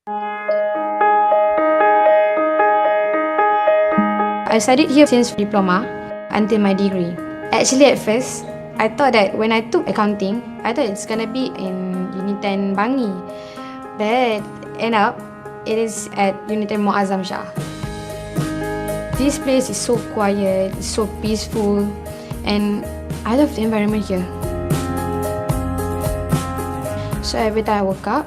I studied here since diploma until my degree. Actually, at first, I thought that when I took accounting, I thought it's gonna be in UNITEN Bangi. But end up, it is at UNITEN Muazzam Shah. This place is so quiet, so peaceful, and I love the environment here. So every time I woke up,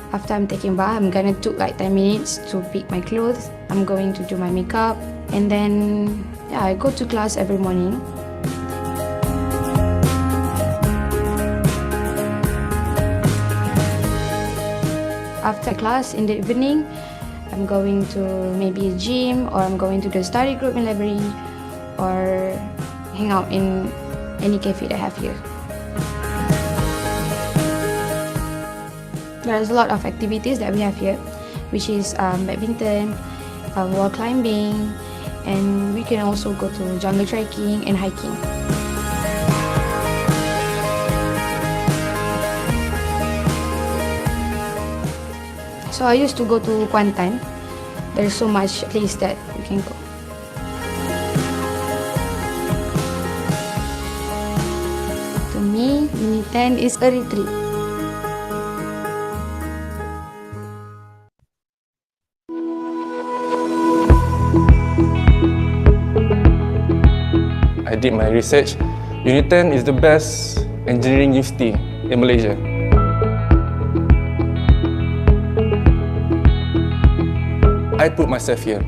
after I'm taking bath, I'm gonna took like 10 minutes to pick my clothes. I'm going to do my makeup, and then I go to class every morning. After class in the evening, I'm going to maybe a gym, or I'm going to the study group in library, or hang out in any cafe that I have here. There's a lot of activities that we have here, which is badminton, wall climbing, and we can also go to jungle trekking and hiking. So I used to go to Kuantan. There's so much place that you can go. To me, UNITEN is a retreat. I did my research. UNITEN is the best engineering university in Malaysia. I put myself here.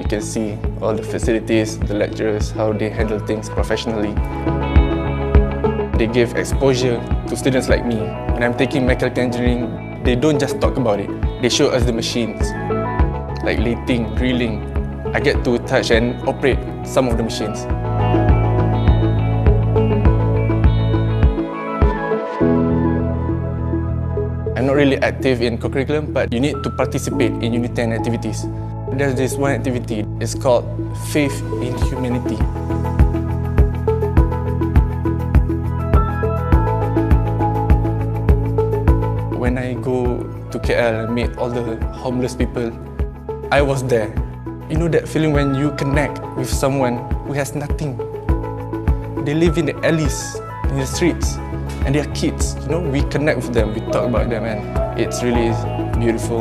You can see all the facilities, the lecturers, how they handle things professionally. They give exposure to students like me. When I'm taking mechanical engineering, they don't just talk about it. They show us the machines, like latting, drilling. I get to touch and operate some of the machines. I'm not really active in co-curriculum, but you need to participate in UNITEN activities. There's this one activity, it's called Faith in Humanity. When I go to KL and meet all the homeless people, I was there. You know that feeling when you connect with someone who has nothing. They live in the alleys, in the streets, and they're kids. You know, we connect with them, we talk about them, and it's really beautiful.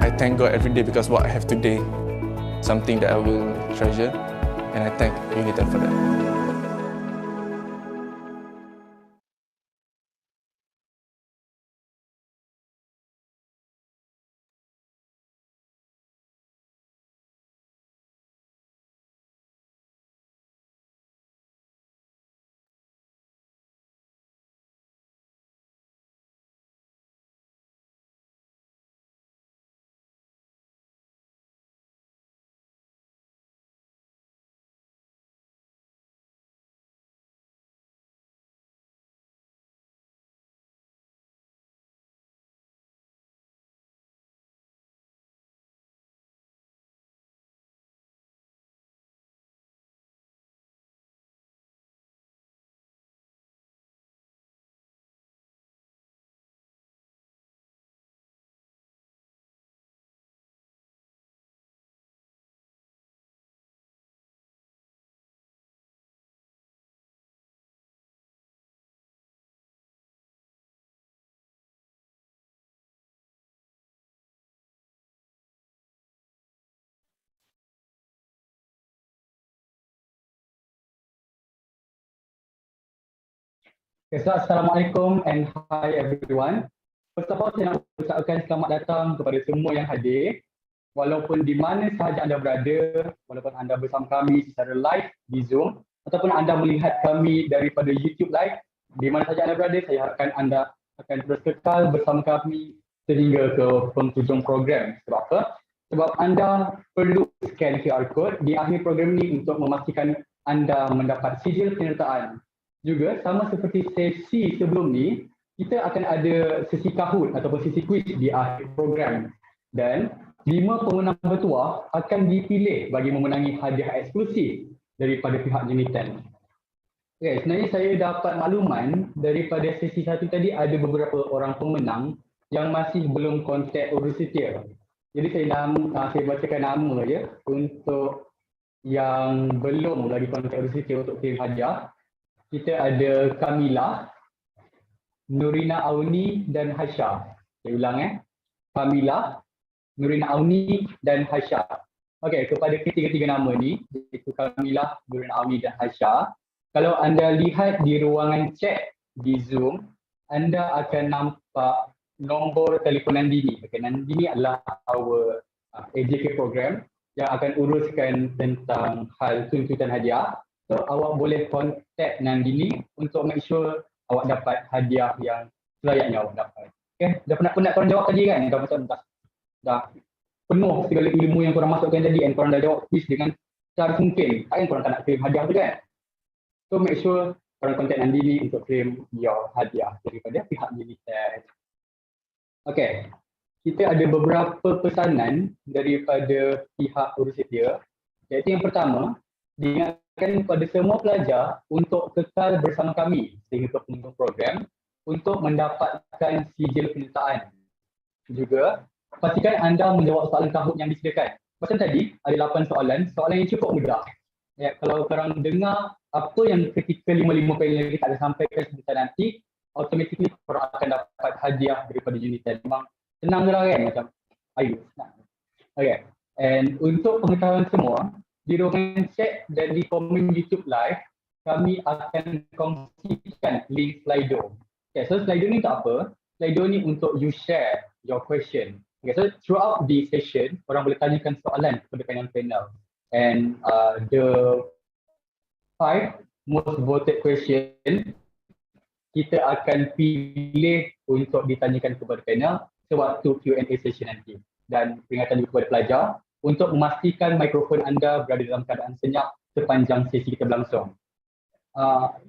I thank God every day because what I have today, something that I will treasure, and I thank UNITEN for that. Okay, so Assalamualaikum and hi everyone. First of all, saya nak ucapkan selamat datang kepada semua yang hadir. Walaupun di mana sahaja anda berada, walaupun anda bersama kami secara live di Zoom, ataupun anda melihat kami daripada YouTube live, di mana sahaja anda berada, saya harapkan anda akan terus kekal bersama kami sehingga ke penghujung program. Sebab apa? Sebab anda perlu scan QR code di akhir program ini untuk memastikan anda mendapat sijil penyertaan. Juga sama seperti sesi sebelum ni, kita akan ada sesi Kahoot ataupun sesi quiz di akhir program. Dan 5 pemenang bertuah akan dipilih bagi memenangi hadiah eksklusif daripada pihak UNITEN. Okay, sebenarnya saya dapat makluman daripada sesi satu tadi ada beberapa orang pemenang yang masih belum kontak Urusitier. Jadi saya bacakan nama je untuk yang belum lagi kontak Urusitier untuk kirim hadiah. Kita ada Kamila, Nurina Auni dan Hasha. Saya ulang Kamila, Nurina Auni dan Hasha. Okey, kepada ketiga-tiga nama ni, iaitu Kamila, Nurina Auni dan Hasha, kalau anda lihat di ruangan chat di Zoom, anda akan nampak nombor telefon Nandini. Okay, Nandini adalah our AJK program yang akan uruskan tentang hal tuntutan hadiah. So, awak boleh contact Nandini untuk make sure awak dapat hadiah yang selayaknya awak dapat. Okay, dah penat-penat korang jawab tadi kan? Dah penuh segala ilmu yang korang masukkan tadi and korang dah jawab quiz dengan secara mungkin. Takkan korang tak nak claim hadiah tu kan? So make sure korang contact Nandini untuk claim your hadiah daripada pihak UNITEN. Okay, kita ada beberapa pesanan daripada pihak Urusitier. Iaitu yang pertama, diingatkan kepada semua pelajar untuk kekal bersama kami sehingga ke penghujung program untuk mendapatkan sijil penyertaan. Juga, pastikan anda menjawab soalan kahut yang disediakan. Macam tadi, ada 8 soalan yang cukup mudah. Ya, kalau korang dengar apa yang ketika 5 panel lagi tak ada sampaikan sebentar nanti, automatically korang akan dapat hadiah daripada UNITEN. Memang senang je lah kan, macam ayo, senang. Okay, and untuk pengetahuan semua, di ruangan chat dan di komen YouTube live, kami akan kongsikan link Slido. Okay, so Slido ni untuk apa? Slido ni untuk you share your question. Okay, so throughout the session, korang boleh tanyakan soalan kepada panel-panel. And the 5 most voted question kita akan pilih untuk ditanyakan kepada panel sewaktu Q&A session nanti. Dan peringatan juga kepada pelajar untuk memastikan mikrofon anda berada dalam keadaan senyap sepanjang sesi kita berlangsung.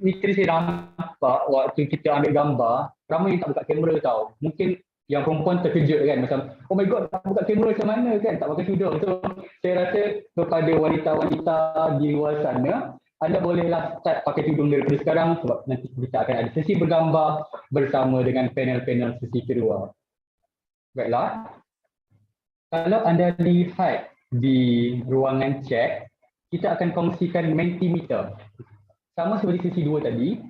Ni tadi saya nampak waktu kita ambil gambar, ramai yang tak buka kamera tau. Mungkin yang perempuan terkejut kan, macam oh my god, tak buka kamera macam mana kan, tak pakai tudung. So saya rasa kepada wanita-wanita di luar sana, anda bolehlah start pakai tudung daripada sekarang sebab nanti kita akan ada sesi bergambar bersama dengan panel-panel sesi kedua. Baiklah, kalau anda lihat di ruangan chat, kita akan kongsikan Mentimeter. Sama seperti sesi 2 tadi,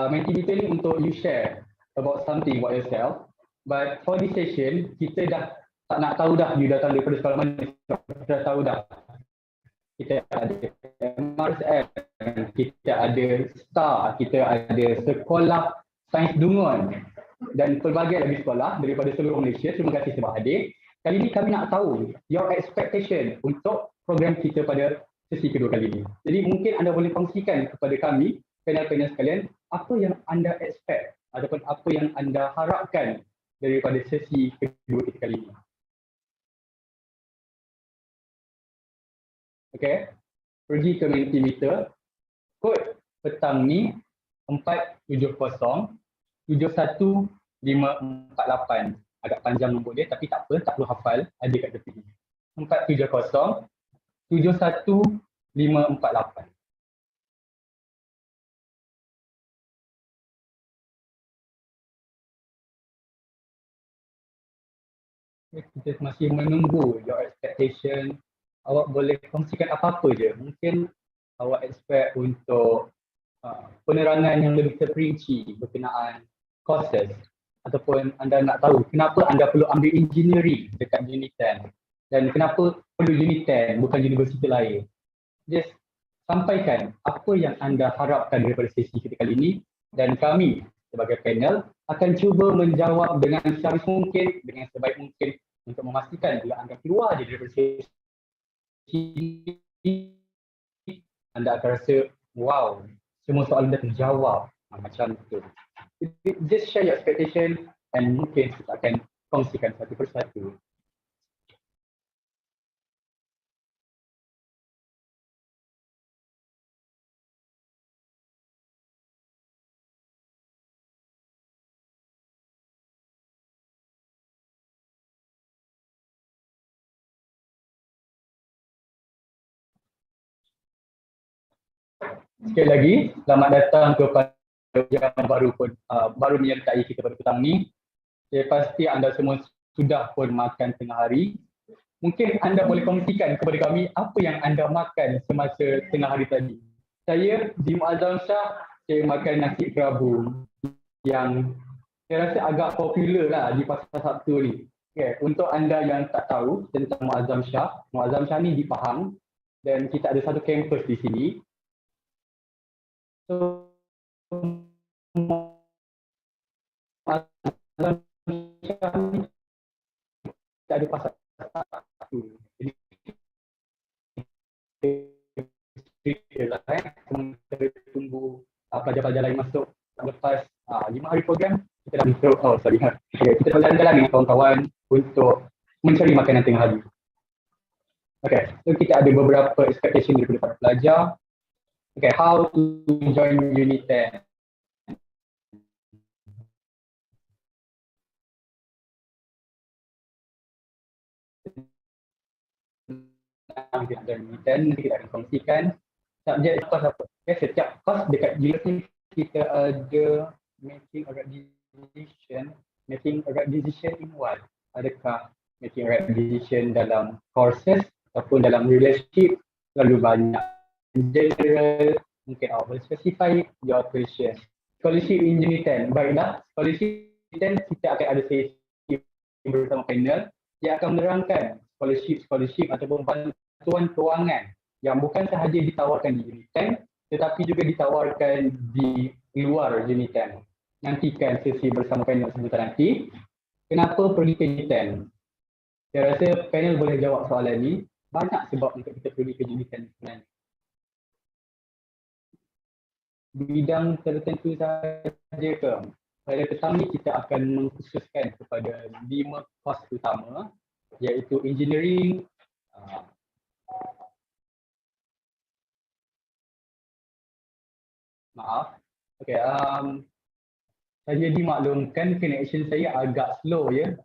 Mentimeter ni untuk you share about something about yourself. But for this session, kita dah tak nak tahu dah you datang daripada sekolah mana, kita dah tahu dah. Kita ada MRSM, kita ada STAR, kita ada sekolah Sains Dungun dan pelbagai lagi sekolah daripada seluruh Malaysia. Terima kasih sebab hadir. Kali ini kami nak tahu your expectation untuk program kita pada sesi kedua kali ini. Jadi mungkin anda boleh kongsikan kepada kami, panel-panel sekalian, apa yang anda expect ataupun apa yang anda harapkan daripada sesi kedua kita kali ini. Okay, pergi ke Mentimeter, kod petang ni 470 71548. Agak panjang nombor dia tapi tak apa, tak perlu hafal, ada kat tepi. 470 71548. Kita masih menunggu your expectation. Awak boleh kongsikan apa-apa je. Mungkin awak expect untuk penerangan yang lebih terperinci berkenaan courses, ataupun anda nak tahu kenapa anda perlu ambil engineering dekat UNITEN dan kenapa perlu UNITEN bukan universiti lain. Just sampaikan apa yang anda harapkan daripada sesi kita kali ini dan kami sebagai panel akan cuba menjawab dengan sebisa mungkin, dengan sebaik mungkin untuk memastikan bila anda keluar daripada sesi ini, anda akan rasa wow, semua soalan dah terjawab macam tu. Just share your expectation and mungkin kita akan kongsikan satu persatu. Sekali lagi, selamat datang kepada yang baru menyertai kita pada petang ni. Saya pasti anda semua sudah pun makan tengah hari. Mungkin anda boleh kongsikan kepada kami apa yang anda makan semasa tengah hari tadi. Saya di Muazzam Shah, saya makan nasi kerabu yang saya rasa agak popular lah di Pasar Sabtu ni. Okay. Untuk anda yang tak tahu tentang Muazzam Shah ni di Pahang dan kita ada satu kampus di sini. So, Muazzam Shah ni kita ada pasar Sabtu. Jadi kita lah kita tunggu pelajar-pelajar lain masuk. Lepas 5 hari program, kita dah masuk. Kita berjalan-jalan dengan kawan-kawan untuk mencari makanan tengah hari. Okay, so kita ada beberapa expectation daripada para pelajar. Okay, how to join UNITEN? Kita ada UNITEN, nanti kita akan kongsikan subjek kos apa. Okay, setiap kos dekat UNITEN kita ada making a right decision in what? Adakah making a right decision dalam courses ataupun dalam relationship? Terlalu banyak general, mungkin awak boleh specify your question. Scholarship in UNITEN, baiklah, scholarship UNITEN kita akan ada sesi bersama panel yang akan menerangkan scholarship ataupun bantuan kewangan yang bukan sahaja ditawarkan di UNITEN tetapi juga ditawarkan di luar UNITEN. Nantikan sesi bersama panel sebentar nanti. Kenapa pergi ke UNITEN? Saya rasa panel boleh jawab soalan ni. Banyak sebab untuk kita pergi ke UNITEN sebenarnya. Bidang tertentu sahaja ke? Pada petang ni kita akan mengkhususkan kepada 5 kos utama iaitu engineering, okay, saya dimaklumkan connection saya agak slow ya.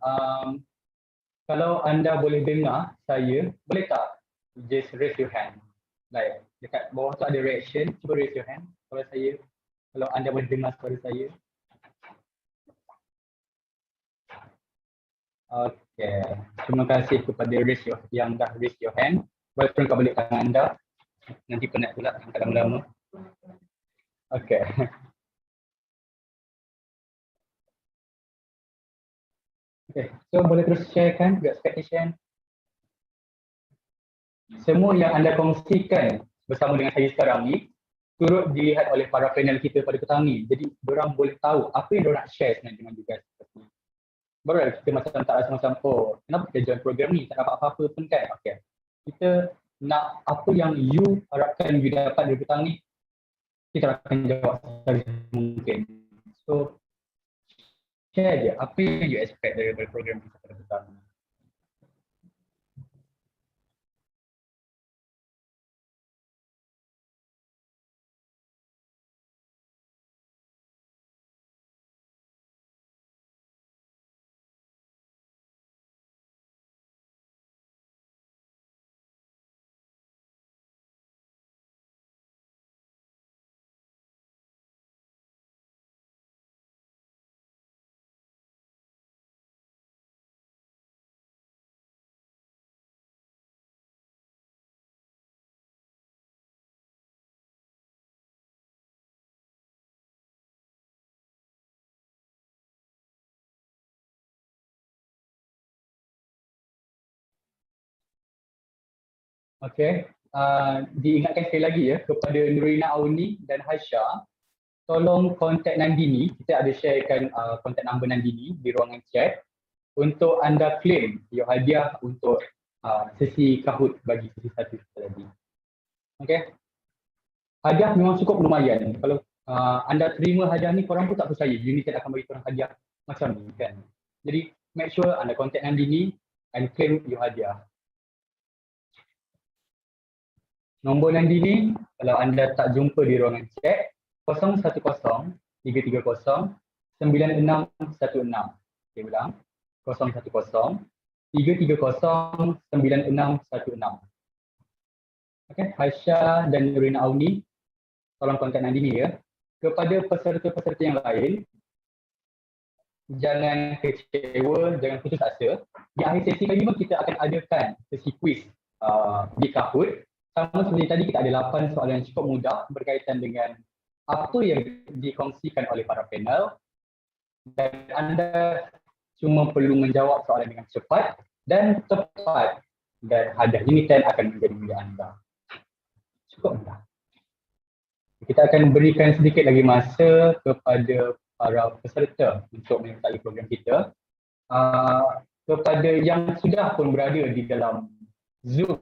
Kalau anda boleh dengar saya, boleh tak just raise your hand? Like dekat bawah tu ada reaction, cuba raise your hand kalau anda boleh dengar suara saya. Okay, terima kasih kepada yang dah raise your hand. Walaupun kau balik tangan anda, nanti penat pula angkat lama-lama. Okay. Okay, so boleh terus sharekan your expectation. Semua yang anda kongsikan bersama dengan saya sekarang ni turut dilihat oleh para panel kita pada petang ni. Jadi diorang boleh tahu apa yang diorang nak share sebenarnya dengan juga. Baru kita macam tak rasa macam, oh kenapa kita join program ni, tak dapat apa-apa pun kan. Okay, kita nak apa yang you harapkan you dapat dari petang ni, kita akan jawab secara mungkin. So share je apa yang you expect dari program kita pada petang ni. Okay, diingatkan sekali lagi ya kepada Nurina Auni dan Haisha, tolong kontak Nandini, kita ada sharekan kontak number Nandini di ruangan chat untuk anda claim your hadiah untuk sesi Kahoot bagi sesi 1 tadi. Okay, hadiah memang cukup lumayan. Kalau anda terima hadiah ni, korang pun tak percaya UNITEN akan bagi korang hadiah macam ni kan. Jadi make sure anda kontak Nandini and claim your hadiah. Nombor Nandini, kalau anda tak jumpa di ruangan chat, 010-330-9616. Saya ulang, 010-330-9616. Okay, Haisha dan Nurina Auni, tolong kontak Nandini ya. Kepada peserta-peserta yang lain, jangan kecewa, jangan putus asa. Di akhir sesi kelima kita akan adakan sesi quiz di Kahoot. Sama seperti tadi, kita ada 8 soalan yang cukup mudah berkaitan dengan apa yang dikongsikan oleh para panel, dan anda cuma perlu menjawab soalan dengan cepat dan tepat, dan hadiah UNITEN akan menjadi milik anda. Cukup mudah. Kita akan berikan sedikit lagi masa kepada para peserta untuk menyertai program kita. Kepada yang sudah pun berada di dalam Zoom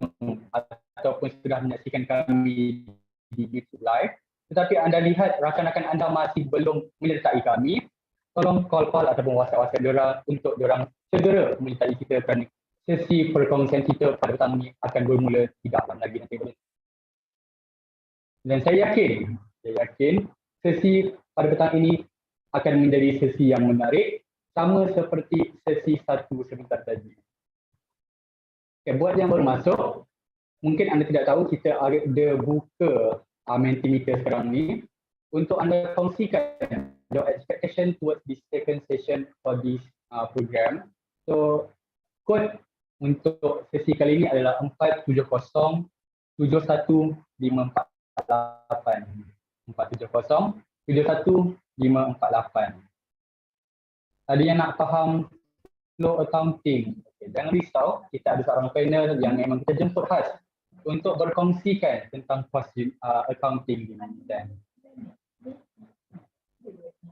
ataupun sudah menyaksikan kami di YouTube Live, tetapi anda lihat rakan-rakan anda masih belum menyertai kami, tolong call ataupun WhatsApp diorang untuk diorang segera menyertai kita, kerana sesi perkongsian kita pada petang ini akan bermula tidak lama lagi nanti. Dan saya yakin sesi pada petang ini akan menjadi sesi yang menarik, sama seperti sesi 1 sebentar tadi. Okay, buat yang baru masuk, mungkin anda tidak tahu kita ada buka Mentimeter sekarang ni untuk anda kongsikan your expectation towards the second session for this program. So, kod untuk sesi kali ini adalah 470 71548. 470 71548. Ada yang nak faham flow accounting? Okay, jangan risau, kita ada seorang panel yang memang kita jemput khas untuk berkongsikan tentang kos accounting di UNITEN.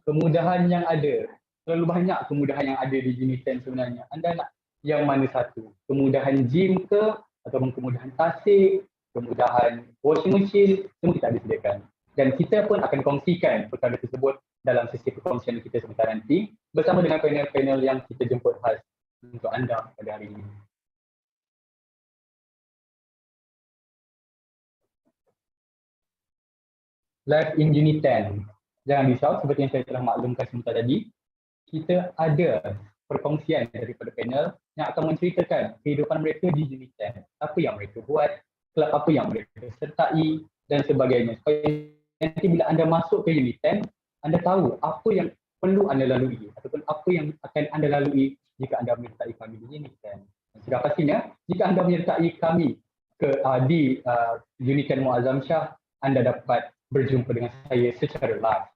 Kemudahan yang ada, terlalu banyak kemudahan yang ada di UNITEN sebenarnya. Anda nak yang mana satu? Kemudahan gym ke? Ataupun kemudahan tasik? Kemudahan washing machine? Semua kita ada sediakan. Dan kita pun akan kongsikan perkara tersebut dalam sesi perkongsian kita sebentar nanti bersama dengan panel-panel yang kita jemput khas untuk anda pada hari ini. Live in UNITEN. Jangan risau, seperti yang saya telah maklumkan sebentar tadi, kita ada perkongsian daripada panel yang akan menceritakan kehidupan mereka di UNITEN, apa yang mereka buat, kelab apa yang mereka sertai dan sebagainya. Supaya nanti bila anda masuk ke UNITEN, anda tahu apa yang perlu anda lalui ataupun apa yang akan anda lalui jika anda menyertai kami di UNITEN. Sudah pastinya, jika anda menyertai kami di UNITEN Muazzam Shah, anda dapat berjumpa dengan saya secara live.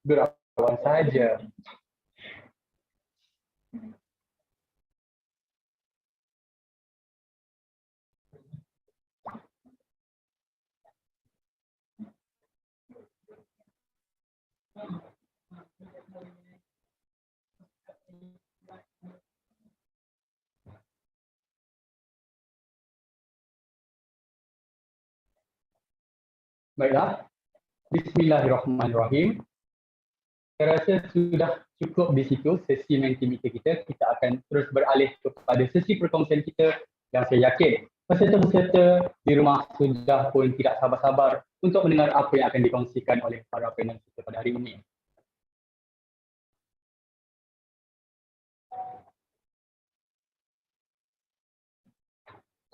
Berawan saja. Baiklah, bismillahirrahmanirrahim. Saya rasa sudah cukup di situ sesi Mentimeter kita. Kita akan terus beralih kepada sesi perkongsian kita yang saya yakin peserta-peserta di rumah sudah pun tidak sabar-sabar untuk mendengar apa yang akan dikongsikan oleh para panel kita pada hari ini.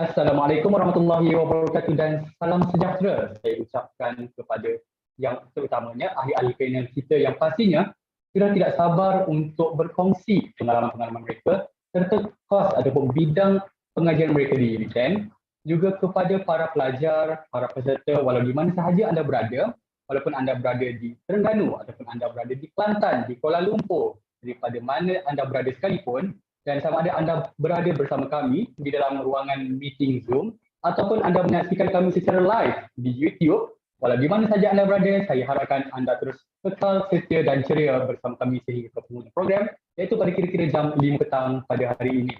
Assalamualaikum warahmatullahi wabarakatuh dan salam sejahtera saya ucapkan kepada yang terutamanya ahli-ahli panel kita yang pastinya sudah tidak sabar untuk berkongsi pengalaman-pengalaman mereka serta kos ataupun bidang pengajian mereka di UNITEN, juga kepada para pelajar, para peserta walau di mana sahaja anda berada, walaupun anda berada di Terengganu ataupun anda berada di Kelantan, di Kuala Lumpur, daripada mana anda berada sekalipun, dan sama ada anda berada bersama kami di dalam ruangan meeting Zoom ataupun anda menyaksikan kami secara live di YouTube, walau di mana saja anda berada, saya harapkan anda terus kekal, setia dan ceria bersama kami sehingga ke penghujung program, iaitu pada kira-kira jam 5 petang pada hari ini.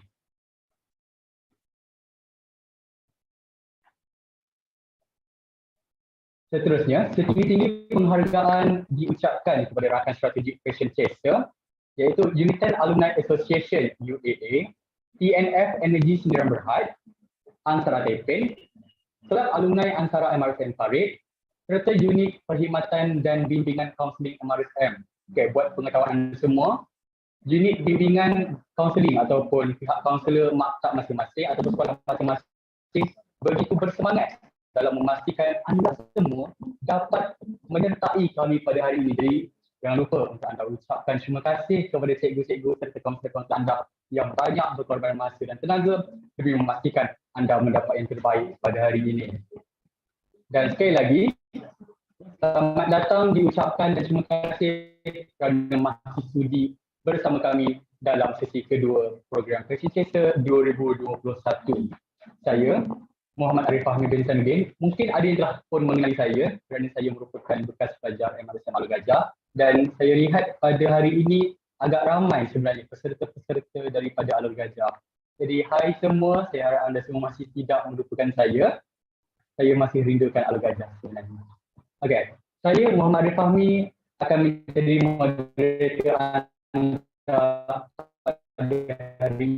Seterusnya, setinggi-tinggi penghargaan diucapkan kepada rakan strategic passion chaser, iaitu UNITEN Alumni Association UAA, TNF Energy Sendirian Berhad, Ansara Taiping, Kelab Alumni Ansara MRSM Parit, serta Unit Perkhidmatan dan Bimbingan Kaunseling MRSM. Okay, buat pengetahuan anda semua, unit bimbingan kaunseling ataupun pihak kaunselor maktab masing-masing ataupun sekolah masing-masing begitu bersemangat dalam memastikan anda semua dapat menyertai kami pada hari ini. Jadi jangan lupa untuk anda ucapkan terima kasih kepada cikgu-cikgu serta kaunselor-kaunselor anda yang banyak berkorban masa dan tenaga demi memastikan anda mendapat yang terbaik pada hari ini. Dan sekali lagi, selamat datang diucapkan dan terima kasih kerana masih sudi bersama kami dalam sesi kedua program Facilitator 2021. Saya Muhammad Arif Fahmi bin Sanudin. Mungkin ada yang telah pun mengenali saya kerana saya merupakan bekas pelajar MRSM Alor Gajah, dan saya lihat pada hari ini agak ramai sebenarnya peserta-peserta daripada Alor Gajah. Jadi hai semua, saya harap anda semua masih tidak melupakan saya. Saya masih rindukan Alor Gajah sebenarnya. Okey, saya Muhammad Arif Fahmi akan menjadi moderator anda pada hari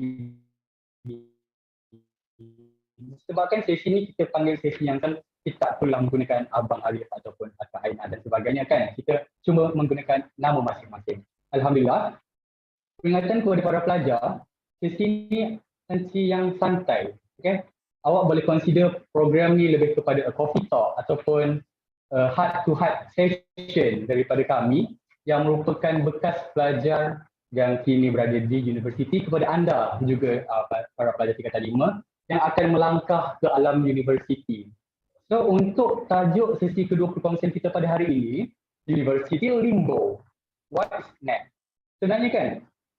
ini. Sebabkan sesi ini kita panggil sesi yang kan kita tak perlu menggunakan Abang Arif ataupun Akak Aina dan sebagainya kan. Kita cuma menggunakan nama masing-masing. Alhamdulillah, peringatan kepada para pelajar, sesi ini sesi yang santai. Okay? Awak boleh consider program ni lebih kepada a coffee talk ataupun heart to heart session daripada kami yang merupakan bekas pelajar yang kini berada di universiti kepada anda juga para pelajar tingkatan 5 yang akan melangkah ke alam universiti. So untuk tajuk sesi kedua perkongsian kita pada hari ini, University Limbo, what is next? Sebenarnya kan,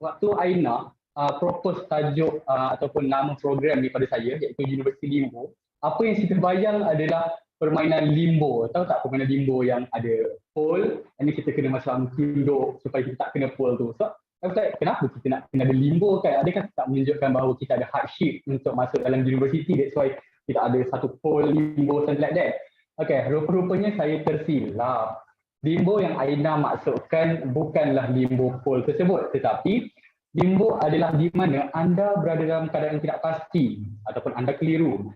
waktu Aina propose tajuk ataupun nama program ni pada saya iaitu University Limbo, apa yang kita bayang adalah permainan limbo. Tahu tak permainan limbo yang ada pole, ini kita kena macam tunduk supaya kita tak kena pole tu. So kenapa kita nak kena ada limbo kan? Adakah tak menunjukkan bahawa kita ada hardship untuk masuk dalam universiti? That's why kita ada satu pole limbo something like that. Okay, rupa-rupanya saya tersilap. Limbo yang Aina maksudkan bukanlah limbo pole tersebut, tetapi limbo adalah di mana anda berada dalam keadaan tidak pasti ataupun anda keliru.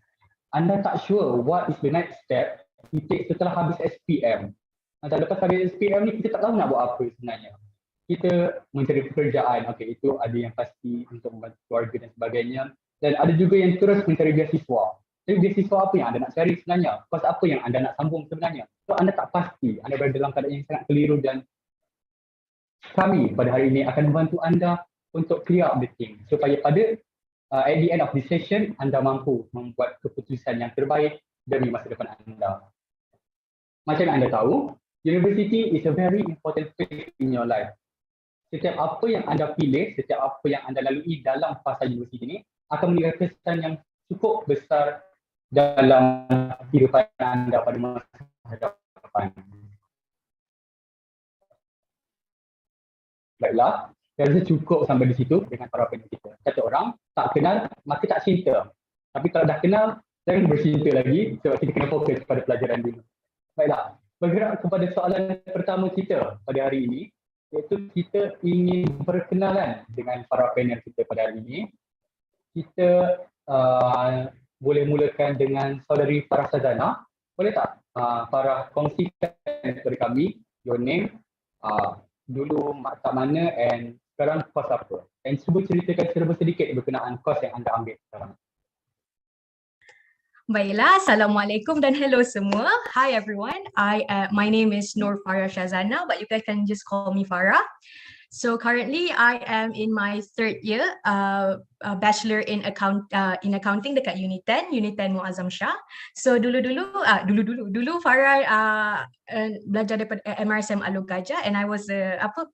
Anda tak sure what is the next step you take setelah habis SPM. Atau lepas habis SPM ni kita tak tahu nak buat apa sebenarnya. Kita mencari pekerjaan, okey, itu ada yang pasti untuk membantu keluarga dan sebagainya. Dan ada juga yang terus mencari beasiswa. Jadi beasiswa apa yang anda nak cari sebenarnya? Kos apa yang anda nak sambung sebenarnya? So anda tak pasti, anda berada dalam keadaan yang sangat keliru dan kami pada hari ini akan membantu anda untuk clear up the thing. Supaya pada at the end of the session, anda mampu membuat keputusan yang terbaik demi masa depan anda. Macam anda tahu, university is a very important phase in your life. Setiap apa yang anda pilih, setiap apa yang anda lalui dalam fasa universiti ini akan meninggalkan kesan yang cukup besar dalam kehidupan anda pada masa depan. Baiklah, saya rasa cukup sampai di situ dengan para pendengar kita. Kata orang, tak kenal maka tak cinta. Tapi kalau dah kenal, jangan bercinta lagi sebab kita kena fokus pada pelajaran dulu. Baiklah, bergerak kepada soalan pertama kita pada hari ini, iaitu kita ingin berkenalan dengan para panel kita pada hari ini. Kita boleh mulakan dengan saudari Farah Shazana. Boleh tak Farah kongsikan kepada kami your name, dulu kat mana and sekarang kos apa? Dan cuba ceritakan serba sedikit berkenaan kos yang anda ambil sekarang. Baiklah, Assalamualaikum dan hello semua. Hi everyone, my name is Nur Farah Shazana, but you guys can just call me Farah. So currently I am in my third year, bachelor in accounting dekat UNITEN Muazzam Shah. So dulu Farah belajar daripada MRSM Alor Gajah, and I was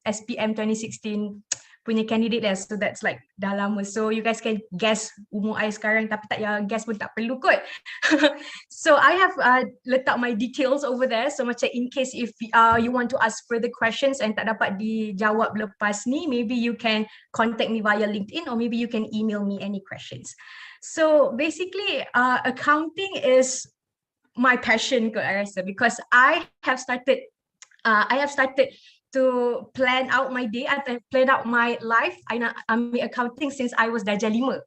SPM 2016 punya candidate there, so that's like dah lama. So you guys can guess umur I sekarang, tapi tak payah guess pun tak perlu kot. So I have letak my details over there, so macam in case if you want to ask further questions and tak dapat dijawab lepas ni, maybe you can contact me via LinkedIn or maybe you can email me any questions. So basically accounting is my passion kot, I rasa, because I have started to plan out my day atau plan out my life. I nak ambil accounting since I was darjah 5.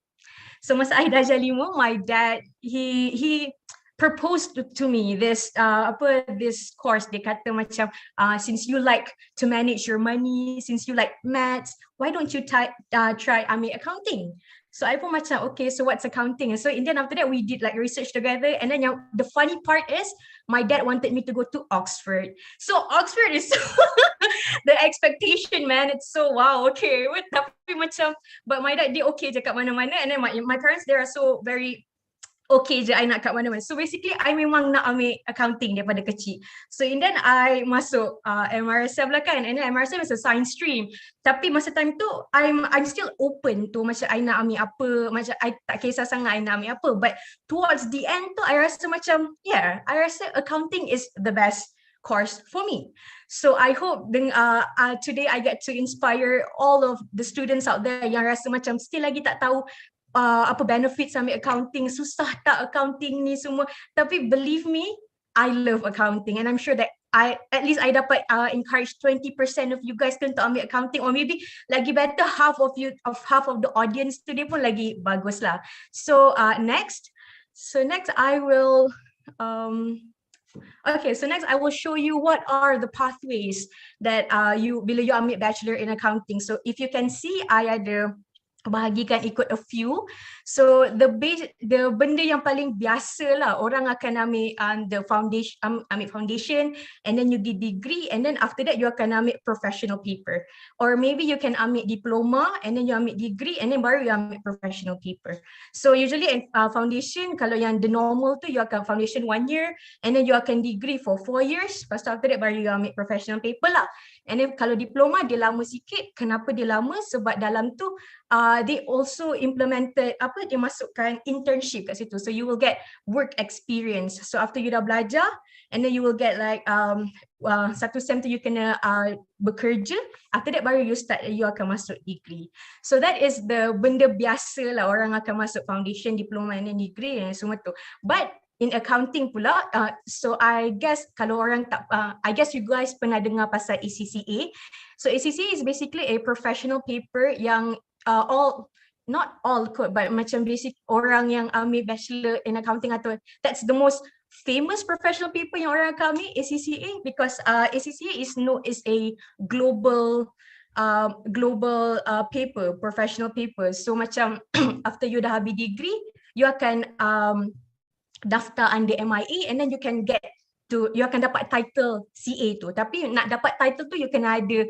So masa I darjah 5, my dad he proposed to me this this course. Dia kata macam since you like to manage your money, since you like maths, why don't you try ambil accounting? So I pun macam, okay, so what's accounting? And so in the end, after that, we did like research together. And then the funny part is, my dad wanted me to go to Oxford. So Oxford is the expectation, man. It's so wow, okay. Tapi macam, but my dad did okay je kat mana-mana. And then my parents, they are so very okay je I nak kat mana-mana. So basically I memang nak ambil accounting daripada kecil. So and then I masuk MRSM lah kan, and then MRSM is a science stream. Tapi masa time tu I'm still open to macam I nak ambil apa, macam I tak kisah sangat I nak ambil apa. But towards the end tu I rasa macam I rasa accounting is the best course for me. So I hope today I get to inspire all of the students out there yang rasa macam still lagi tak tahu apa benefits ambil accounting, susah tak accounting ni semua. Tapi believe me, I love accounting, and I'm sure that at least I dapat encourage 20% of you guys untuk ambil accounting, or maybe lagi better half of the audience today pun lagi bagus lah. So next I will next I will show you what are the pathways that bila you ambil bachelor in accounting. So if you can see, I ada bahagikan ikut a few. So the benda yang paling biasa lah, orang akan ambil the foundation, and then you get degree, and then after that you akan ambil professional paper, or maybe you can ambil diploma and then you ambil degree and then baru you ambil professional paper. So usually foundation, kalau yang the normal tu you akan foundation 1 year, and then you akan degree for 4 years, lepas tu after that baru you ambil professional paper lah. And then kalau diploma dia lama sikit. Kenapa dia lama? Sebab dalam tu they also implemented dia masukkan internship kat situ. So you will get work experience. So after you dah belajar, and then you will get like satu sem tu you kena bekerja. After that baru you akan masuk degree. So that is the benda biasa lah, orang akan masuk foundation, diploma and then degree and semua tu. But in accounting pula, so I guess kalau orang tak, I guess you guys pernah dengar pasal ACCA. So ACCA is basically a professional paper yang not all kot, but macam basic orang yang ambil bachelor in accounting atau that's the most famous professional paper yang orang akan ambil, ACCA, because ACCA is a global paper, professional paper. So macam after you dah habis degree, you akan daftar under MIA, and then you akan dapat title CA tu. Tapi nak dapat title tu you kena ada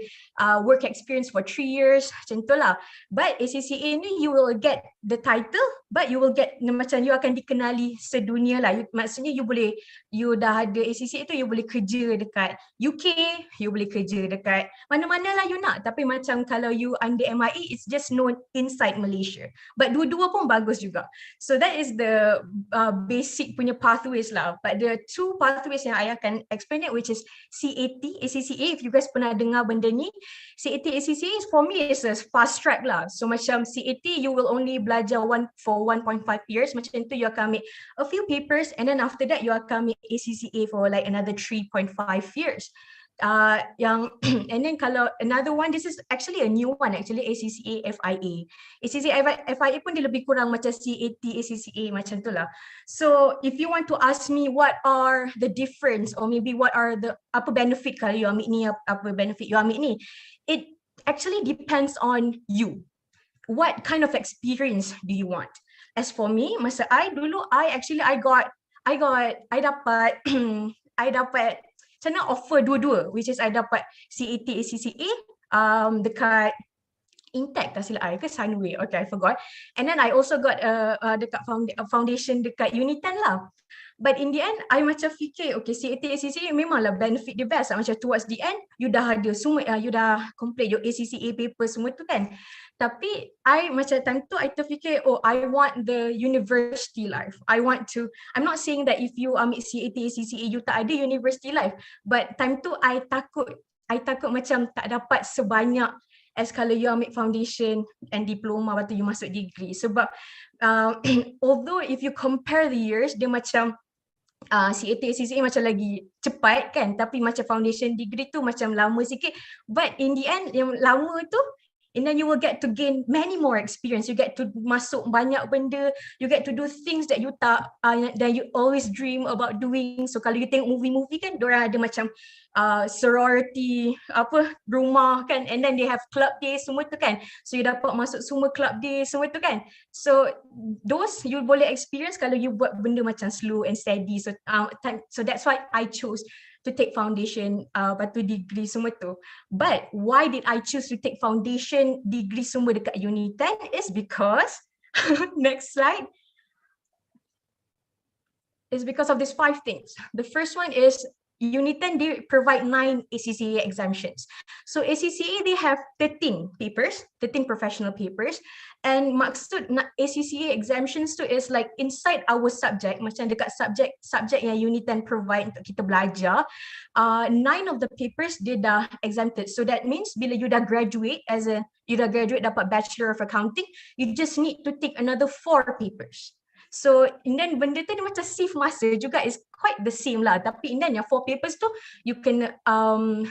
work experience for 3 years, macam tu lah. But ACCA ni you will get the title, but you will get macam you akan dikenali sedunia lah. Maksudnya you dah ada ACCA tu, you boleh kerja dekat UK, you boleh kerja dekat mana-mana lah you nak. Tapi macam kalau you under MIA, it's just known inside Malaysia. But dua-dua pun bagus juga. So that is the basic punya pathways lah. But the two pathways yang I akan explain it, which is CAT, ACCA. If you guys pernah dengar benda ni, CAT, ACCA for me is a fast track lah. So macam CAT, you will only belajar for 1.5 years. Macam tu you akan ambil a few papers, and then after that you akan ambil ACCA for like another 3.5 years. And then kalau another one, this is actually a new one actually, ACCA FIA. ACCA FIA pun dia lebih kurang macam CAT, ACCA macam tu lah. So if you want to ask me what are the difference, or maybe what are the apa benefit kalau you ambil ni, apa benefit you ambil ni, it actually depends on you. What kind of experience do you want? As for me, masa I dapat macam nak offer dua-dua, which is I dapat CAT, ACCA dekat Intech tak silap I ke Sunway, okay I forgot. And then I also got dekat foundation dekat UNITEN lah. But in the end, I macam fikir, okay, CAT, ACCA memanglah benefit the best. Macam towards the end, you dah ada semua, you dah complete your ACCA paper semua tu kan. Tapi I macam time tu, I terfikir, oh, I want the university life. I'm not saying that if you ambil CAT, ACCA, you tak ada university life. But time tu, I takut macam tak dapat sebanyak as kalau you ambil foundation and diploma, lepas tu you masuk degree. Sebab although if you compare the years, dia macam CAT, ACCA macam lagi cepat kan, tapi macam foundation degree tu macam lama sikit. But in the end, yang lama tu, and then you will get to gain many more experience. You get to masuk banyak benda, you get to do things that you tak that you always dream about doing. So kalau you tengok movie kan, diorang ada macam sorority rumah kan, and then they have club day semua tu kan, so you dapat masuk semua club day semua tu kan. So those you boleh experience kalau you buat benda macam slow and steady. So so that's why I chose to take foundation, lepas tu degree semua tu. But why did I choose to take foundation degree semua dekat UNITEN is because next slide, is because of these 5 things. The first one is UNITEN, they provide 9 ACCA exemptions. So ACCA, they have 13 papers, 13 professional papers. And maksud ACCA exemptions tu is like inside our subject, macam dekat subjek yang UNITEN provide untuk kita belajar, 9 of the papers dia dah exempted. So that means bila you dah graduate dapat Bachelor of Accounting, you just need to take another 4 papers. So and then benda tu dia macam save masa juga, is quite the same lah. Tapi and then yang 4 papers tu you can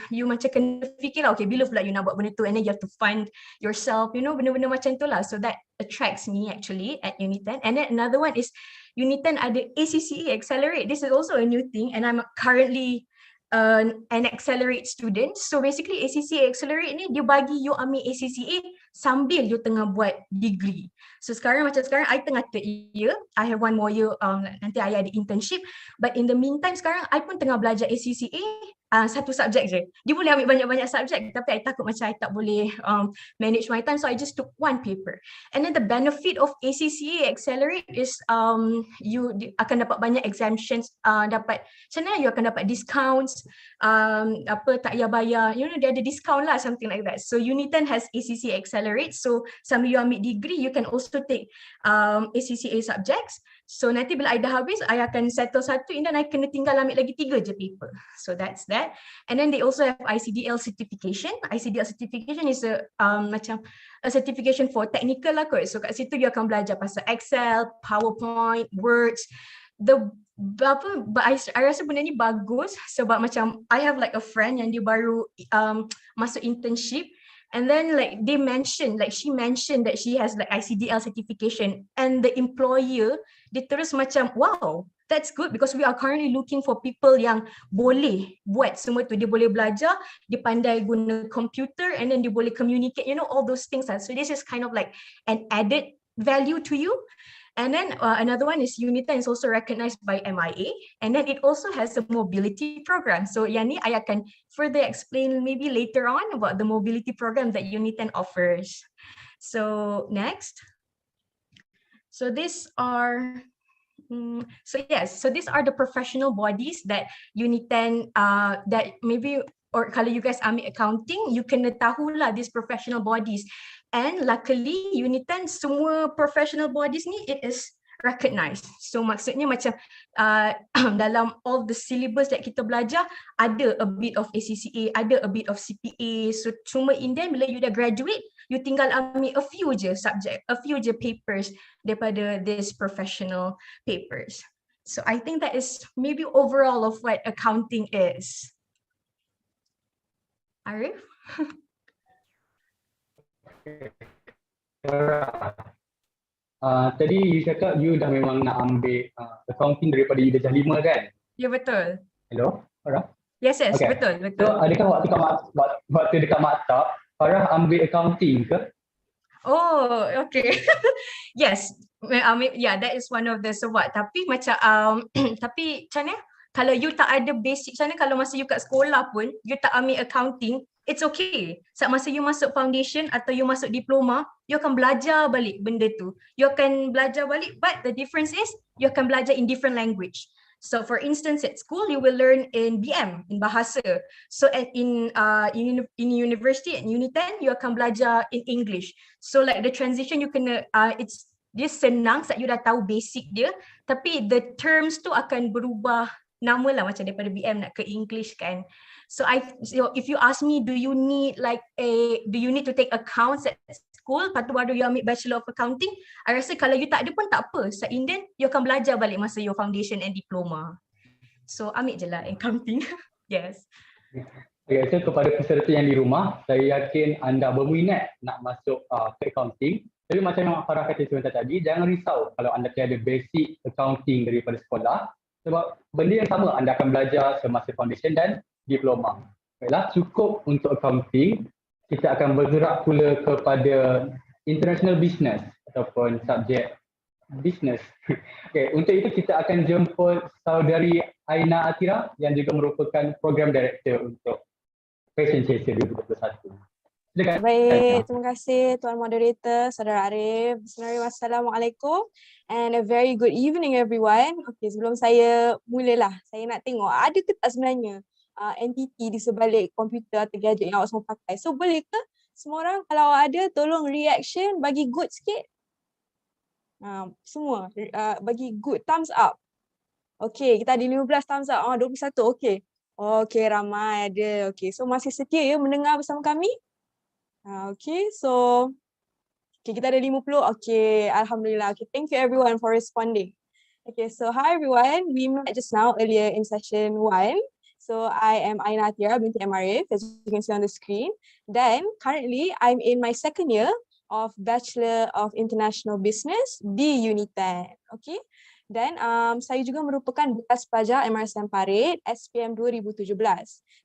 you macam kena fikir lah, okay, bila pula you nak buat benda tu, and then you have to fund yourself, you know, benda-benda macam tu lah. So that attracts me actually at UNITEN. And then another one is UNITEN ada ACCA Accelerate. This is also a new thing, and I'm currently an Accelerate student. So basically ACCA Accelerate ni dia bagi you ambil ACCA sambil you tengah buat degree. So sekarang I tengah third year, I have 1 more year, nanti I ada internship, but in the meantime sekarang I pun tengah belajar ACCA, satu subjek je. Dia boleh ambil banyak-banyak subjek, tapi I takut macam I tak boleh manage my time, so I just took 1 paper. And then the benefit of ACCA Accelerate is you akan dapat banyak exemptions, dapat macam mana, you akan dapat discounts, tak payah bayar, you know, dia ada discount lah, something like that. So UNITEN has ACCA Accelerate, so sambil you ambil degree, you can also take ACCA subjects. So nanti bila I dah habis, I akan settle satu, and then I kena tinggal ambil lagi 3 je paper. So that's that. And then they also have Icdl Certification. Icdl Certification is macam a certification for technical lah kot. So kat situ you akan belajar pasal Excel, PowerPoint, Words. I rasa benda ni bagus sebab macam I have like a friend yang dia baru masuk internship. And then like she mentioned that she has like Icdl certification, and the employer dia terus macam, wow, that's good, because we are currently looking for people yang boleh buat semua tu. Dia boleh belajar, dia pandai guna computer, and then dia boleh communicate, you know, all those things. So this is kind of like an added value to you. And then another one is UNITEN is also recognized by MIA, and then it also has a mobility program. So yang ni I akan further explain maybe later on about the mobility program that UNITEN offers. So next. So these are these are the professional bodies that UNITEN that maybe, or kalau you guys ambil accounting, you kena tahulah these professional bodies. And luckily UNITEN semua professional bodies ni it is recognized. So maksudnya macam dalam all the syllabus that kita belajar ada a bit of ACCA, ada a bit of CPA. So cuma in then bila you dah graduate, you tinggal ambil a few je subject, a few je papers daripada this professional papers. So I think that is maybe overall of what accounting is. Arif? Tadi you cakap you dah memang nak ambil accounting daripada you dah 5 kan? Ya, betul. Hello, Farah? Yes, okay. Betul. So adakah waktu dekat maktab Farah ambil accounting ke? Oh, okay. Yes. Yeah, that is one of the sebab. Tapi macam tapi macam mana? Kalau you tak ada basic macam mana, kalau masa you kat sekolah pun you tak ambil accounting, it's okay. Saat masa you masuk foundation atau you masuk diploma, you akan belajar balik benda tu. You akan belajar balik, but the difference is you akan belajar in different language. So for instance, at school you will learn in BM, in bahasa. So in university at UNITEN you akan belajar in English. So like the transition you kena dia senang saat you dah tahu basic dia, tapi the terms tu akan berubah nama lah, macam daripada BM nak ke English kan. So if you ask me, do you need to take accounts at school, lepas tu baru you ambil Bachelor of Accounting, I rasa kalau you tak ada pun tak apa. So in then you akan belajar balik masa your foundation and diploma. So ambil je lah accounting. Yes. Okay, so kepada peserta yang di rumah, saya yakin anda berminat nak masuk ke accounting. Tapi macam yang Farah kata sebentar tadi, jangan risau kalau anda tiada basic accounting daripada sekolah. Sebab benda yang sama anda akan belajar semasa foundation dan diploma. Baiklah, cukup untuk accounting. Kita akan bergerak pula kepada international business ataupun subjek business. Okay, untuk itu kita akan jemput saudari Aina Atira yang juga merupakan program director untuk Fashion Chaser 2021. Silakan. Baik, terima kasih Tuan Moderator, Saudara Arif. Bismillahirrahmanirrahim. Assalamualaikum and a very good evening everyone. Okay, sebelum saya mulalah, saya nak tengok ada ke tak sebenarnya entiti di sebalik komputer atau gadget yang awak semua pakai. So boleh ke semua orang kalau ada tolong reaction bagi good sikit? Semua bagi good, thumbs up. Okay, kita ada 15 thumbs up. 21, okay. Okay, ramai ada. Okay, so masih setia ya mendengar bersama kami? Okay, so kita ada 50. Okay, Alhamdulillah. Okay, thank you everyone for responding. Okay, so hi everyone. We met just now earlier in session 1. So I am Aina Atira binti Arif, as you can see on the screen. Then currently I'm in my second year of Bachelor of International Business di UNITEN. Okay. Dan saya juga merupakan bekas pelajar MRSM Parit SPM 2017.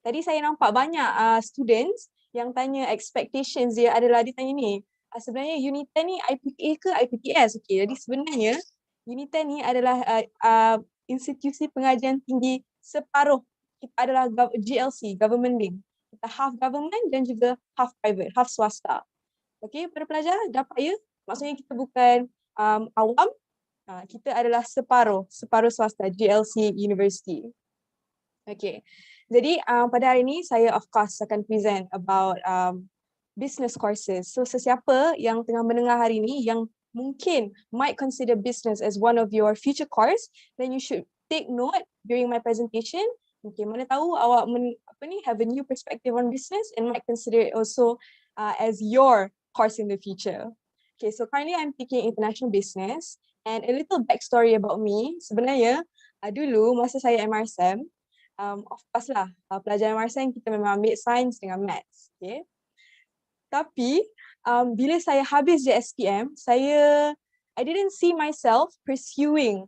Tadi saya nampak banyak students yang tanya expectations dia adalah dia tanya ni, sebenarnya UNITEN ni IPA ke IPTS? Okay, jadi sebenarnya UNITEN ni adalah institusi pengajian tinggi separuh. Kita adalah GLC, government link. Kita half government dan juga half private, half swasta. Okay, para pelajar dapat ya? Maksudnya kita bukan awam, kita adalah separuh swasta, GLC University. Okay. Jadi pada hari ini saya of course akan present about business courses. So sesiapa yang tengah mendengar hari ini yang mungkin might consider business as one of your future course, then you should take note during my presentation. Okay, mana tahu awak have a new perspective on business and might consider it also as your course in the future. Okay, so currently I'm taking international business, and a little backstory about me. Sebenarnya dulu masa saya MRSM, of course lah, pelajar MRSM kita memang ambil sains dengan maths. Okay. Tapi bila saya habis je SPM, I didn't see myself pursuing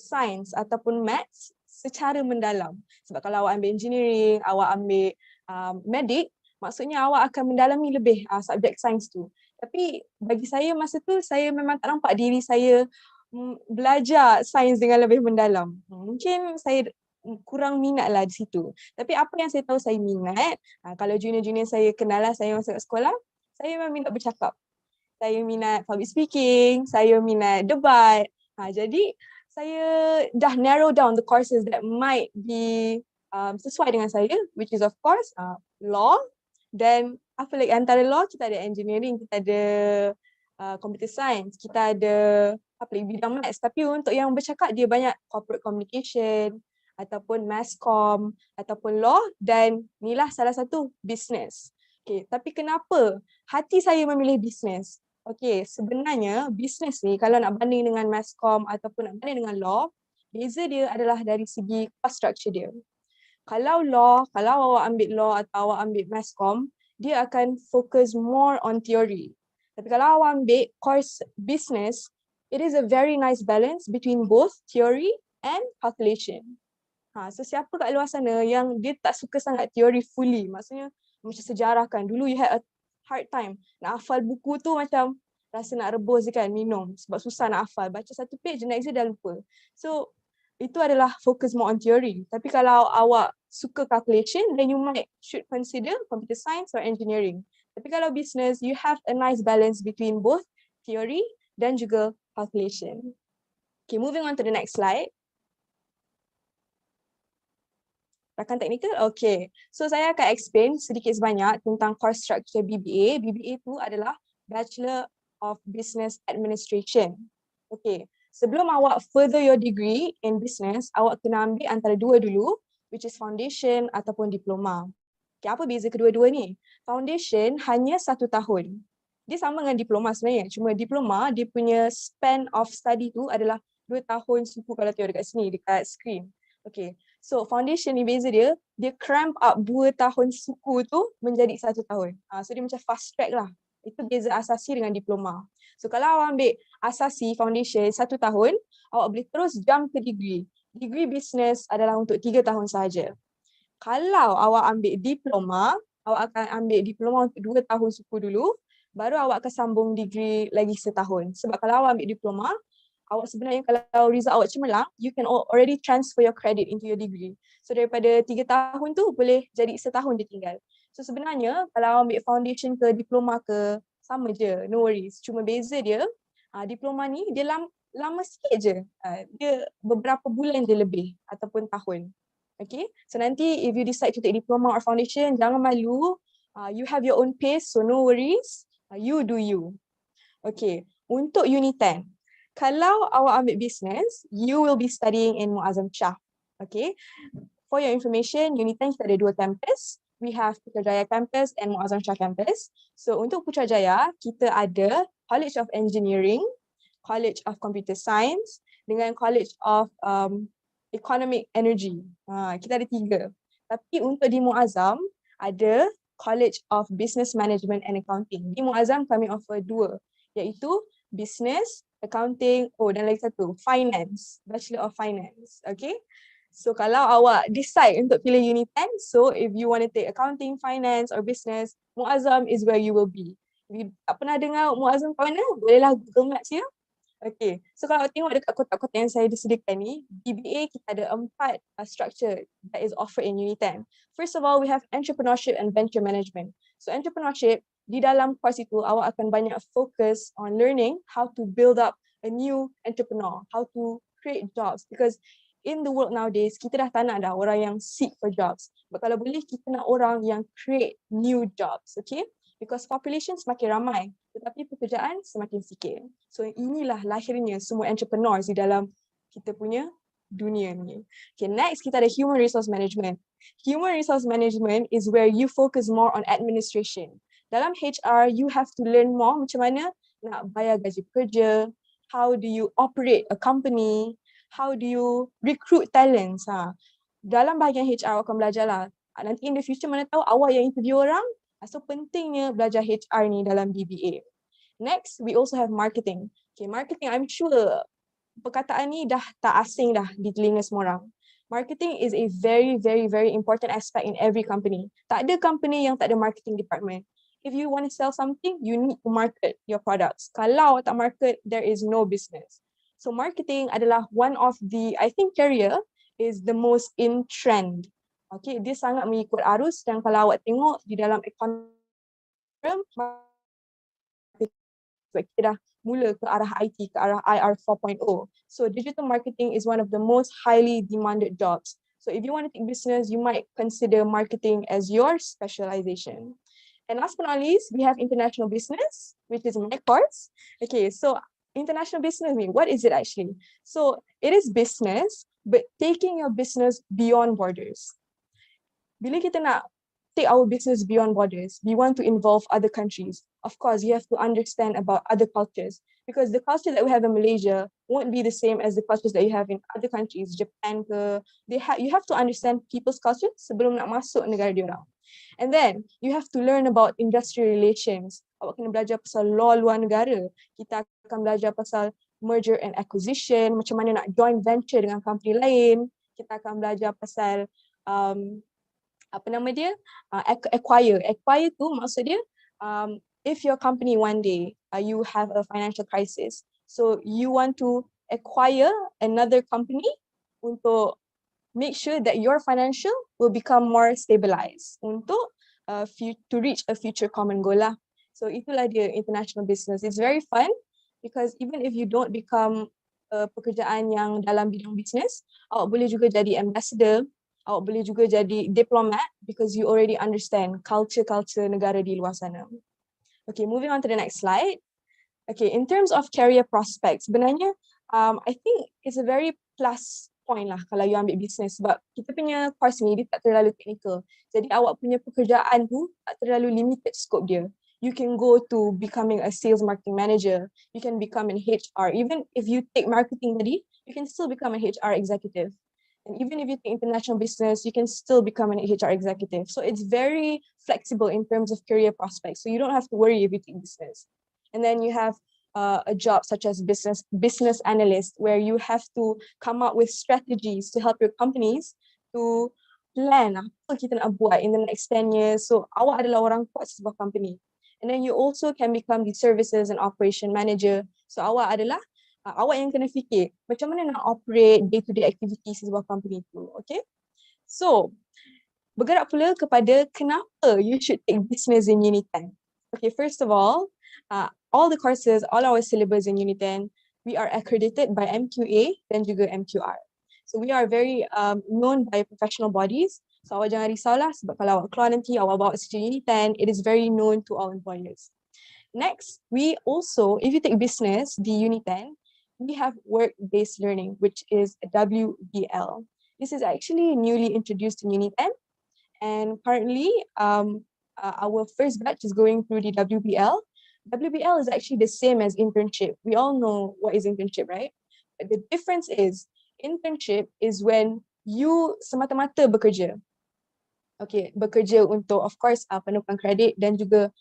science ataupun maths secara mendalam. Sebab kalau awak ambil engineering, awak ambil medik, maksudnya awak akan mendalami lebih subjek sains tu. Tapi bagi saya masa tu, saya memang tak nampak diri saya belajar sains dengan lebih mendalam. Mungkin saya kurang minat lah di situ. Tapi apa yang saya tahu saya minat, kalau junior-junior saya kenal lah, saya masuk sekolah, saya memang minat bercakap. Saya minat public speaking, saya minat debat. Jadi saya dah narrow down the courses that might be sesuai dengan saya, which is of course law. Dan apa lagi, antara law kita ada engineering, kita ada computer science, kita ada apa lagi, bidang maths. Tapi untuk yang bercakap dia banyak corporate communication ataupun mass comm ataupun law, dan inilah salah satu business. Okay, tapi kenapa hati saya memilih business? Okay, sebenarnya business ni kalau nak banding dengan mass comm ataupun nak banding dengan law, beza dia adalah dari segi cost structure dia. Kalau awak ambil law atau awak ambil mass comm, dia akan focus more on theory. Tapi kalau awak ambil course business, it is a very nice balance between both theory and calculation. So siapa kat luar sana yang dia tak suka sangat teori fully, maksudnya macam sejarah kan, dulu you had a hard time nak hafal buku tu, macam rasa nak rebus je kan, minum sebab susah nak hafal, baca satu page next day dah lupa. So itu adalah focus more on theory. Tapi kalau awak suka calculation, then you should consider computer science or engineering. Tapi kalau business, you have a nice balance between both theory dan juga calculation. Okay, moving on to the next slide. Rakan teknikal, okay. So saya akan explain sedikit sebanyak tentang course structure BBA. BBA itu adalah Bachelor of Business Administration. Okay, sebelum awak further your degree in business, awak kena ambil antara dua dulu, which is foundation ataupun diploma. Okay, apa beza kedua-dua ni? Foundation hanya 1 tahun. Dia sama dengan diploma sebenarnya, cuma diploma dia punya span of study tu adalah 2 tahun suku, kalau tengok dekat sini, dekat screen. Okay, So foundation ni beza dia cramp up 2 tahun suku tu menjadi 1 tahun. So dia macam fast track lah. Itu beza asasi dengan diploma. So kalau awak ambil asasi foundation 1 tahun, awak boleh terus jump ke degree. Degree business adalah untuk 3 tahun sahaja. Kalau awak ambil diploma, awak akan ambil diploma untuk 2 tahun suku dulu, baru awak akan sambung degree lagi setahun. Sebab kalau awak ambil diploma, awak sebenarnya kalau result awak cemerlang, you can already transfer your credit into your degree. So daripada 3 tahun tu boleh jadi setahun je tinggal. So sebenarnya kalau awak ambil foundation ke diploma ke, sama je, no worries. Cuma beza dia, diploma ni dia lama sikit je. Dia beberapa bulan je lebih ataupun tahun. Okay, so nanti if you decide to take diploma or foundation, jangan malu. You have your own pace, so no worries. You do you. Okay, untuk UNITEN, kalau awak ambil business, you will be studying in Muazzam Shah. Okay, for your information, UNITEN kita ada 2 campus. We have Putrajaya campus and Muazzam Shah campus. So untuk Putrajaya, kita ada College of Engineering, College of Computer Science dengan College of Economic Energy. Kita ada 3. Tapi untuk di Muazzam, ada College of Business Management and Accounting. Di Muazzam kami offer 2, iaitu Business, Accounting, dan lagi satu, Finance, Bachelor of Finance. Okay. So kalau awak decide untuk pilih UNITEN, so if you want to take Accounting, Finance or Business, Muazzam is where you will be. If you tak pernah dengar Muazzam kat mana, bolehlah Google Maps ya. Okay, so kalau tengok dekat kotak-kotak yang saya disediakan ni, BBA kita ada 4 structure that is offered in UNITEN. First of all, we have Entrepreneurship and Venture Management. So Entrepreneurship, di dalam course itu, awak akan banyak fokus on learning how to build up a new entrepreneur, how to create jobs. Because in the world nowadays, kita dah tak nak dah orang yang seek for jobs. But kalau boleh, kita nak orang yang create new jobs, okay? Because population semakin ramai, tetapi pekerjaan semakin sikit. So inilah lahirnya semua entrepreneurs di dalam kita punya dunia ni. Okay, next kita ada Human Resource Management. Human Resource Management is where you focus more on administration. Dalam HR, you have to learn more macam mana nak bayar gaji pekerja, how do you operate a company, how do you recruit talents. Dalam bahagian HR, awak akan belajar lah. Nanti in the future mana tahu awak yang interview orang. So pentingnya belajar HR ni dalam BBA. Next, we also have marketing. Okay, marketing, I'm sure perkataan ni dah tak asing dah di telinga semua orang. Marketing is a very, very, very important aspect in every company. Tak ada company yang tak ada marketing department. If you want to sell something, you need to market your products. Kalau tak market, there is no business. So marketing adalah one of the, I think career is the most in trend. Okay, dia sangat mengikut arus dan kalau awak tengok di dalam ekonomi, kita dah mula ke arah IT, ke arah IR 4.0. So digital marketing is one of the most highly demanded jobs. So if you want to take business, you might consider marketing as your specialization. And last but not least, we have international business, which is my course. Okay, so international business, what is it actually? So it is business, but taking your business beyond borders. Bila kita nak take our business beyond borders, we want to involve other countries. Of course, you have to understand about other cultures because the culture that we have in Malaysia won't be the same as the cultures that you have in other countries, Japan ke. You have to understand people's culture sebelum nak masuk negara diorang. And then, you have to learn about industrial relations. Awak kena belajar pasal law luar negara. Kita akan belajar pasal merger and acquisition, macam mana nak joint venture dengan company lain. Kita akan belajar pasal apa nama dia? Acquire. Acquire tu maksud dia, if your company one day, you have a financial crisis, so you want to acquire another company untuk make sure that your financial will become more stabilized untuk to reach a future common goal lah. So itulah dia international business. It's very fun because even if you don't become pekerjaan yang dalam bidang bisnes, awak boleh juga jadi ambassador, awak boleh juga jadi diplomat because you already understand culture negara di luar sana. Okay, moving on to the next slide. Okay, in terms of career prospects, sebenarnya I think it's a very plus point lah kalau you ambil business sebab kita punya course ni dia tak terlalu technical. Jadi awak punya pekerjaan tu tak terlalu limited scope dia. You can go to becoming a sales marketing manager, you can become an HR. Even if you take marketing tadi, you can still become a HR executive. And even if you take international business, you can still become an HR executive. So it's very flexible in terms of career prospects. So you don't have to worry if you take business. And then you have a job such as business analyst, where you have to come up with strategies to help your companies to plan apa kita nak buat in the next 10 years. So awak adalah orang kuat sebuah company. And then you also can become the services and operation manager. So awak adalah awak yang kena fikir macam mana nak operate day-to-day activities sebuah company tu. Okay. So bergerak pula kepada kenapa you should take business in UNITEN. Okay, first of all the courses, all our syllabus in UNITEN, we are accredited by MQA dan juga MQR. So we are very known by professional bodies. So awak jangan risaulah sebab kalau awak keluar nanti awak bawa certificate UNITEN, it is very known to all employers. Next, we also, if you take business, the UNITEN, we have work-based learning, which is WBL. This is actually newly introduced in UNITEN, and currently our first batch is going through the WBL. WBL is actually the same as internship. We all know what is internship, right? But the difference is, internship is when you semata-mata bekerja. Okay, bekerja untuk, of course, penukaran kredit dan juga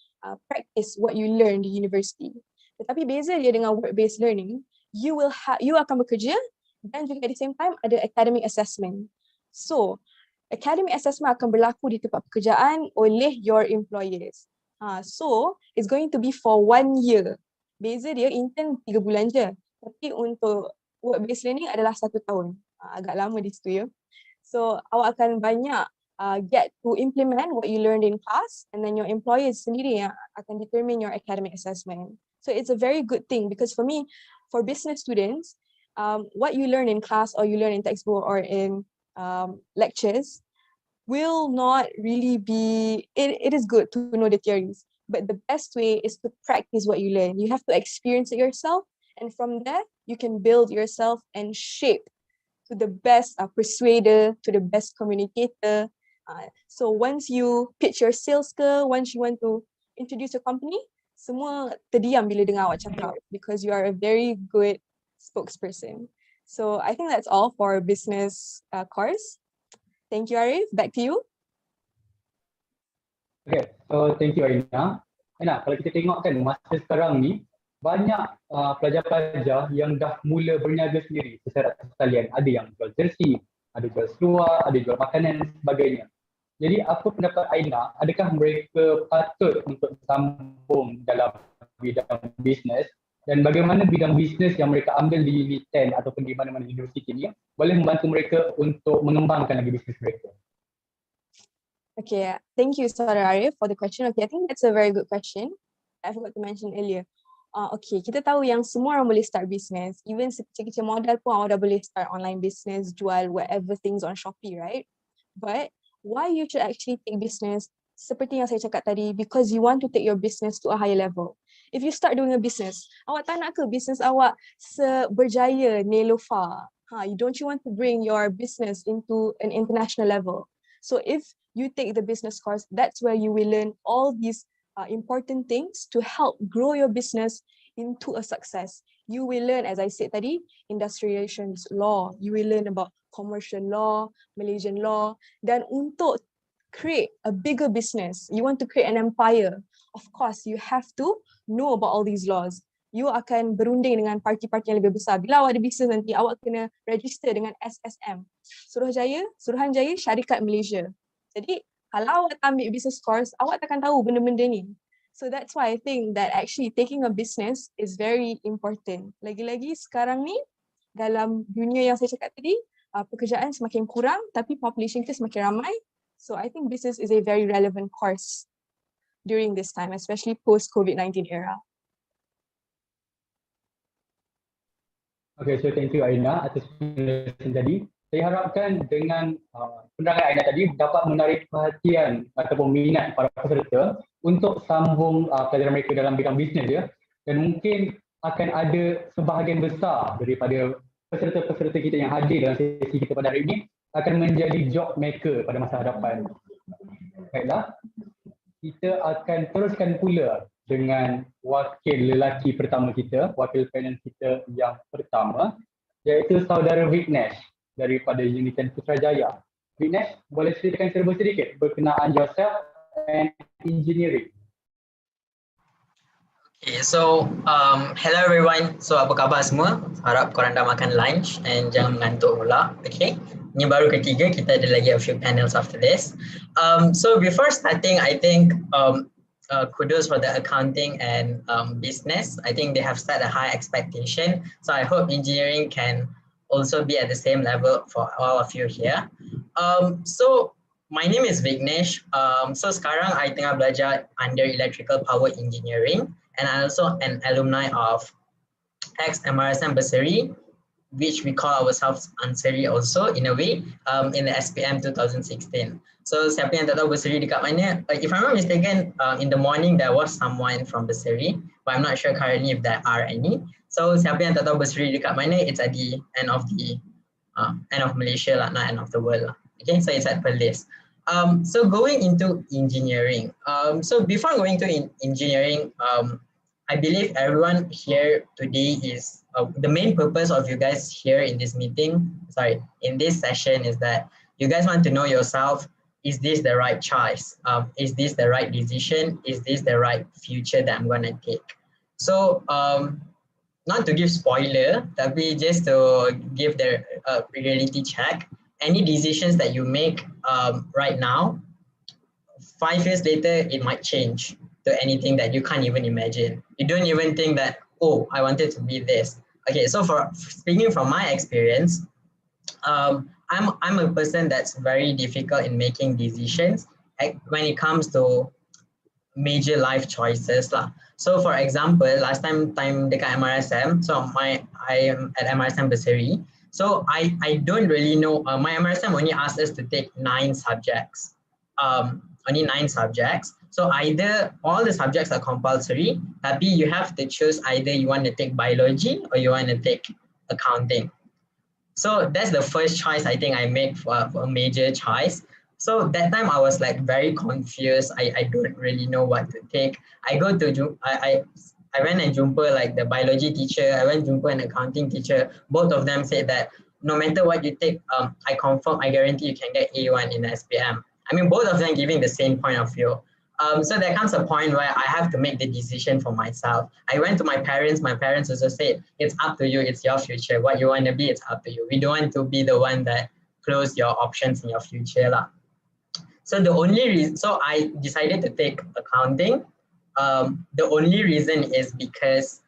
practice what you learn di university. Tetapi beza dia dengan work-based learning, you akan bekerja dan juga at the same time ada academic assessment. So, academic assessment akan berlaku di tempat pekerjaan oleh your employers. So, it's going to be for 1 year. Beza dia, intern 3 bulan je. Tapi untuk work-based learning adalah 1 tahun. Agak lama di situ ya. So, awak akan banyak get to implement what you learned in class, and then your employers sendiri yang akan determine your academic assessment. So it's a very good thing, because for me, for business students, what you learn in class or you learn in textbook or in lectures will not really be, it is good to know the theories, but the best way is to practice what you learn. You have to experience it yourself, and from there, you can build yourself and shape to the best persuader, to the best communicator. So once you pitch your sales ke, once you want to introduce your company, semua terdiam bila dengar awak cakap, because you are a very good spokesperson. So I think that's all for business course. Thank you, Arif. Back to you. Okay, so thank you Aina. Aina, kalau kita tengok kan masa sekarang ni, banyak pelajar-pelajar yang dah mula berniaga sendiri secara sekalian. Ada yang jual jersey, ada jual seluar, ada jual makanan dan sebagainya. Jadi apa pendapat Aina, adakah mereka patut untuk sambung dalam bidang bisnes, dan bagaimana bidang bisnes yang mereka ambil di UNITEN ataupun di mana-mana universiti ni boleh membantu mereka untuk mengembangkan lagi bisnes mereka? Okay, thank you, Saudara Arif, for the question. Okay, I think that's a very good question. I forgot to mention earlier. Okay, kita tahu yang semua orang boleh start business. Even sekecil-kecil modal pun awak dah boleh start online business, jual whatever things on Shopee, right? But why you should actually take business, seperti yang saya cakap tadi, because you want to take your business to a higher level. If you start doing a business, awak tak nak ke business awak berjaya Nelofa? Don't you want to bring your business into an international level? So if you take the business course, that's where you will learn all these important things to help grow your business into a success. You will learn, as I said tadi, industrial relations law. You will learn about commercial law, Malaysian law. Dan untuk create a bigger business, you want to create an empire, of course, you have to know about all these laws. You akan berunding dengan parti-parti yang lebih besar. Bila awak ada bisnes nanti, awak kena register dengan SSM, Suruhanjaya Syarikat Malaysia. Jadi, kalau awak ambil business course, awak takkan tahu benda-benda ni. So that's why I think that actually taking a business is very important. Lagi-lagi sekarang ni, dalam dunia yang saya cakap tadi, pekerjaan semakin kurang, tapi population kita semakin ramai. So I think business is a very relevant course during this time, especially post-COVID-19 era. Okay, so thank you Aina atas penjelasan tadi. Saya harapkan dengan penerangan Aina tadi dapat menarik perhatian ataupun minat para peserta untuk sambung pelajaran mereka dalam bidang bisnes ya. Dan mungkin akan ada sebahagian besar daripada peserta-peserta kita yang hadir dalam sesi kita pada hari ini akan menjadi job maker pada masa hadapan. Baiklah, kita akan teruskan pula dengan wakil lelaki pertama kita, wakil panel kita yang pertama, iaitu saudara Vignesh. daripada UNITEN Putrajaya. Vignesh, boleh ceritakan serba sedikit berkenaan yourself and engineering? Okay, so hello everyone. So apa khabar semua? Harap korang dah makan lunch and jangan mengantuk pula. Okay, ini baru ketiga, kita ada lagi a few panels after this. So before starting, I think kudos for the accounting and business. I think they have set a high expectation. So I hope engineering can also be at the same level for all of you here. So my name is Vignesh. So sekarang I tengah belajar under electrical power engineering, and I also an alumni of ex-MRSM bursary, which we call ourselves Ansari also in a way, in the SPM 2016. So siapa yang tak tahu bursary dekat mana, if I'm not mistaken, in the morning there was someone from bursary, but I'm not sure currently if there are any. So siapa yang tak tahu bursary dekat mana, it's at the end of Malaysia lah, not end of the world lah. Okay, so it's at Perlis. So going into engineering, so before going to engineering, I believe everyone here today is the main purpose of you guys here in this meeting, in this session, is that you guys want to know yourself. Is this the right choice? Is this the right decision? Is this the right future that I'm gonna take? So not to give spoiler, tapi just to give the reality check. Any decisions that you make right now, 5 years later, it might change to anything that you can't even imagine. You don't even think that, oh, I wanted to be this. Okay, so for speaking from my experience, I'm a person that's very difficult in making decisions when it comes to major life choices lah. So for example, last time dekat MRSM, so I am at MRSM bursary. So I don't really know, my MRSM only asked us to take 9 subjects, only 9 subjects. So either all the subjects are compulsory, tapi you have to choose either you want to take biology or you want to take accounting. So that's the first choice I think I make for a major choice. So that time I was like very confused. I don't really know what to take. I went and jumpa like the biology teacher. I went jumpa an accounting teacher. Both of them said that no matter what you take, I guarantee you can get A1 in SPM. I mean, both of them giving the same point of view. So there comes a point where I have to make the decision for myself. I went to my parents also said, it's up to you, it's your future. What you want to be, it's up to you. We don't want to be the one that close your options in your future lah. So the only reason, so I decided to take accounting. The only reason is because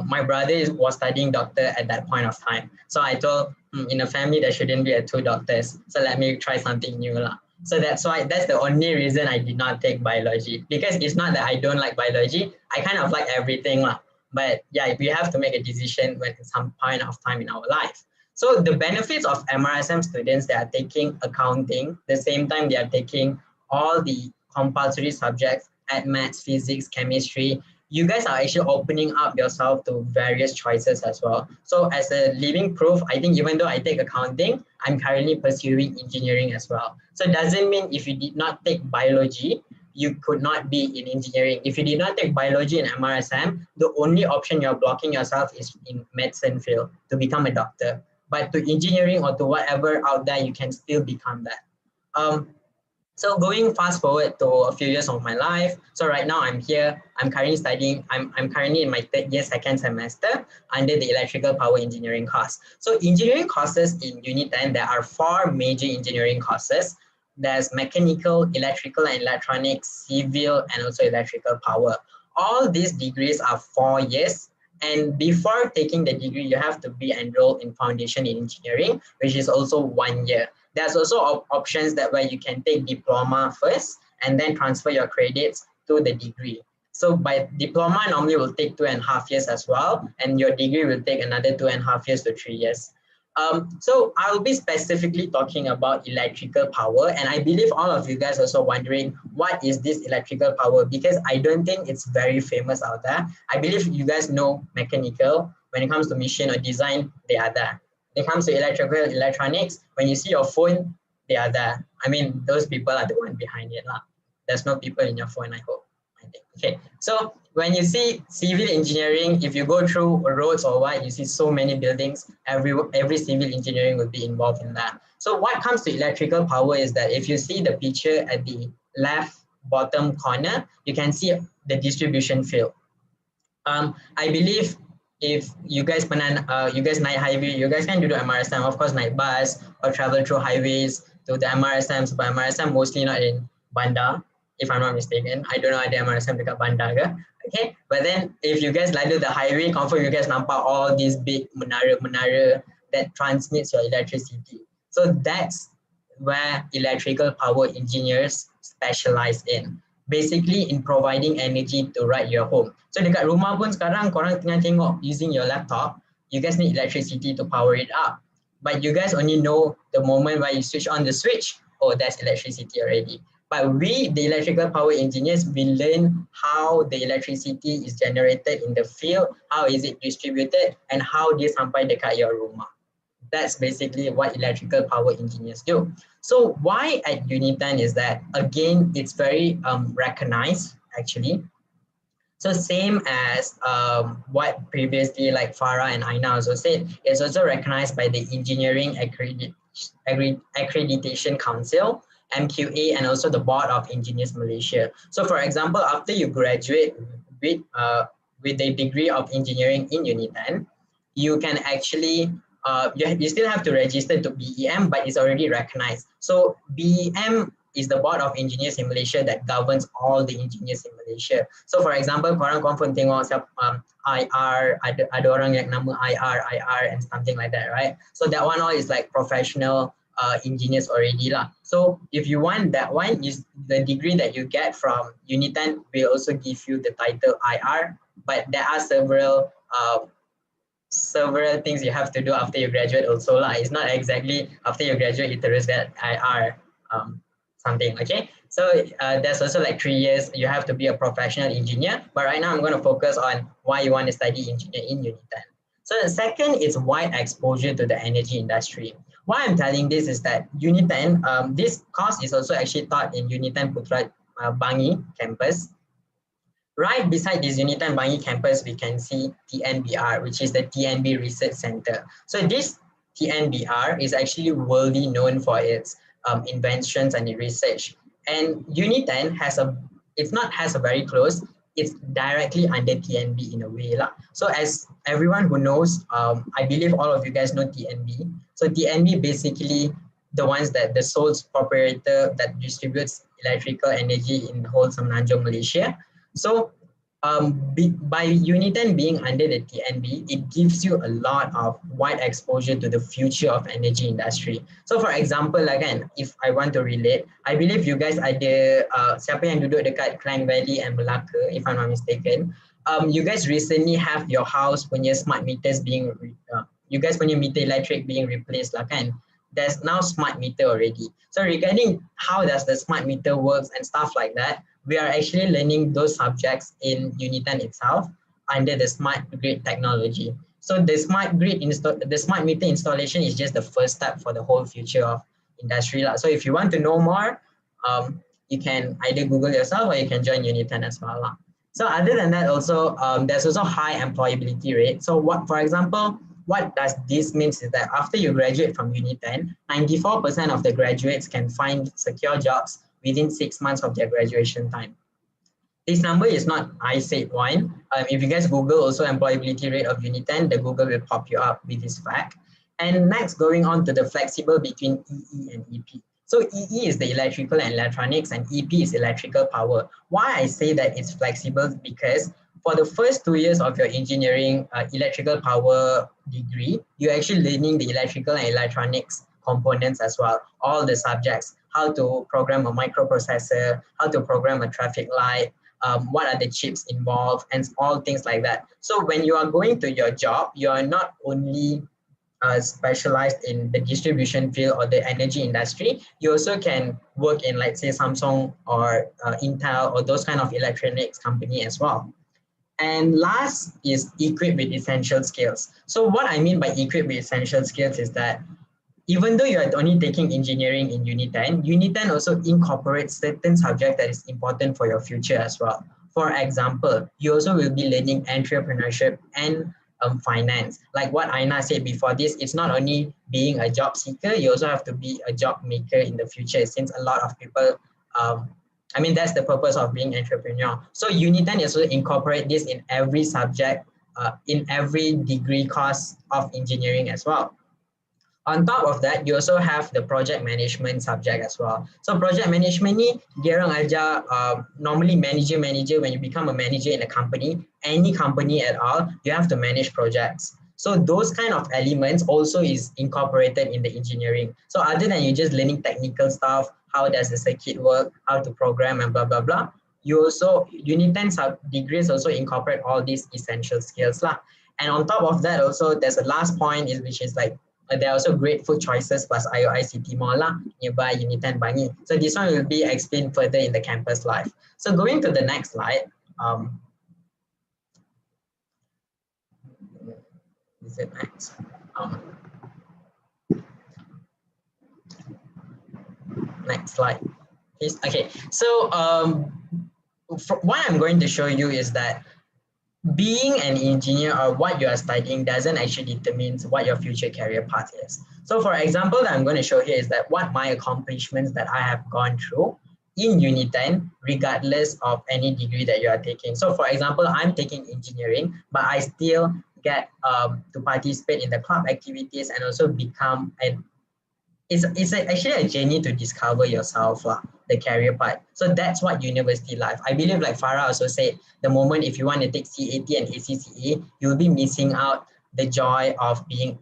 my brother was studying doctor at that point of time. So I told, in a family there shouldn't be 2 doctors. So let me try something new lah. So that's the only reason I did not take biology, because it's not that I don't like biology. I kind of like everything lah. But yeah, we have to make a decision when at some point of time in our life. So the benefits of MRSM students that are taking accounting, the same time they are taking all the compulsory subjects at maths, physics, chemistry, you guys are actually opening up yourself to various choices as well. So as a living proof, I think even though I take accounting, I'm currently pursuing engineering as well. So it doesn't mean if you did not take biology, you could not be in engineering. If you did not take biology in MRSM, the only option you're blocking yourself is in medicine field to become a doctor. But to engineering or to whatever out there, you can still become that. So going fast forward to a few years of my life. So right now I'm here, I'm currently studying, I'm currently in my 3rd year, 2nd semester under the electrical power engineering course. So engineering courses in UNITEN, there are 4 major engineering courses. There's mechanical, electrical and electronics, civil, and also electrical power. All these degrees are 4 years. And before taking the degree, you have to be enrolled in foundation in engineering, which is also 1 year. There's also options that where you can take diploma first and then transfer your credits to the degree. So by diploma normally will take 2.5 years as well, and your degree will take another 2.5 years to 3 years. So I'll be specifically talking about electrical power, and I believe all of you guys also wondering what is this electrical power, because I don't think it's very famous out there. I believe you guys know mechanical. When it comes to machine or design, they are there. When it comes to electrical, electronics, when you see your phone, they are there. I mean, those people are the one behind it lah. There's no people in your phone, I hope. I something. Okay, so when you see civil engineering, if you go through roads or what, you see so many buildings, every civil engineering will be involved in that. So what comes to electrical power is that if you see the picture at the left bottom corner, you can see the distribution field. I believe if you guys you guys naik highway, you guys can do the MRSM, of course naik bus or travel through highways to the MRSMs, but MRSM mostly not in Bandar, if I'm not mistaken. I don't know ada MRSM dekat Bandar ke. Okay, but then if you guys ladder the highway, confirm you guys nampak all these big menara-menara that transmits your electricity. So that's where electrical power engineers specialize in. Basically in providing energy to run your home. So dekat rumah pun sekarang korang tengah tengok using your laptop, you guys need electricity to power it up. But you guys only know the moment where you switch on the switch, oh, that's electricity already. But we, the electrical power engineers, we learn how the electricity is generated in the field, how is it distributed, and how dia sampai dekat your rumah. That's basically what electrical power engineers do. So why at UNITEN is that, again, it's very recognized actually. So same as what previously like Farah and Aina also said, it's also recognized by the Engineering Accreditation Council, MQA, and also the Board of Engineers Malaysia. So for example, after you graduate with the degree of engineering in UNITEN, you can actually you still have to register to BEM, but it's already recognized. So BEM is the Board of Engineers in Malaysia that governs all the engineers in Malaysia. So for example, korang confirm tengok IR, ada orang yang nama IR and something like that, right? So that one all is like professional engineers already lah. So if you want that one, the degree that you get from UNITEN will also give you the title IR, but there are several things you have to do after you graduate also lah. It's not exactly after you graduate you terus get IR something, okay? So there's also like 3 years you have to be a professional engineer, but right now I'm going to focus on why you want to study engineer in UNITEN. So the second is wide exposure to the energy industry. Why I'm telling this is that UNITEN, this course is also actually taught in UNITEN Putra Bangi campus. Right beside this UNITEN Bangi campus, we can see TNBR, which is the TNB Research Center. So this TNBR is actually worldly known for its inventions and research. And UNITEN has a very close, it's directly under TNB in a way lah. So as everyone who knows, I believe all of you guys know TNB. So TNB basically the ones that the sole proprietor that distributes electrical energy in the whole Semenanjung Malaysia. So by UNITEN being under the TNB, it gives you a lot of wide exposure to the future of energy industry. So for example, again, if I want to relate, I believe you guys ada siapa yang duduk dekat Klang Valley and Melaka, if I'm not mistaken, you guys recently have your house punya smart meters being, you guys punya meter electric being replaced lah kan. There's now smart meter already. So regarding how does the smart meter works and stuff like that, we are actually learning those subjects in UNITEN itself under the smart grid technology. So the smart meter installation is just the first step for the whole future of industry. So if you want to know more, you can either Google yourself or you can join UNITEN as well. So other than that also, there's also high employability rate. So for example, what does this mean is that after you graduate from UNITEN, 94% of the graduates can find secure jobs within 6 months of their graduation time. This number is not I said one. If you guys Google also employability rate of UNITEN, the Google will pop you up with this fact. And next, going on to the flexible between EE and EP. So EE is the electrical and electronics and EP is electrical power. Why I say that it's flexible because for the first 2 years of your engineering electrical power degree, you're actually learning the electrical and electronics components as well, all the subjects, how to program a microprocessor, how to program a traffic light, what are the chips involved, and all things like that. So when you are going to your job, you are not only specialized in the distribution field or the energy industry, you also can work in, like say, Samsung or Intel or those kind of electronics company as well. And last is equipped with essential skills. So what I mean by equipped with essential skills is that even though you are only taking engineering in UNITEN, UNITEN also incorporates certain subjects that is important for your future as well. For example, you also will be learning entrepreneurship and finance. Like what Aina said before this, it's not only being a job seeker, you also have to be a job maker in the future, since a lot of people, I mean, that's the purpose of being entrepreneur. So UNITEN also incorporate this in every subject, in every degree course of engineering as well. On top of that, you also have the project management subject as well. So project management ni, dia orang ajar normally manager, when you become a manager in a company, any company at all, you have to manage projects. So those kind of elements also is incorporated in the engineering. So other than you just learning technical stuff, how does the circuit work, how to program and blah, blah, blah, you also, UNITEN degrees also incorporate all these essential skills lah. And on top of that also, there's a last point which is like, there are also great food choices plus IOICT Mall lah, nearby UNITEN Bangi. So this one will be explained further in the campus life. So going to the next slide. Is it next? Next slide, please. Okay, so what I'm going to show you is that being an engineer or what you are studying doesn't actually determine what your future career path is. So for example, that I'm going to show here is that what my accomplishments that I have gone through in UNITEN, regardless of any degree that you are taking. So for example, I'm taking engineering, but I still get to participate in the club activities and also become an it's actually a journey to discover yourself, the career part. So that's what university life. I believe, like Farah also said, the moment if you want to take CAT and ACCA, you'll be missing out the joy of being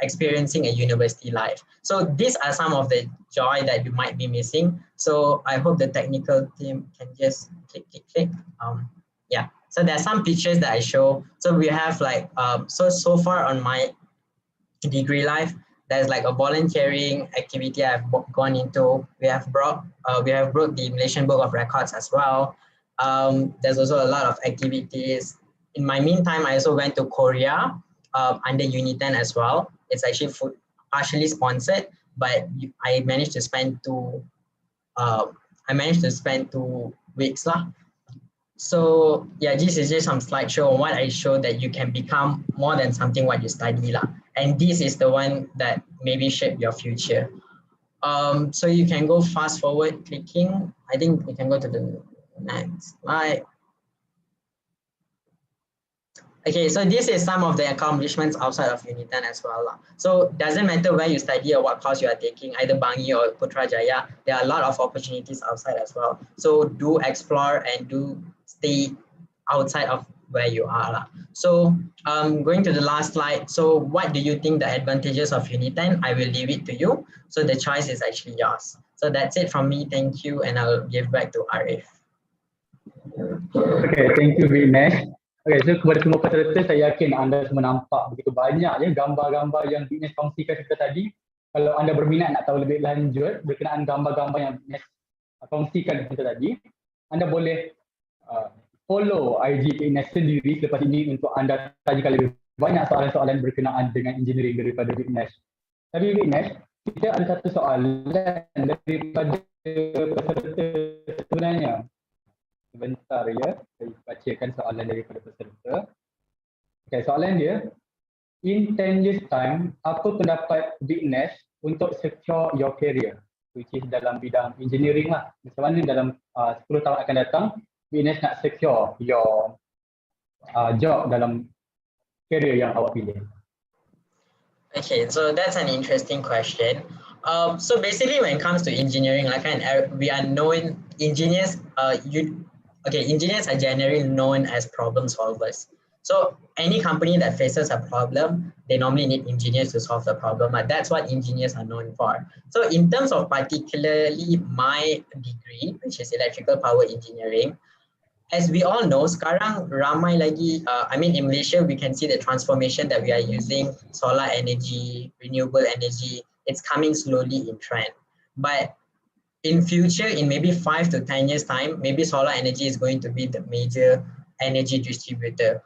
experiencing a university life. So these are some of the joy that you might be missing. So I hope the technical team can just click. Yeah. So there are some pictures that I show. So we have like so far on my degree life, there's like a volunteering activity I've gone into. We have brought the Malaysian Book of Records as well. There's also a lot of activities. In my meantime, I also went to Korea under UNITEN as well. It's actually partially sponsored, but I managed to spend 2 weeks lah. So yeah, this is just some slideshow on what I showed that you can become more than something what you study lah. And this is the one that maybe shape your future. So you can go fast forward clicking. I think we can go to the next slide. Okay, so this is some of the accomplishments outside of UNITEN as well lah. So doesn't matter where you study or what course you are taking, either Bangi or Putrajaya, there are a lot of opportunities outside as well. So do explore and do stay outside of where you are lah. So going to the last slide. So what do you think the advantages of UNITEN? I will leave it to you. So the choice is actually yours. So that's it from me. Thank you. And I'll give back to Arif. Okay, thank you Vignesh. Okay, so kepada semua peserta, saya yakin anda semua nampak begitu banyak gambar-gambar yang Vignesh kongsikan kita tadi. Kalau anda berminat nak tahu lebih lanjut berkenaan gambar-gambar yang Vignesh kongsikan kita tadi, anda boleh follow IG Vignesh sendiri selepas ini untuk anda tanyakan lebih banyak soalan-soalan berkenaan dengan engineering daripada Vignesh. Tapi Vignesh, kita ada satu soalan daripada peserta sebenarnya. Sebentar ya, saya bacakan soalan daripada peserta. Okay, soalan dia, in 10 years time, apa pendapat Vignesh untuk secure your career, which is dalam bidang engineering lah. Macam mana dalam 10 tahun akan datang, Vignesh nak secure your job dalam career yang awak pilih. Okay, so that's an interesting question. So basically when it comes to engineering, like we are known, engineers, engineers are generally known as problem solvers. So any company that faces a problem, they normally need engineers to solve the problem. That's what engineers are known for. So in terms of particularly my degree, which is electrical power engineering, as we all know, sekarang ramai lagi, in Malaysia, we can see the transformation that we are using, solar energy, renewable energy, it's coming slowly in trend. But in future, in maybe 5 to 10 years time, maybe solar energy is going to be the major energy distributor.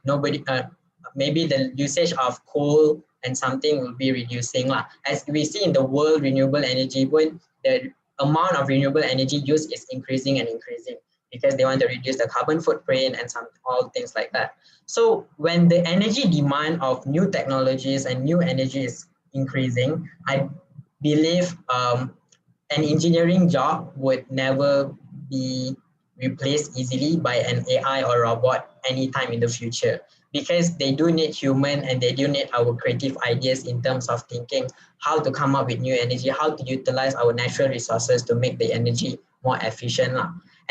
Maybe the usage of coal and something will be reducing lah. As we see in the world renewable energy, the amount of renewable energy use is increasing and increasing because they want to reduce the carbon footprint and all things like that. So when the energy demand of new technologies and new energy is increasing, I believe an engineering job would never be replaced easily by an AI or robot anytime in the future, because they do need human and they do need our creative ideas in terms of thinking how to come up with new energy, how to utilize our natural resources to make the energy more efficient.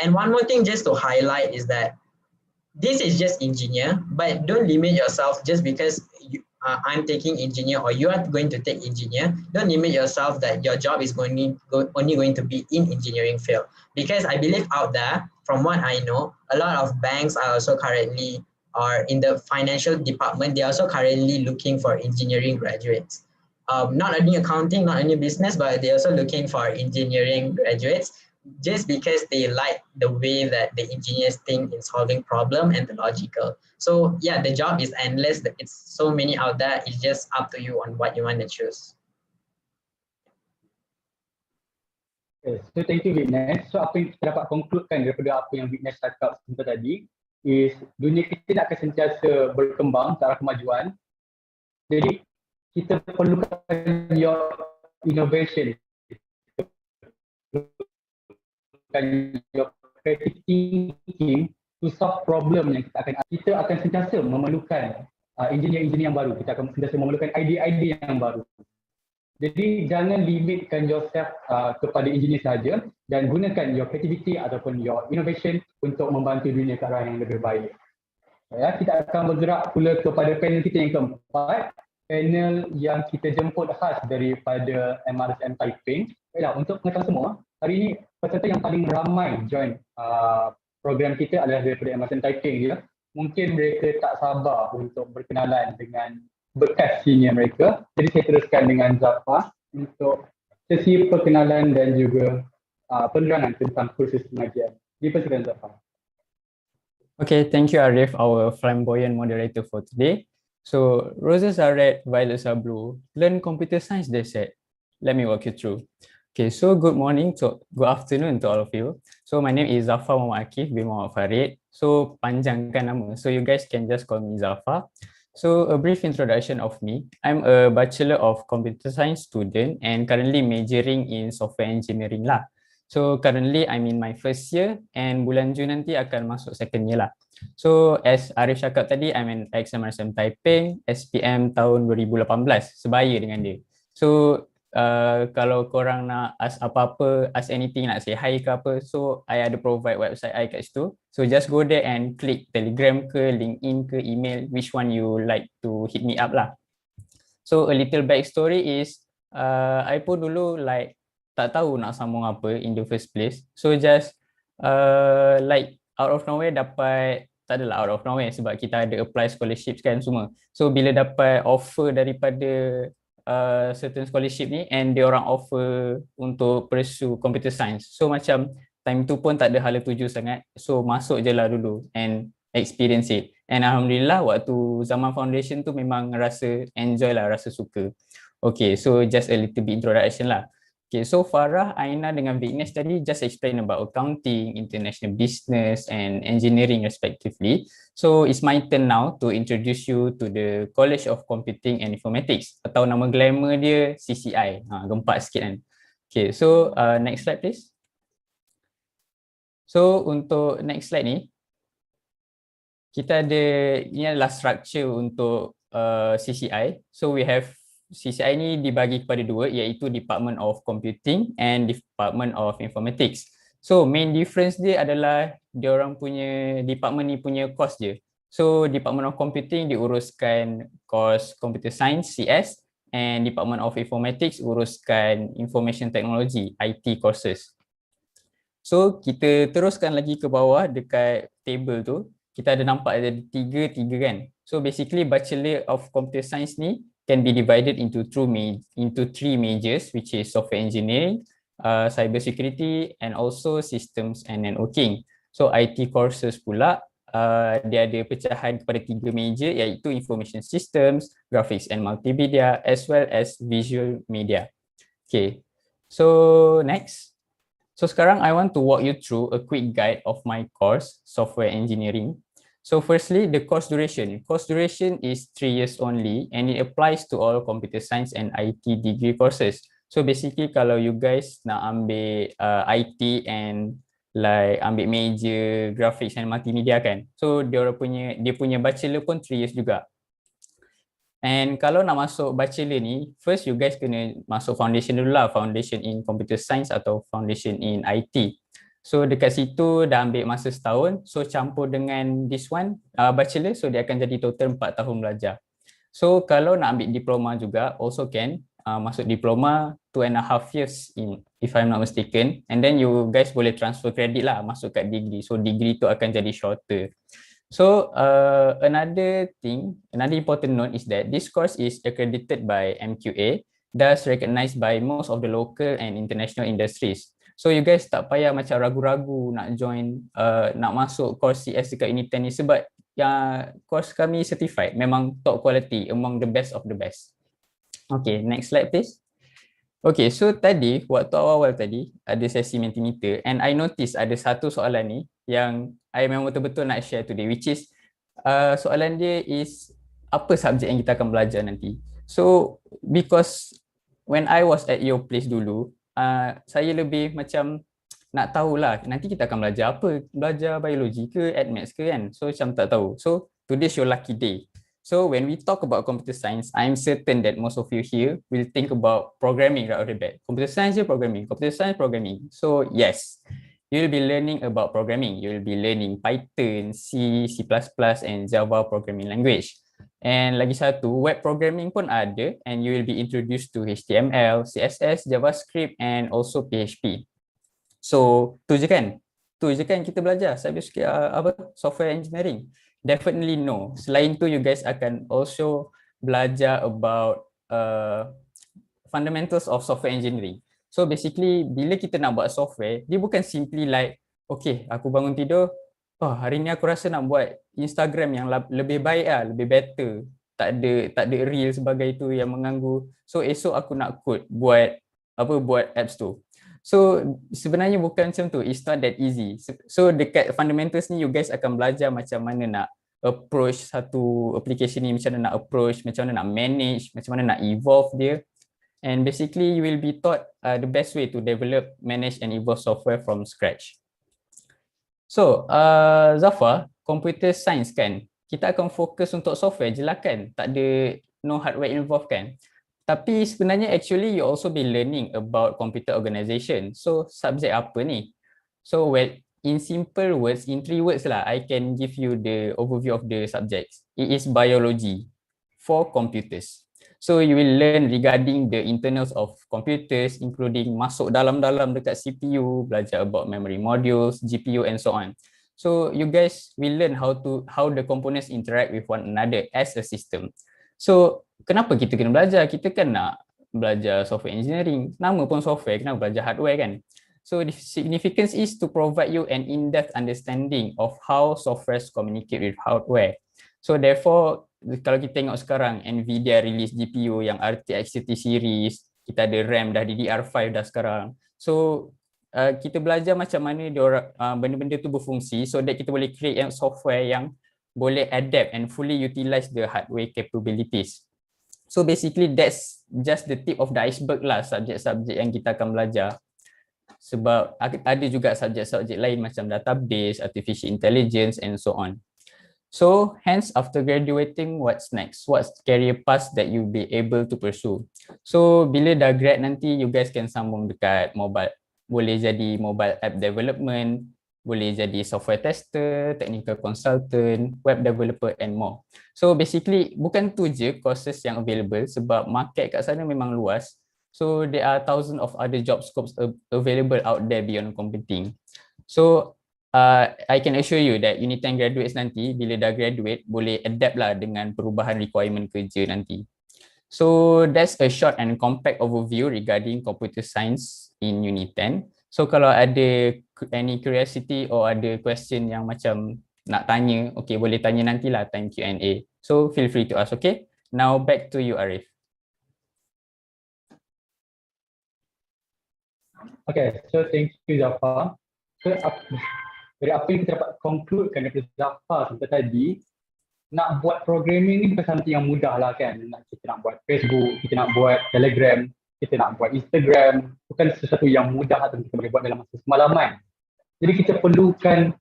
And one more thing just to highlight is that this is just engineer, but don't limit yourself just because I'm taking engineer or you are going to take engineer. Don't limit yourself that your job is only going to be in engineering field, because I believe out there, from what I know, a lot of banks are also currently, or in the financial department, they are also currently looking for engineering graduates. Not only accounting, not only business, but they're also looking for engineering graduates, just because they like the way that the engineers think in solving problem and the logical. So yeah, the job is endless. It's so many out there. It's just up to you on what you want to choose. Okay, so thank you Witness. So apa yang kita dapat concludekan daripada apa yang Witness cakap sebentar tadi is dunia kita akan sentiasa berkembang ke arah kemajuan. Jadi kita perlukan your innovation, your creative thinking to solve problem yang kita akan sentiasa memerlukan engineer-engineer yang baru. Kita akan sentiasa memerlukan idea-idea yang baru. Jadi jangan limitkan yourself kepada engineer sahaja dan gunakan your creativity ataupun your innovation untuk membantu dunia ke arah yang lebih baik. Ya, kita akan bergerak pula kepada panel kita yang keempat, panel yang kita jemput khas daripada MRSM Taiping. Baiklah, untuk pengetahuan semua, hari ini peserta yang paling ramai join program kita adalah daripada MRSM Taiping dia. Mungkin mereka tak sabar untuk berkenalan dengan bekas senior mereka. Jadi saya teruskan dengan Zafar untuk sesi perkenalan dan juga penerangan tentang kursus pengajian. Dipersilakan Zafar. Okay, thank you Arif, our flamboyant moderator for today. So, roses are red, violets are blue. Learn computer science, they said. Let me walk you through. Okay, so good afternoon to all of you. So my name is Zafar Muhammad Akif bin Muhammad Farid. So panjangkan nama, so you guys can just call me Zafar. So a brief introduction of me. I'm a Bachelor of Computer Science student and currently majoring in software engineering lah. So currently I'm in my first year and bulan Jun nanti akan masuk second year lah. So as Arif cakap tadi, I'm an ex-MRSM Taiping, SPM tahun 2018, sebaya dengan dia. So kalau korang nak ask apa-apa, ask anything, nak say hi ke apa, so I ada provide website I kat situ. So just go there and click Telegram ke, LinkedIn ke, email, which one you like to hit me up lah. So a little backstory is, I pun dulu like tak tahu nak sambung apa in the first place. So just like out of nowhere dapat, tak adalah out of nowhere sebab kita ada apply scholarships kan semua. So bila dapat offer daripada certain scholarship ni and dia orang offer untuk pursue computer science. So macam time tu pun tak ada hala tuju sangat. So masuk je lah dulu and experience it. And Alhamdulillah waktu zaman foundation tu memang rasa enjoy lah, rasa suka. Okay, so just a little bit introduction lah. Okay, so Farah, Aina dengan Vignesh tadi just explain about accounting, international business and engineering respectively. So it's my turn now to introduce you to the College of Computing and Informatics, atau nama glamour dia CCI. Gempak sikit kan. Okay, so next slide please. So untuk next slide ni, kita ada, ini adalah structure untuk CCI. So we have CCI ni dibagi kepada dua, iaitu Department of Computing and Department of Informatics. So main difference dia adalah dia orang punya department ni punya course je. So Department of Computing diuruskan course Computer Science CS and Department of Informatics uruskan Information Technology IT courses. So kita teruskan lagi ke bawah dekat table tu, kita ada nampak ada tiga kan. So basically Bachelor of Computer Science ni can be divided into three majors, which is software engineering, cyber security and also systems and networking. So IT courses pula dia ada pecahan kepada tiga major, iaitu information systems, graphics and multimedia as well as visual media. Okay, so next. So sekarang I want to walk you through a quick guide of my course, Software Engineering. So firstly, the course duration. Course duration is 3 years only and it applies to all computer science and IT degree courses. So basically kalau you guys nak ambil IT and like ambil major graphics and multimedia kan. So dia punya bachelor pun 3 years juga. And kalau nak masuk bachelor ni, first you guys kena masuk foundation dulu lah, foundation in computer science atau foundation in IT. So dekat situ dah ambil masa setahun, so campur dengan this one bachelor, so dia akan jadi total 4 tahun belajar. So kalau nak ambil diploma juga, also can masuk diploma 2.5 years if I'm not mistaken, and then you guys boleh transfer credit lah masuk kat degree, so degree tu akan jadi shorter. So another important note is that this course is accredited by MQA, thus recognized by most of the local and international industries. So you guys tak payah macam ragu-ragu nak join, nak masuk course CS dekat UNITEN ni sebab yang course kami certified, memang top quality, among the best of the best. Okay, next slide please. Okay, so tadi, waktu awal-awal tadi, ada sesi Mentimeter and I notice ada satu soalan ni yang I memang betul-betul nak share today, which is soalan dia is apa subjek yang kita akan belajar nanti. So, because when I was at your place dulu, saya lebih macam nak tahulah nanti kita akan belajar apa, belajar biologi ke, admaths ke kan. So, macam tak tahu. So, today's your lucky day. So when we talk about computer science, I'm certain that most of you here will think about programming right off the bat. Computer science programming, computer science programming. So yes, you will be learning about programming. You will be learning Python, C, C++, and Java programming language. And lagi satu, web programming pun ada, and you will be introduced to HTML, CSS, JavaScript, and also PHP. So tu je kan? Tu je kan kita belajar subjek software engineering. Definitely no. Selain tu, you guys akan also belajar about fundamentals of software engineering. So basically, bila kita nak buat software, dia bukan simply like, okay, aku bangun tidur, oh hari ni aku rasa nak buat Instagram yang lebih baik lah, lebih better. Tak ada reel sebagai itu yang mengganggu. So esok aku nak code buat apps tu. So sebenarnya bukan macam tu, it's not that easy. So dekat fundamentals ni you guys akan belajar macam mana nak approach satu application ni, macam mana nak approach, macam mana nak manage, macam mana nak evolve dia. And basically you will be taught the best way to develop, manage and evolve software from scratch. So Zafar, computer science kan, kita akan fokus untuk software je lah kan, tak ada no hardware involved kan. Tapi sebenarnya actually you also be learning about computer organization. So subjek apa ni? So well, in simple words, in 3 words lah, I can give you the overview of the subjects. It is biology for computers. So you will learn regarding the internals of computers, including masuk dalam-dalam dekat CPU, belajar about memory modules, GPU and so on. So you guys will learn how the components interact with one another as a system. So kenapa kita kena belajar? Kita kan nak belajar software engineering. Nama pun software, kenapa belajar hardware kan? So the significance is to provide you an in-depth understanding of how softwares communicate with hardware. So therefore, kalau kita tengok sekarang, Nvidia release GPU yang RTX 30 series, kita ada RAM dah DDR5 dah sekarang. So kita belajar macam mana benda-benda tu berfungsi so that kita boleh create yang software yang boleh adapt and fully utilize the hardware capabilities. So basically that's just the tip of the iceberg lah, subjek-subjek yang kita akan belajar. Sebab ada juga subjek-subjek lain macam database, artificial intelligence and so on. So hence after graduating, what's next? What's career path that you'll be able to pursue? So bila dah grad nanti, you guys can sambung dekat mobile. Boleh jadi mobile app development, boleh jadi software tester, technical consultant, web developer and more. So basically bukan tu je courses yang available sebab market kat sana memang luas. So there are thousands of other job scopes available out there beyond computing. So I can assure you that UNITEN graduates nanti bila dah graduate boleh adapt lah dengan perubahan requirement kerja nanti. So that's a short and compact overview regarding computer science in UNITEN. So kalau ada any curiosity or ada question yang macam nak tanya, okay, boleh tanya nantilah time Q&A. So feel free to ask, okay? Now back to you, Arif. Okay, so thank you Zafar. So, dari apa yang kita dapat concludekan daripada Zafar sampai tadi, nak buat programming ni bukan something yang mudah lah kan. Kita nak buat Facebook, kita nak buat Telegram, kita nak buat Instagram, bukan sesuatu yang mudah atau kita boleh buat dalam masa semalaman. Jadi kita perlukan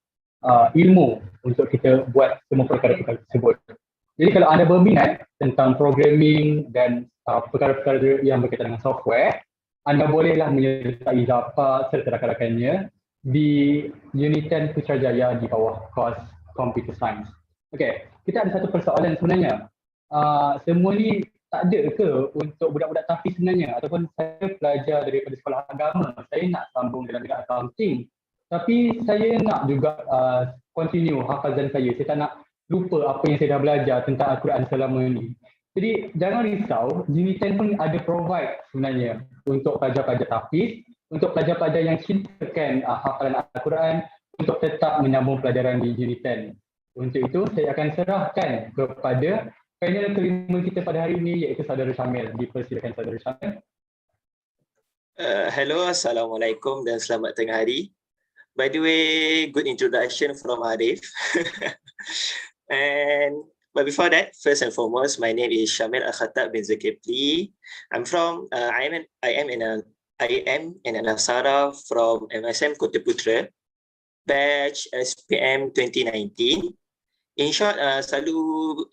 ilmu untuk kita buat semua perkara-perkara tersebut. Jadi kalau anda berminat tentang programming dan perkara-perkara yang berkaitan dengan software, anda bolehlah menyertai Zafar serta rakan-rakannya di UNITEN Putrajaya di bawah kos Computer Science. Okay, kita ada satu persoalan sebenarnya. Semua ni tak ada ke untuk budak-budak tafiz sebenarnya? Ataupun saya pelajar daripada sekolah agama, saya nak sambung dalam bidang accounting. Tapi saya nak juga continue hafazan saya. Saya tak nak lupa apa yang saya dah belajar tentang Al-Quran selama ni. Jadi jangan risau, UNITEN pun ada provide sebenarnya untuk pelajar-pelajar tafiz, untuk pelajar-pelajar yang cintakan hafalan Al-Quran untuk tetap menyambung pelajaran di UNITEN. Untuk itu, saya akan serahkan kepada panel kelima kita pada hari ini, iaitu Saudara Syamil. Dipersilakan Saudara Syamil. Hello, Assalamualaikum dan selamat tengah hari. By the way, good introduction from Arif. But before that, first and foremost, my name is Syamil Al-Khattab bin Zulkifli. I am an Anasara from MSM Kota Putra, batch SPM 2019. In short,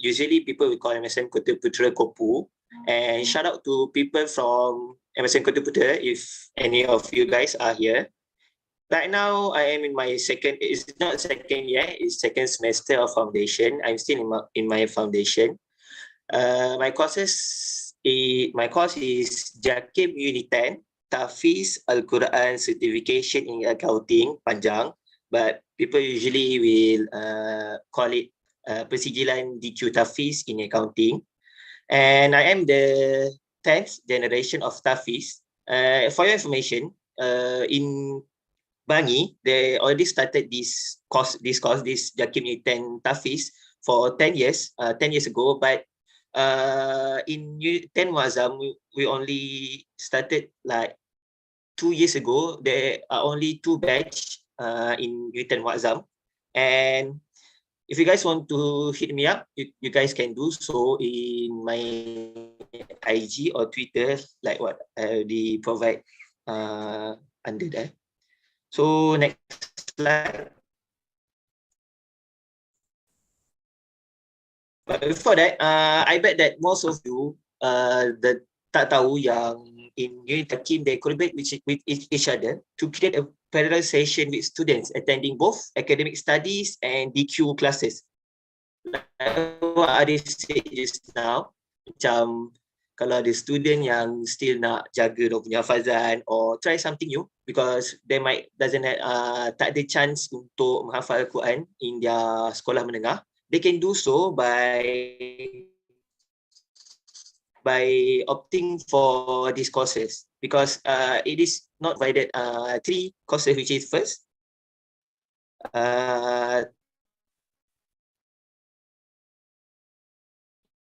usually people will call MSM Kota Putra Kopu. And shout out to people from MSM Kota Putra if any of you guys are here. Right now, I am in my it's not second year, it's second semester of foundation. I'm still in my foundation. My course is Jakim UNITEN, Tafiz Al-Quran Certification in Accounting, panjang, but people usually will call it Persijilan DQ Tafiz in Accounting. And I am the 10th generation of Tafiz. For your information, in Bangi, they already started this Jakim UNITEN Tafiz for 10 years ago, but in UNITEN Muazzam, we only started like 2 years ago. There are only 2 batch in UNITEN Muazzam, and if you guys want to hit me up, you guys can do so in my IG or Twitter, like what I already provide under there. So next slide. But before that, I bet that most of you tak tahu yang in UNITEN they collaborate with each other to create a parallel session with students attending both academic studies and DQ classes. Like what Arif said just now, macam kalau ada student yang still nak jaga dia punya hafazan or try something new because they tak ada chance untuk menghafal Al-Quran in their sekolah menengah, they can do so by opting for these courses because it is not provided 3 courses, which is first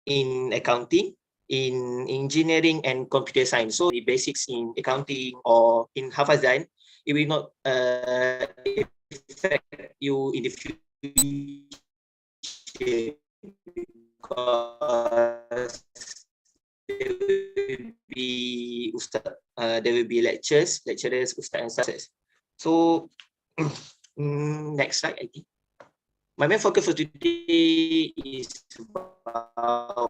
in accounting, in engineering and computer science. So the basics in accounting or in hafazan, it will not affect you in the future because there will be lecturers, ustaz and such. So next slide, I think. My main focus for today is about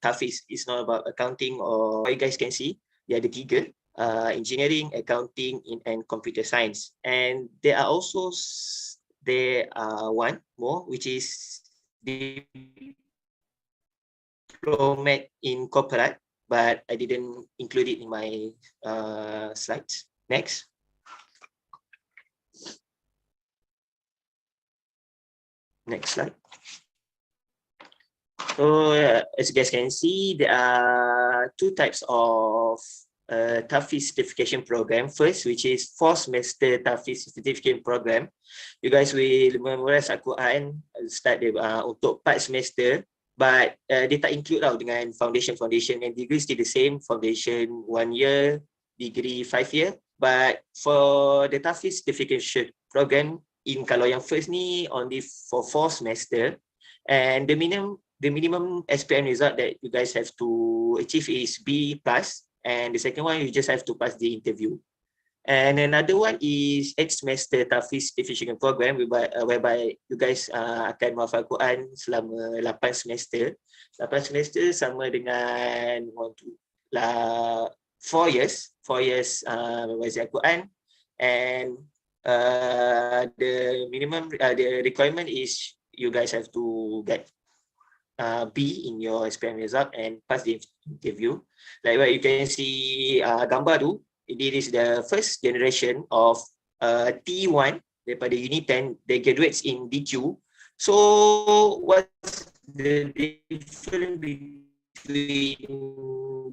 Tafiz. It's not about accounting or you guys can see there are the 3, engineering, accounting, and computer science. And there are one more, which is diploma in corporate, but I didn't include it in my slides. Next. Next slide. So as you guys can see, there are 2 types of Tafiz certification program. First, which is 4 semester Tafiz certification program. You guys will memorize Al-Quran, start untuk 4 semester, but dia tak include tau dengan foundation and degree still the same, foundation 1 year, degree 5 year. But for the TAFIS certification program, kalau yang first ni only for 4 semester, and the minimum SPM result that you guys have to achieve is B+, and the second one you just have to pass the interview. And another one is 8 semester TAFIS certification program whereby you guys akan menghafal Quran selama 8 semester. 8 semester sama dengan 4 years membaca Quran, and the requirement is you guys have to get B in your SPM result and pass the interview. Like what you can see gambar tu, it is the first generation of T1 daripada UNITEN, they graduates in DQ. So what's the difference between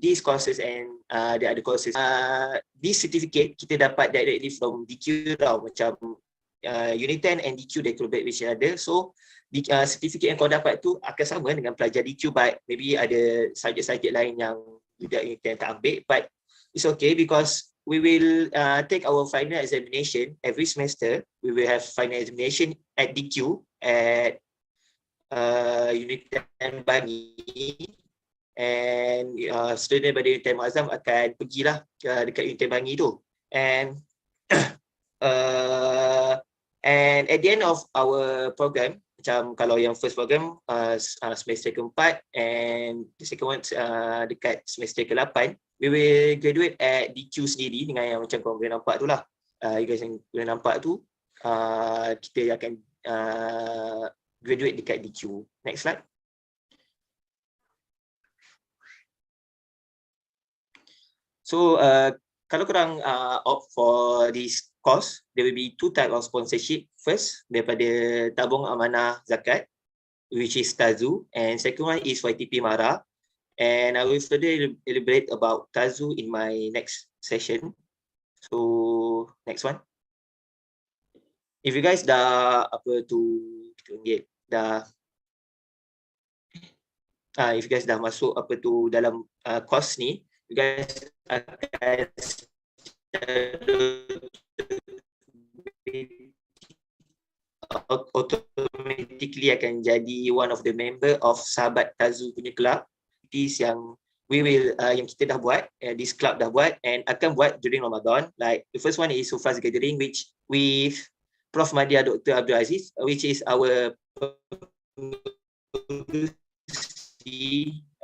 these courses and the other courses? This certificate kita dapat directly from DQ tau, macam UNITEN and DQ they collaborate with each other. So certificate yang kau dapat tu akan sama dengan pelajar DQ, but maybe ada subjek-subjek lain yang budak UNITEN tak ambil, but it's okay because we will take our final examination every semester. We will have final examination at DQ at UNITEN Bangi, and student daripada UNITEN Muazzam akan pergilah dekat UNITEN Bangi tu, and and at the end of our program, macam kalau yang first program semester ke-4 and the second one dekat semester ke-8, we will graduate at DQ sendiri dengan yang macam korang boleh nampak tu lah. You guys yang boleh nampak tu, kita akan graduate dekat DQ. Next slide. So kalau korang opt for this course, there will be 2 type of sponsorship. First, daripada tabung amanah zakat, which is TAZU, and second one is YTP Mara. And I will further elaborate about TAZU in my next session. So next one. If you guys dah if you guys dah masuk dalam course ni, you guys akan automatically akan jadi one of the member of sahabat TAZU punya club. This yang yang kita dah buat, this club dah buat and akan buat during Ramadan. Like the first one is Sufra's Gathering, which with Prof Madia Dr. Abdul Aziz, which is our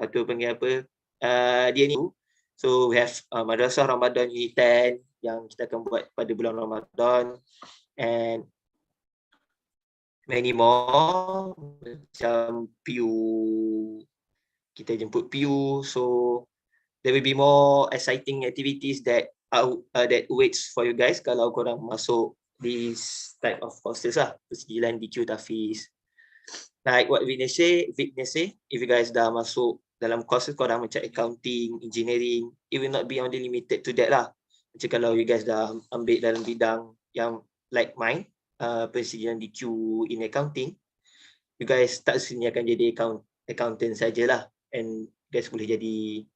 atau panggil apa, dia ni. So we have Madrasah Ramadan UNITEN yang kita akan buat pada bulan Ramadan, and many more, macam PU, kita jemput PU. So there will be more exciting activities that waits for you guys kalau korang masuk this type of courses lah, persijilan DQ TAFIS. Like what Vignesh say, if you guys dah masuk dalam courses korang macam accounting, engineering, it will not be only limited to that lah. Macam kalau you guys dah ambil dalam bidang yang like mine, persijilan DQ in accounting, you guys tak sini akan jadi accountant sajalah, and guys boleh jadi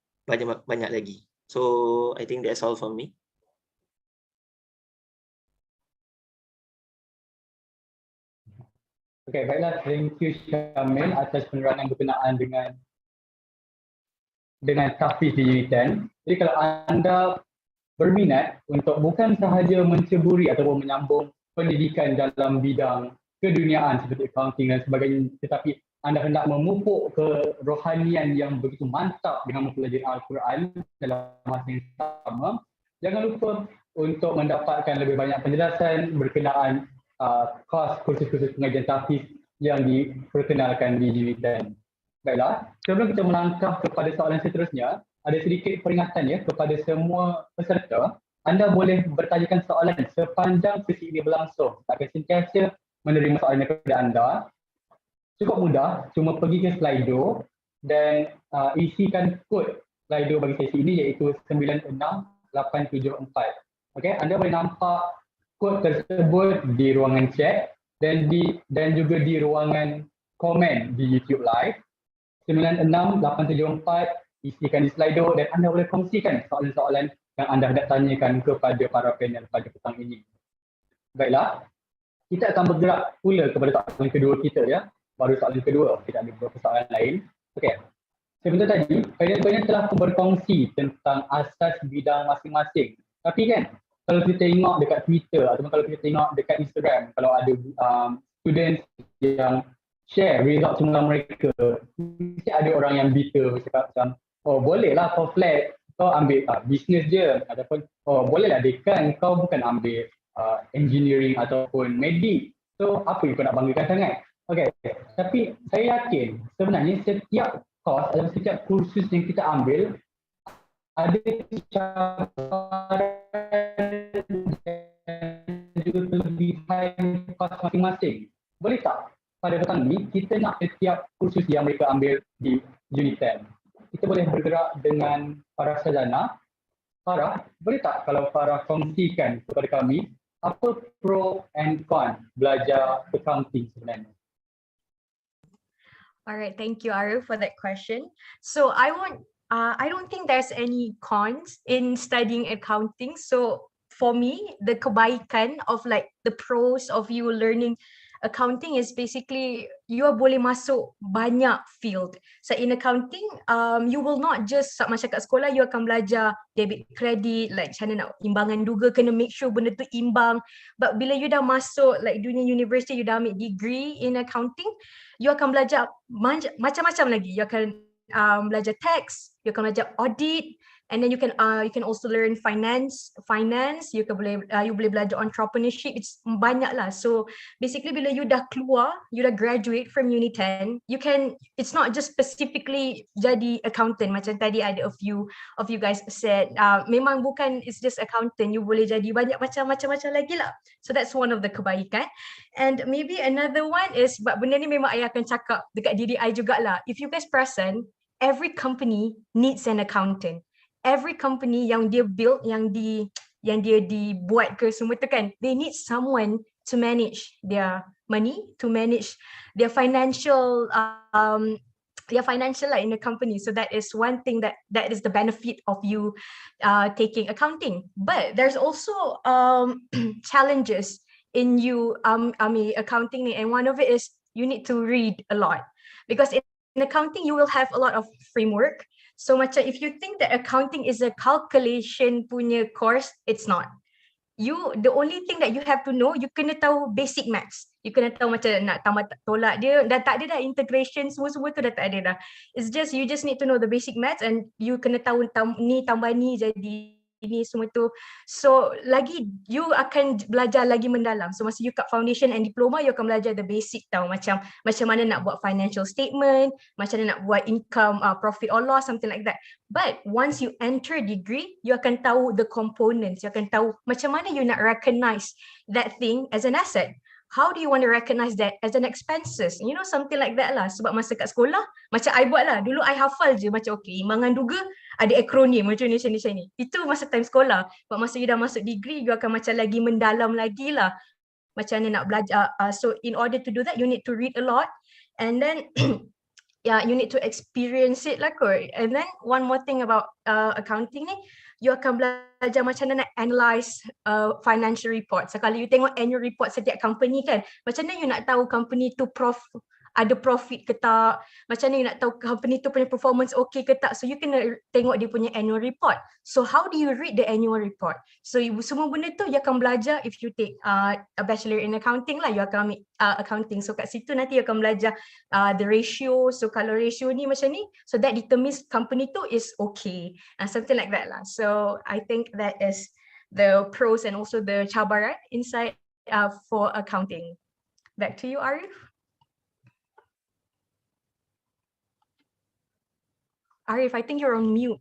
banyak lagi. So I think that's all from me. Okay, baiklah. Thank you Syamil atas penerangan berkenaan dengan TAFIS di UNITEN. Jadi kalau anda berminat untuk bukan sahaja menceburi ataupun menyambung pendidikan dalam bidang keduniaan seperti accounting dan sebagainya, tetapi anda hendak memupuk kerohanian yang begitu mantap dengan mempelajari Al-Quran dalam masa yang sama, jangan lupa untuk mendapatkan lebih banyak penjelasan berkenaan kursus-kursus pengajian TAFIS yang diperkenalkan di UNITEN. Baiklah, sebelum kita melangkah kepada soalan seterusnya, ada sedikit peringatan ya kepada semua peserta. Anda boleh bertanyakan soalan sepanjang sesi ini berlangsung. Saya akan sentiasa menerima soalan daripada anda. Cukup mudah, cuma pergi ke Slido dan isikan kod Slido bagi sesi ini iaitu 96874. Okey, anda boleh nampak kod tersebut di ruangan chat dan juga di ruangan komen di YouTube Live. 96-874, isikan di Slido dan anda boleh kongsikan soalan-soalan yang anda hendak tanyakan kepada para panel pada petang ini. Baiklah, kita akan bergerak pula kepada soalan kedua kita ya. Baru soalan kedua, kita ada beberapa soalan lain. Okey. Sebentar tadi, panel-panel telah berkongsi tentang asas bidang masing-masing. Tapi kan, kalau kita tengok dekat Twitter ataupun kalau kita tengok dekat Instagram, kalau ada students yang share result semula mereka, mesti ada orang yang bitter cakap macam, oh bolehlah kau flat, kau ambil business je, ataupun oh bolehlah dekan kau bukan ambil engineering ataupun medik, so apa yang kau nak banggakan sangat. Okay, tapi saya yakin sebenarnya setiap course atau setiap kursus yang kita ambil ada cabaran dan juga kelebihan course masing-masing. Boleh tak pada petang ni kita nak setiap kursus yang mereka ambil di UNITEN, kita boleh bergerak dengan para sarjana. Farah, boleh tak kalau Farah kongsikan kepada kami apa pro and con belajar accounting sebenarnya? All right, thank you, Arif, for that question. So I don't think there's any cons in studying accounting. So for me, the kebaikan of like the pros of you learning accounting is basically you boleh masuk banyak field. So in accounting, you will not just macam kat sekolah you akan belajar debit credit, like macam mana nak imbangan duga, kena make sure benda tu imbang. But bila you dah masuk like dunia university, you dah ambil degree in accounting, you akan belajar macam-macam lagi. You akan belajar tax, you akan belajar audit, and then you can also learn finance. You boleh belajar entrepreneurship. It's banyak lah. So basically bila you dah keluar, you dah graduate from UNITEN, it's not just specifically jadi accountant macam tadi ada a few of you guys said. Memang bukan it's just accountant, you boleh jadi banyak macam-macam lagi lah. So that's one of the kebaikan. And maybe another one is, sebab benda ni memang I akan cakap dekat diri I jugalah. If you guys perasan, every company needs an accountant. Every company yang dia build, yang dia dibuat ke semua tu kan, they need someone to manage their money, to manage their financial like in the company. So that is one thing that is the benefit of you taking accounting. But there's also challenges in you accounting, and one of it is you need to read a lot, because in accounting you will have a lot of framework. So macam if you think that accounting is a calculation punya course, it's not. The only thing that you have to know, you kena tahu basic maths. You kena tahu macam nak tambah tolak dia, dah tak ada dah integration, semua tu dah tak ada dah. It's just, you just need to know the basic maths, and you kena tahu ni tambah ni jadi ini semua tu. So lagi you akan belajar lagi mendalam. So masa you kat foundation and diploma, you akan belajar the basic tau, macam mana nak buat financial statement, macam mana nak buat income, profit or loss, something like that. But once you enter degree, you akan tahu the components, you akan tahu macam mana you nak recognize that thing as an asset. How do you want to recognize that as an expenses? You know, something like that lah. Sebab masa kat sekolah, macam I buat lah. Dulu I hafal je macam okay, imbangan duga ada akronim macam ni. Itu masa time sekolah. But masa you dah masuk degree, you akan macam lagi mendalam lagi lah. Macam mana nak belajar. So in order to do that, you need to read a lot. And then yeah, you need to experience it lah kot. And then one more thing about accounting ni, you akan belajar macam mana nak analyse financial report. So kalau you tengok annual report setiap company kan, macam mana you nak tahu company tu ada profit ke tak, macam mana you nak tahu company tu punya performance okay ke tak. So you kena tengok dia punya annual report. So how do you read the annual report? So semua benda tu you akan belajar if you take a bachelor in accounting lah, you akan ambil accounting. So kat situ nanti you akan belajar the ratio. So kalau ratio ni macam ni, so that determines company tu is okay, something like that lah. So I think that is the pros and also the cabaran inside for accounting. Back to you, Arif. Arif, I think you're on mute.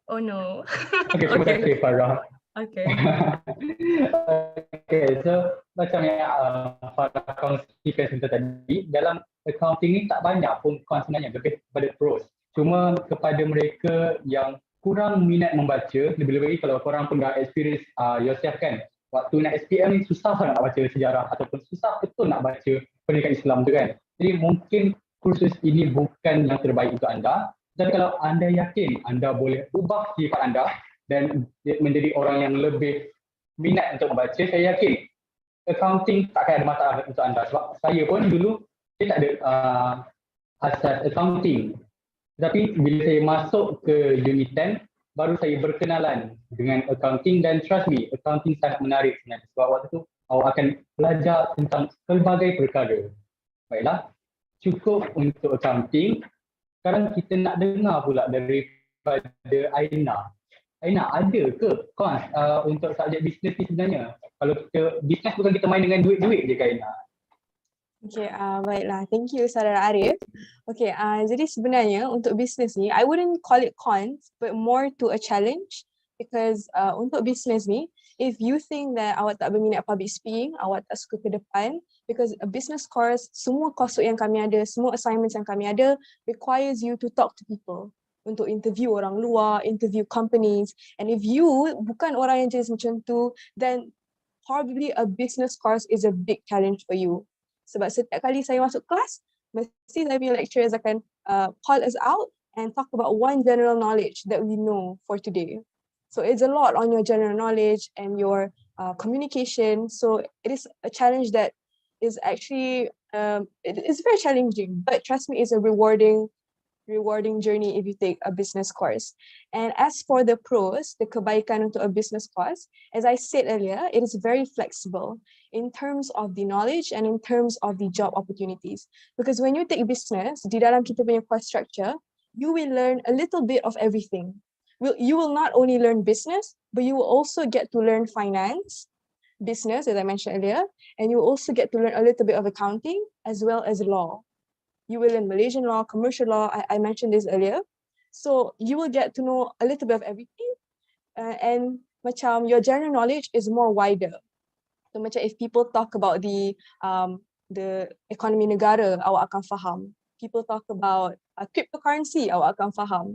Oh no. Okay, terima kasih Farah. Okay. Okay, so macam yang Farah kongsikan sebentar tadi, dalam accounting ni tak banyak pun con sebenarnya, lebih kepada pros. Cuma kepada mereka yang kurang minat membaca, lebih-lebih kalau korang pun dah experience yourself kan, waktu nak SPM ni susah nak baca sejarah ataupun susah betul nak baca pendidikan Islam tu kan. Jadi mungkin kursus ini bukan yang terbaik untuk anda, tapi kalau anda yakin anda boleh ubah sifat anda dan menjadi orang yang lebih minat untuk membaca, saya yakin accounting tak akan ada masalah untuk anda. Sebab saya pun dulu saya tak ada asas accounting. Tetapi bila saya masuk ke UNITEN, baru saya berkenalan dengan accounting dan trust me, accounting sangat menarik sebenarnya. Sebab waktu tu awak akan belajar tentang pelbagai perkara. Baiklah, cukup untuk accounting. Sekarang kita nak dengar pula daripada Aina. Aina, ada ke kons untuk subjek bisnes ni sebenarnya? Kalau kita, bisnes bukan kita main dengan duit-duit je kan Aina? Okay, baiklah. Thank you, Saudara Arif. Okay, jadi sebenarnya untuk bisnes ni, I wouldn't call it cons, but more to a challenge. Because untuk bisnes ni, if you think that awak tak berminat public speaking, awak tak suka ke depan, because a business course, semua coursework yang kami ada, semua assignments yang kami ada, requires you to talk to people. Untuk interview orang luar, interview companies. And if you bukan orang yang jenis macam tu, then probably a business course is a big challenge for you. Sebab setiap kali saya masuk kelas, mesti saya punya lecturers akan call us out and talk about one general knowledge that we know for today. So it's a lot on your general knowledge and your communication. So it is a challenge that is actually, it's very challenging, but trust me, it's a rewarding journey if you take a business course. And as for the pros, the kebaikan untuk a business course, as I said earlier, it is very flexible in terms of the knowledge and in terms of the job opportunities. Because when you take business, di dalam kita punya course structure, you will learn a little bit of everything. You will not only learn business, but you will also get to learn finance, business, as I mentioned earlier, and you will also get to learn a little bit of accounting as well as law. You will learn Malaysian law, commercial law, I mentioned this earlier. So you will get to know a little bit of everything. And macam your general knowledge is more wider. So macam if people talk about the economy negara, awak akan faham. People talk about cryptocurrency, awak akan faham.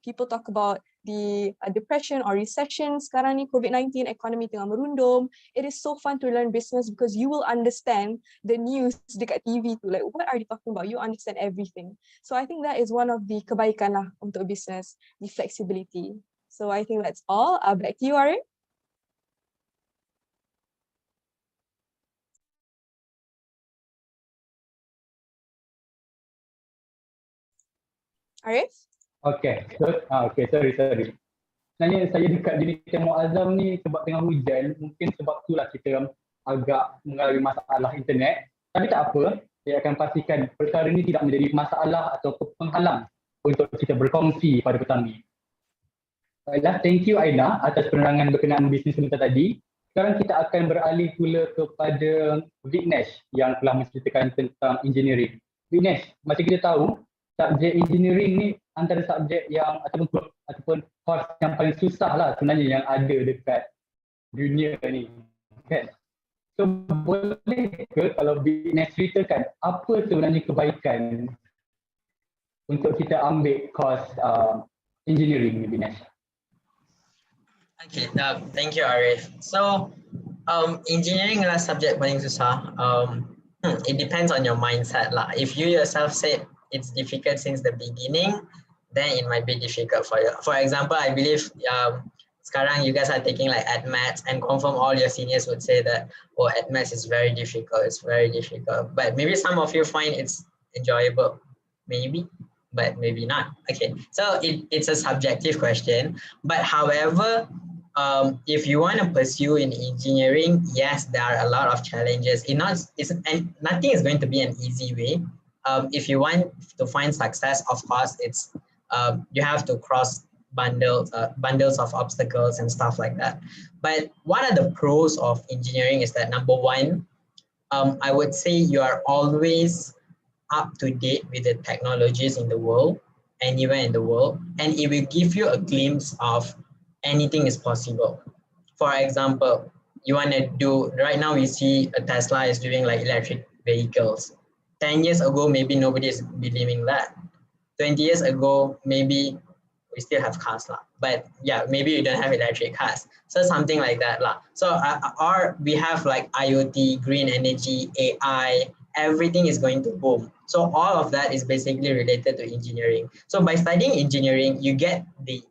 People talk about the depression or recession, sekarang ni COVID-19, ekonomi tengah merundum. It is so fun to learn business because you will understand the news dekat TV tu. Like, what are they talking about? You understand everything. So I think that is one of the kebaikan lah untuk business, the flexibility. So I think that's all. Back to you, Arif. Arif? Okay, sorry. Sebenarnya saya dekat UNITEN Muazzam ni sebab tengah hujan, mungkin sebab itulah kita agak mengalami masalah internet. Tapi tak apa, saya akan pastikan perkara ini tidak menjadi masalah atau penghalang untuk kita berkongsi pada petang ini. Baiklah, thank you Aina atas penerangan berkenaan bisnes kita tadi. Sekarang kita akan beralih pula kepada Vignesh yang telah menceritakan tentang engineering. Vignesh, macam kita tahu, subjek engineering ni antara subjek yang ataupun course yang paling susah lah sebenarnya yang ada dekat dunia ni, kan? So boleh ke kalau Vignesh ceritakan apa sebenarnya kebaikan untuk kita ambil course engineering ni, Vignesh? Okay, thank you Arif. So engineering adalah subjek paling susah. It depends on your mindset lah. If you yourself said it's difficult since the beginning, then it might be difficult for you. For example, I believe sekarang you guys are taking like AdMaths and confirm all your seniors would say that, oh, AdMaths is very difficult, it's very difficult. But maybe some of you find it's enjoyable, maybe, but maybe not. Okay, so it's a subjective question. But however, if you want to pursue in engineering, yes, there are a lot of challenges. And nothing is going to be an easy way. If you want to find success, of course, it's you have to cross bundles of obstacles and stuff like that. But what are the pros of engineering is that, number one, I would say you are always up to date with the technologies in the world, anywhere in the world, and it will give you a glimpse of anything is possible. For example, you want to do, right now we see a Tesla is doing like electric vehicles. 10 years ago, maybe nobody is believing that. 20 years ago, maybe we still have cars lah. But yeah, maybe we don't have electric cars. So something like that lah. So or we have like IoT, green energy, AI, everything is going to boom. So all of that is basically related to engineering. So by studying engineering, you get the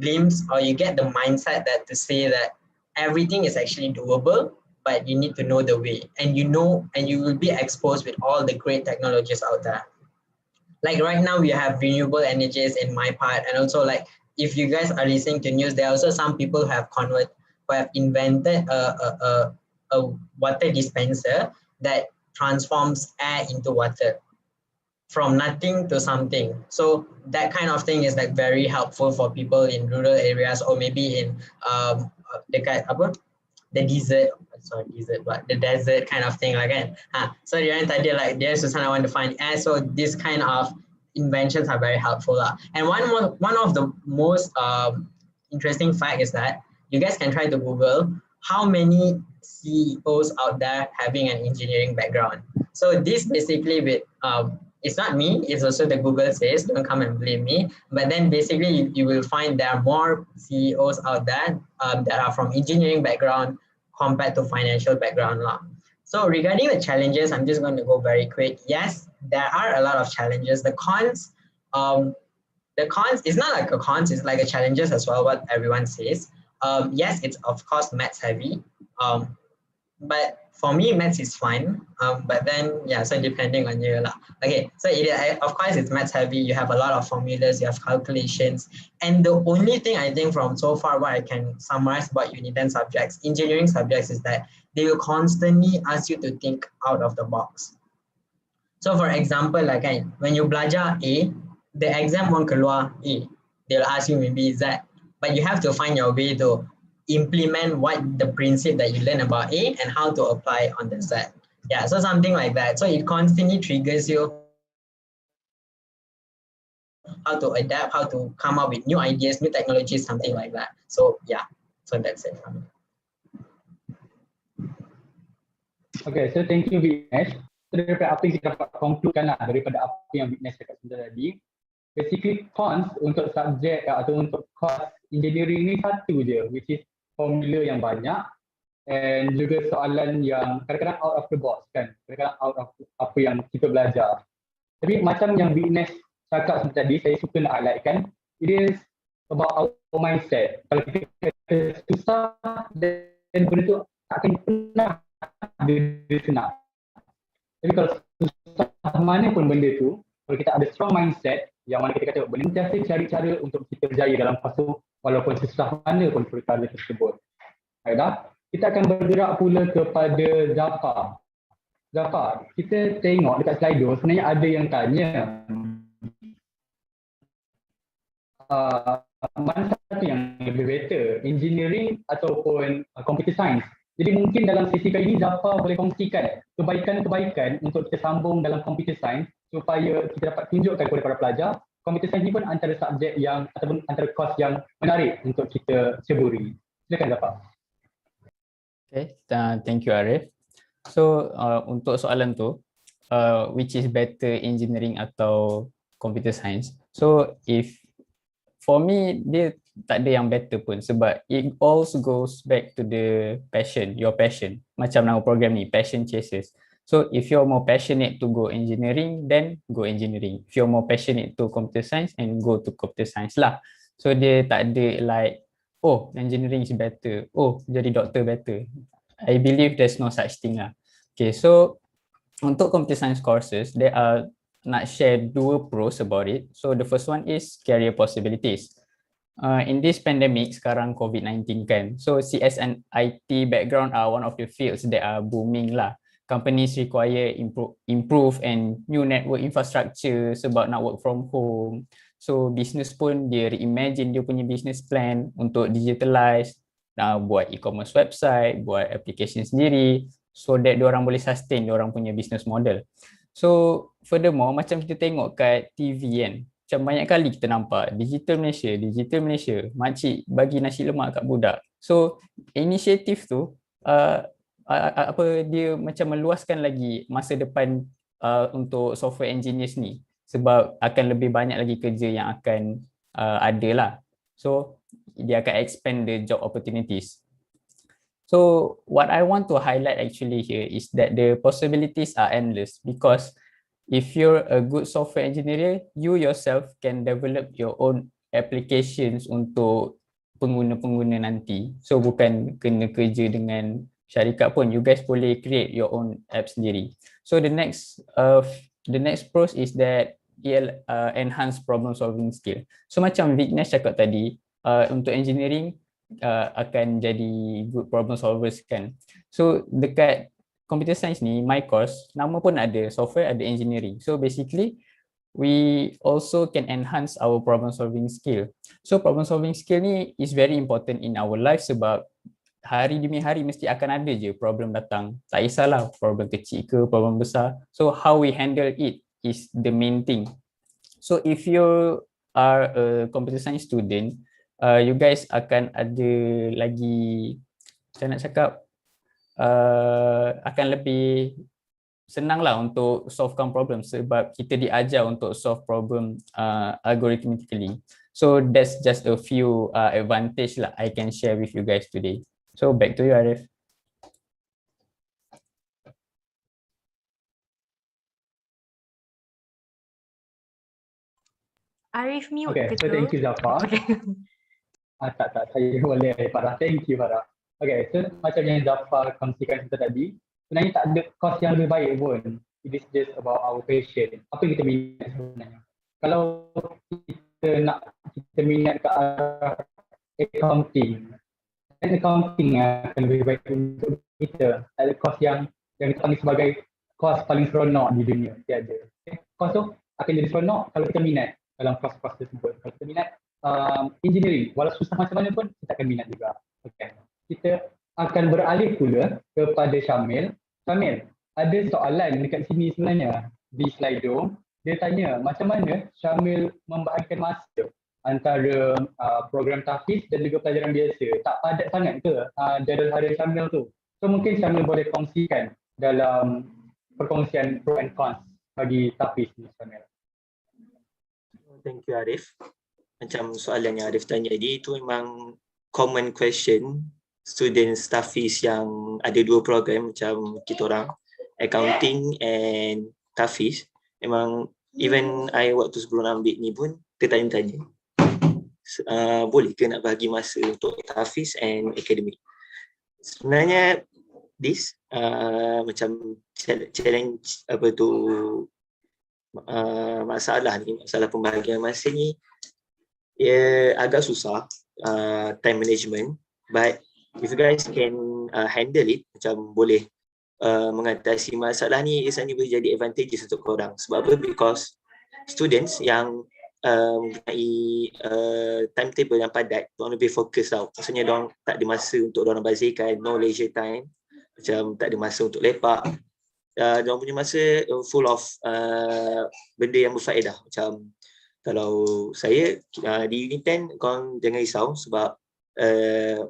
glimpse, or you get the mindset that to say that everything is actually doable, but you need to know the way, and you will be exposed with all the great technologies out there. Like right now we have renewable energies in my part, and also like if you guys are listening to news, there are also some people who have invented a water dispenser that transforms air into water from nothing to something. So that kind of thing is like very helpful for people in rural areas, or maybe in the desert kind of thing lah kan. So dia tadi like dia susah want to find air, so this kind of inventions are very helpful lah. And one of the most interesting fact is that you guys can try to Google how many CEOs out there having an engineering background. So this basically with it's not me, it's also the Google says, don't come and blame me. But then basically you will find there are more CEOs out there that are from engineering background compared to financial background lah. So regarding the challenges, I'm just going to go very quick. Yes, there are a lot of challenges. The cons is not like a cons, it's like a challenges as well, what everyone says. Yes, it's of course maths heavy. But for me, maths is fine. But then, yeah, so depending on you lah. Okay, so of course it's maths heavy. You have a lot of formulas, you have calculations. And the only thing I think from so far what I can summarize about UNITEN subjects, engineering subjects, is that they will constantly ask you to think out of the box. So for example, like when you belajar A, the exam won't keluar A. They'll ask you maybe Z. But you have to find your way to implement what the principle that you learn about A and how to apply on the Z. Yeah, so something like that. So it constantly triggers you how to adapt, how to come up with new ideas, new technologies, something like that. So yeah, so that's it from me. Okay, so thank you Vignesh. So daripada apa yang kita dapat concludekan lah daripada apa yang Vignesh cakap sebentar tadi, basically cons untuk subjek atau untuk course engineering ni satu je, which is formula yang banyak, and juga soalan yang kadang-kadang out of the box kan, kadang-kadang out of apa yang kita belajar. Tapi macam yang Vignesh cakap seperti tadi, saya suka nak highlightkan, it is about our mindset. Kalau kita kata susah, dan benda tu takkan pernah dia senang. Tapi kalau susah mana pun benda tu, kalau kita ada strong mindset, yang mana kita kata benda ni cari cara untuk kita berjaya dalam fasa walaupun susah mana pun perkara tersebut. Baiklah, kita akan bergerak pula kepada Zafar, kita tengok dekat Slido sebenarnya ada yang tanya mana satu yang lebih better, engineering ataupun computer science. Jadi mungkin dalam sesi kali ini Zafar boleh kongsikan kebaikan-kebaikan untuk kita sambung dalam computer science supaya kita dapat tunjukkan kepada para pelajar computer science ni pun antara subjek yang ataupun antara course yang menarik untuk kita ceburi. Silakan Zafar. Okay, thank you Arif. So untuk soalan tu, which is better engineering atau computer science? So if for me dia tak ada yang better pun, sebab it also goes back to the passion, your passion. Macam nama program ni, passion chases. So if you're more passionate to go engineering, then go engineering. If you're more passionate to computer science, and go to computer science lah. So dia tak ada like, oh engineering is better, oh jadi doctor better. I believe there's no such thing lah. Okay, so untuk computer science courses, there are nak share dua pros about it. So the first one is career possibilities. In this pandemic sekarang COVID-19 kan, so CS and IT background are one of the fields that are booming lah. Companies require improve and new network infrastructure sebab nak work from home. So business pun dia reimagine dia punya business plan untuk digitalize, buat e-commerce website, buat application sendiri, so that diorang boleh sustain diorang punya business model. So furthermore, macam kita tengok kat TV kan, macam banyak kali kita nampak digital Malaysia, makcik bagi nasi lemak kat budak. So inisiatif tu dia macam meluaskan lagi masa depan untuk software engineers ni, sebab akan lebih banyak lagi kerja yang akan ada lah. So dia akan expand the job opportunities. So what I want to highlight actually here is that the possibilities are endless, because if you're a good software engineer, you yourself can develop your own applications untuk pengguna-pengguna nanti. So bukan kena kerja dengan syarikat pun, you guys boleh create your own app sendiri. So the next pros is that ia enhance problem solving skill. So macam Vignesh cakap tadi, untuk engineering akan jadi good problem solvers kan. So dekat computer science ni, my course, nama pun ada software, ada engineering. So basically we also can enhance our problem solving skill. So problem solving skill ni is very important in our life, sebab hari demi hari mesti akan ada je problem datang. Tak kisahlah problem kecil ke problem besar. So how we handle it is the main thing. So if you are a computer science student, you guys akan ada lagi, saya nak cakap, akan lebih senang lah untuk solvekan problem, sebab kita diajar untuk solve problem algorithmically. So that's just a few advantage lah I can share with you guys today. So back to you, Arif. Arif mute Okay, ke so tu? thank you Zafar. Okay. Tak, saya boleh Farah. Thank you Farah. Okay, so macam yang Zafar kongsikan kita tadi, sebenarnya tak ada course yang lebih baik pun. It is just about our passion. Apa yang kita minat sebenarnya. Kalau kita minat ke arah accounting, dan accounting akan lebih baik untuk kita. Ada course yang kita panggil sebagai course paling seronok di dunia. Tiada. Okay? Course tu akan jadi seronok kalau kita minat dalam course-course tersebut. Kalau kita minat engineering, walau susah macam mana pun kita akan minat juga. Okay. Kita akan beralih pula kepada Syamil. Syamil, ada soalan dekat sini sebenarnya di Slido. Dia tanya macam mana Syamil membahagikan masa antara program tahfiz dan juga pelajaran biasa. Tak padat sangat ke jadual harian Syamil tu? So mungkin Syamil boleh kongsikan dalam perkongsian pro and cons bagi tahfiz ni, Syamil. Thank you Arif. Macam soalan yang Arif tanya tadi, itu memang common question students tahfiz yang ada dua program macam kita orang, accounting and tahfiz. Memang even I waktu sebelum ambil ni pun tertanya-tanya, boleh ke nak bagi masa untuk tahfiz and academic. Sebenarnya this macam challenge masalah pembahagian masa ni agak susah, time management, but if you guys can handle it, macam boleh mengatasi masalah ni, sebenarnya boleh jadi advantages untuk korang. Sebab apa? Because students yang mempunyai timetable yang padat, diorang lebih fokus tau. Maksudnya diorang tak ada masa untuk diorang bazirkan, no leisure time, macam tak ada masa untuk lepak. Diorang punya masa full of benda yang berfaedah. Macam kalau saya di UNITEN, korang jangan risau sebab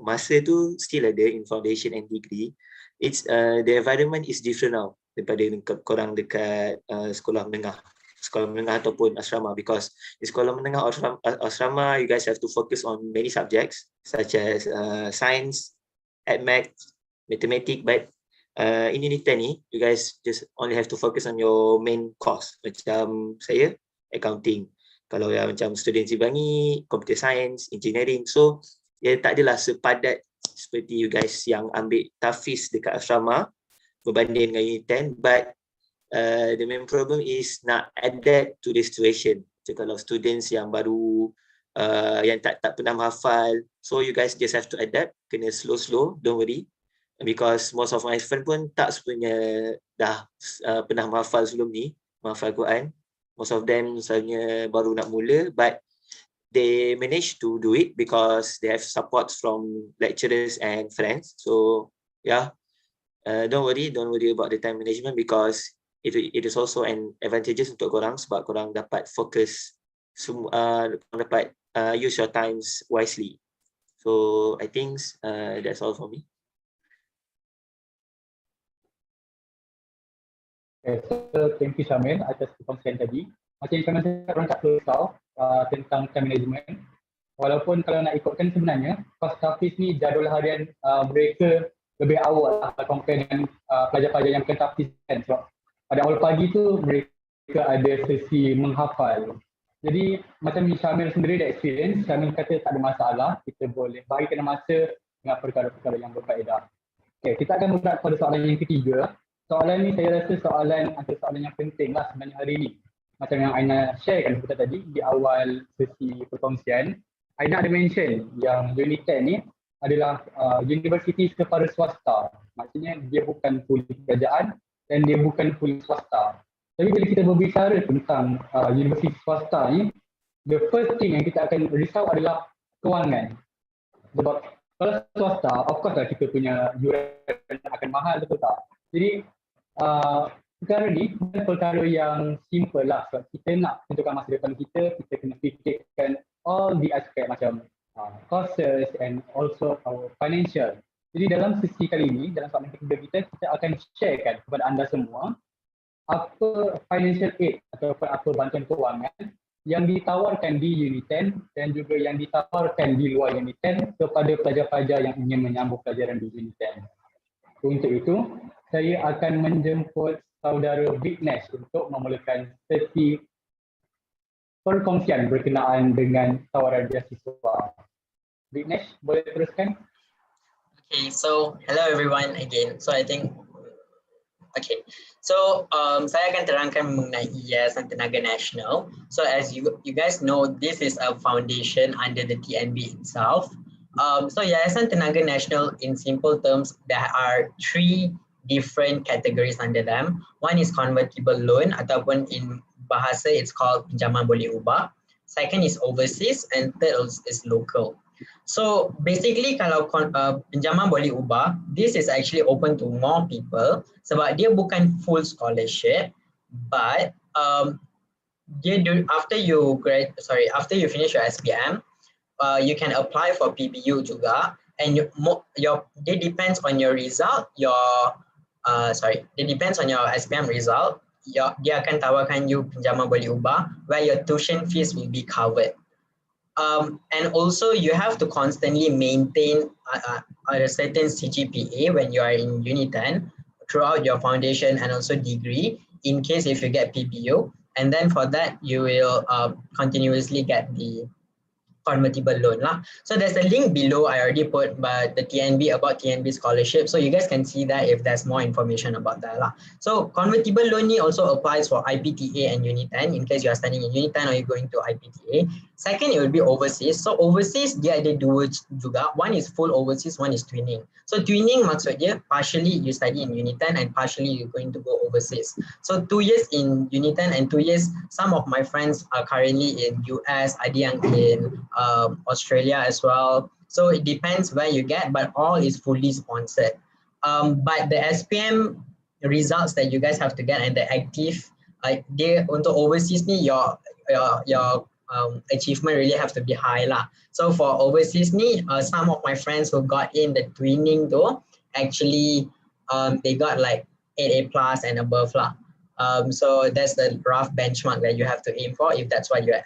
masa tu still ada in foundation and degree. It's the environment is different now daripada korang dekat sekolah menengah ataupun asrama, because di sekolah menengah asrama you guys have to focus on many subjects such as science, maths, mathematics, but in UNITEN ni you guys just only have to focus on your main course. Macam saya accounting, kalau yang macam student Zibangi, computer science, engineering. So dia tak adalah sepadat seperti you guys yang ambil tahfiz dekat asrama berbanding dengan UNITEN, but the main problem is nak adapt to the situation. So kalau students yang baru yang tak pernah menghafal, so you guys just have to adapt, kena slow, don't worry, because most of my friend pun tak sebenarnya dah pernah menghafal sebelum ni, menghafal Quran. Most of them misalnya baru nak mula, but they manage to do it because they have support from lecturers and friends. So yeah, don't worry about the time management, because it is also an advantages untuk korang, sebab korang dapat fokus, dapat use your times wisely. So I think that's all for me. Okay, so thank you Syamil atas perkongsian tadi. Macam yang Syamil cakap, orang tak perlu risau tentang time management. Walaupun kalau nak ikutkan sebenarnya, course tahfiz ni jadual harian mereka lebih awal lah compare dengan pelajar-pelajar yang bukan tapis kan. Sebab pada awal pagi tu mereka ada sesi menghafal. Jadi macam Syamil sendiri dah experience, Syamil kata tak ada masalah, kita boleh bahagikan masa dengan perkara-perkara yang berfaedah. Okay, kita akan bergerak pada soalan yang ketiga. Soalan ni saya rasa soalan antara soalan yang penting lah sebenarnya hari ini. Macam yang Aina sharekan kita tadi di awal sesi perkongsian. Aina ada mention yang UNITEN ni adalah universiti kepada swasta. Maksudnya dia bukan fully kerajaan dan dia bukan fully swasta. Tapi bila kita berbicara tentang universiti swasta ni, the first thing yang kita akan risau adalah kewangan. Sebab kalau swasta, of course lah kita punya yuran akan mahal, betul tak? Jadi perkara ni bukan perkara yang simple lah. Sebab kita nak tentukan masa depan kita, kita kena fikirkan all the aspect macam costs and also our financial. Jadi dalam sesi kali ini, dalam soalan ketiga kita akan sharekan kepada anda semua apa financial aid ataupun apa bantuan kewangan yang ditawarkan di UNITEN dan juga yang ditawarkan di luar UNITEN kepada pelajar-pelajar yang ingin menyambung pelajaran di UNITEN. Untuk itu, saya akan menjemput saudara Vignesh untuk memulakan sesi perkongsian berkenaan dengan tawaran beasiswa. Vignesh, boleh teruskan? Okay, so hello everyone again. So I think saya akan terangkan mengenai Yayasan Tenaga Nasional. So as you guys know, this is a foundation under the TNB itself. So Yayasan Tenaga Nasional, in simple terms, there are 3 different categories under them. One is convertible loan, ataupun in bahasa it's called pinjaman boleh ubah. Second is overseas, and third is local. So basically kalau pinjaman boleh ubah, this is actually open to more people sebab dia bukan full scholarship, but after you finish your SPM, you can apply for PBU juga, and it depends on your result. It depends on your SPM result. Dia akan tawarkan you pinjaman boleh ubah where your tuition fees will be covered. And also you have to constantly maintain a certain CGPA when you are in UNITEN throughout your foundation and also degree in case if you get PBU, and then for that you will continuously get the convertible loan lah. So there's a link below I already put but the TNB about TNB scholarship, so you guys can see that if there's more information about that lah. So convertible loan ni also applies for IPTA and UNITEN in case you are studying in UNITEN or you're going to IPTA. Second, it will be overseas. So overseas dia ada 2 juga. One is full overseas, one is twinning. So twinning maksudnya partially you study in UNITEN and partially you're going to go overseas. So 2 years in UNITEN and 2 years, some of my friends are currently in US, ada yang in Australia as well. So it depends where you get, but all is fully sponsored. But the SPM results that you guys have to get and the active, they untuk overseas ni your achievement really have to be high lah. So for overseas ni, some of my friends who got in the twinning though, actually they got like 8A+ and above lah. So that's the rough benchmark that you have to aim for if that's what you're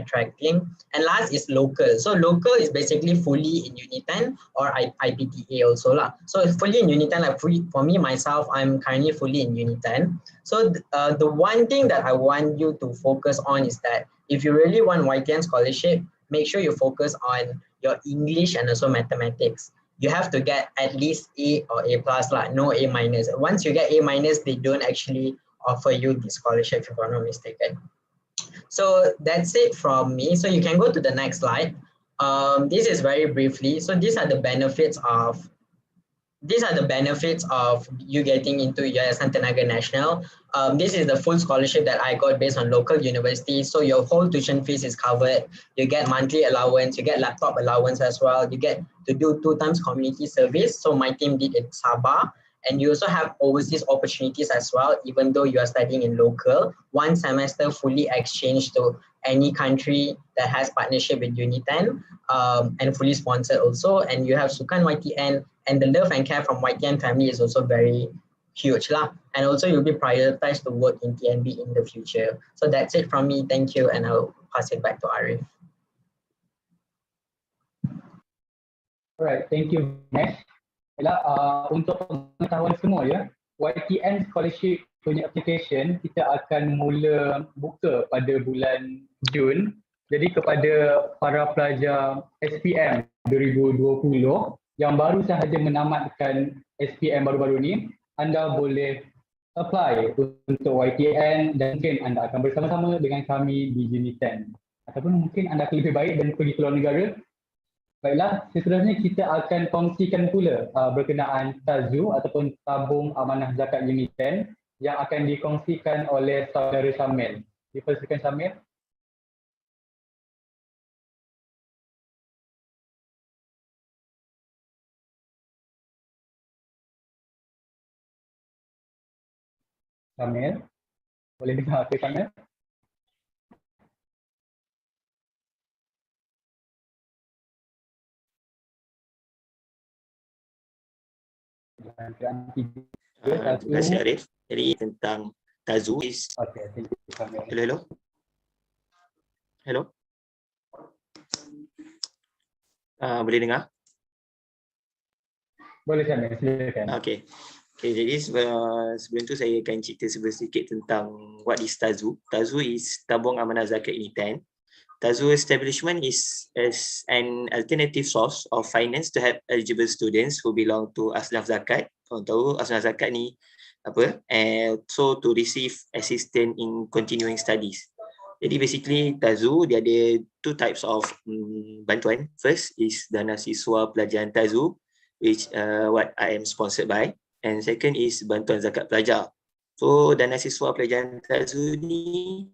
attracting. And last is local. So local is basically fully in UNITEN or IPTA also lah. So fully in UNITEN, like for me myself, I'm currently fully in UNITEN. So the one thing that I want you to focus on is that if you really want YTN scholarship, make sure you focus on your English and also mathematics. You have to get at least A or A+ lah, no A-. Once you get A-, they don't actually offer you the scholarship if I'm not mistaken. So that's it from me. So you can go to the next slide. This is very briefly. So these are the benefits of you getting into Yayasan Tenaga Nasional. This is the full scholarship that I got based on local universities. So your whole tuition fees is covered. You get monthly allowance, you get laptop allowance as well. You get to do 2 times community service. So my team did it Sabah. And you also have overseas opportunities as well, even though you are studying in local. 1 semester fully exchanged to any country that has partnership with UNITEN and fully sponsored also. And you have Sukan YTN, and the love and care from YTN family is also very huge lah. And also you'll be prioritized to work in TNB in the future. So that's it from me. Thank you, and I'll pass it back to Arif. All right, thank you, Vignesh. Baiklah, untuk pengetahuan semua ya, UNITEN Scholarship punya application kita akan mula buka pada bulan Jun. Jadi kepada para pelajar SPM 2020 yang baru sahaja menamatkan SPM baru-baru ni, anda boleh apply untuk YTN dan mungkin anda akan bersama-sama dengan kami di UNITEN. Ataupun mungkin anda akan lebih baik dan pergi keluar negara. Baiklah, seterusnya kita akan kongsikan pula berkenaan TAZU ataupun tabung amanah zakat UNITEN yang akan dikongsikan oleh saudara Syamil. Dipersilakan Syamil. Syamil, boleh dengar ke Syamil? Terima kasih Arif. Jadi tentang TAZU is hello. Boleh dengar? Boleh Syamil, silakan. Okay, jadi sebelum tu saya akan cerita sedikit tentang what is TAZU. TAZU is tabung amanah zakat UNITEN. TAZU establishment is as an alternative source of finance to help eligible students who belong to asnaf zakat. Korang tahu asnaf zakat ni apa? And so to receive assistance in continuing studies. Jadi basically TAZU dia ada two types of bantuan. First is dana siswa pelajaran TAZU, which what I am sponsored by, and second is bantuan zakat pelajar. So dana siswa pelajaran TAZU ni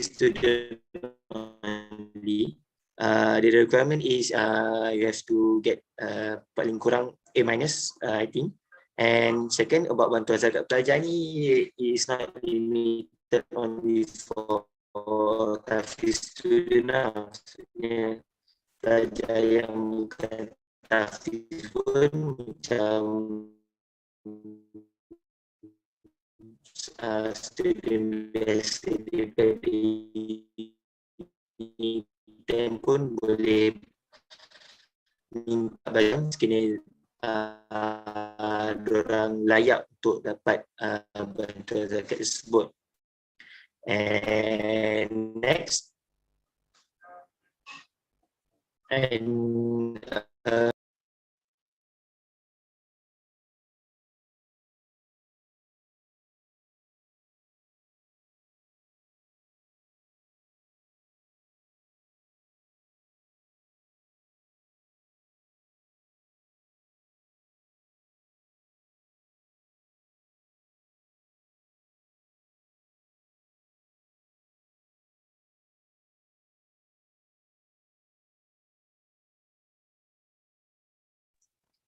student only. The requirement is you have to get paling kurang A-, I think. And second, about bantuan zakat pelajar ni is not limited only for Tafiz student lah. Maksudnya pelajar yang bukan Tafiz pun macam student biasa daripada UNITEN pun boleh minta bayang sekiranya diorang layak untuk dapat bantuan zakat tersebut. And next,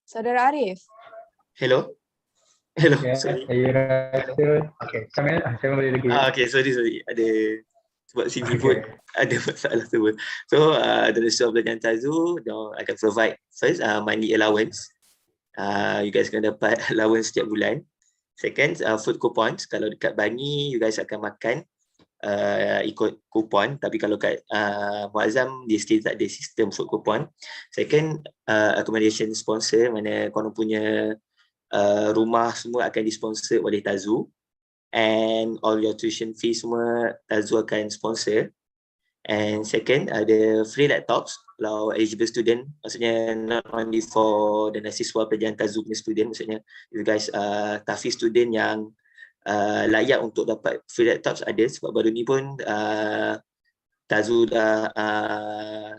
Saudara Arif. hello. Okay, Sorry. saya rasa, Syamil boleh lagi. Okay, sorry. Ada sebab sini pun ada masalah semua. So, dari siswa pelajaran TAZU, diorang akan provide first monthly allowance. You guys akan dapat allowance setiap bulan. Second, food coupons. Kalau dekat Bangi, you guys akan makan ikut kupon, tapi kalau kat Muazzam dia still tak ada sistem food coupon. Second, accommodation sponsor, mana korang punya rumah semua akan disponsor oleh TAZU, and all your tuition fees semua TAZU akan sponsor. And second, ada free laptops kalau eligible student, maksudnya not only for dana siswa pelajaran TAZU punya student, maksudnya you guys Tafiz student yang layak untuk dapat free laptops ada, sebab baru ni pun TAZU dah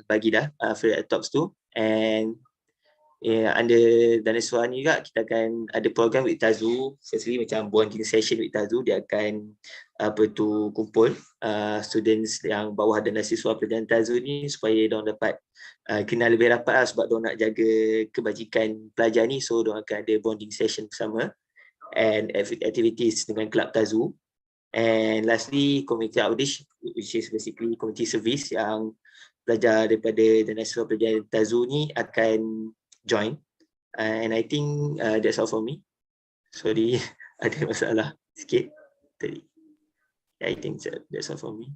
bagi dah free laptops tu. And under dana siswa ni juga kita akan ada program with TAZU, firstly macam bonding session with TAZU, dia akan kumpul students yang bawah dana siswa pelajaran TAZU ni supaya diorang dapat kenal lebih rapat lah, sebab diorang nak jaga kebajikan pelajar ni. So diorang akan ada bonding session bersama and activities dengan kelab TAZU. And lastly, community outreach, which is basically community service yang pelajar daripada Danaswa Pelajar Tazu ni akan join. And I think that's all for me. Sorry, ada masalah sikit tadi. I think that's all for me.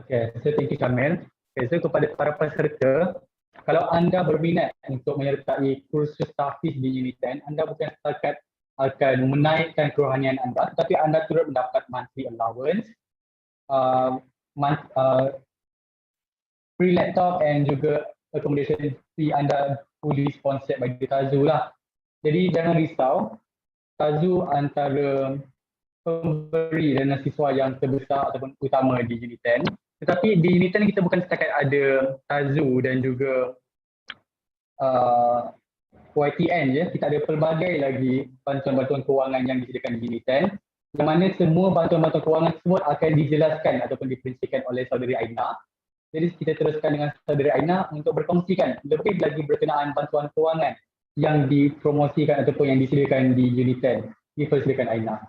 Okay, so thank you Syamil. Okay, so kepada para peserta, kalau anda berminat untuk menyertai kursus tahfiz di UNITEN, anda bukan setakat akan menaikkan kerohanian anda, tetapi anda turut mendapat monthly allowance, free laptop and juga accommodation fee anda fully sponsored by Tazu lah. Jadi jangan risau, Tazu antara pemberi dana siswa yang terbesar ataupun utama di UNITEN. Tetapi di UNITEN kita bukan setakat ada Tazu dan juga YTN je, kita ada pelbagai lagi bantuan-bantuan kewangan yang disediakan di UNITEN, yang mana semua bantuan-bantuan kewangan tersebut akan dijelaskan ataupun diperincikan oleh saudari Aina. Jadi kita teruskan dengan saudari Aina untuk berkongsikan lebih lagi berkenaan bantuan kewangan yang dipromosikan ataupun yang disediakan di UNITEN. Dipersilakan Aina.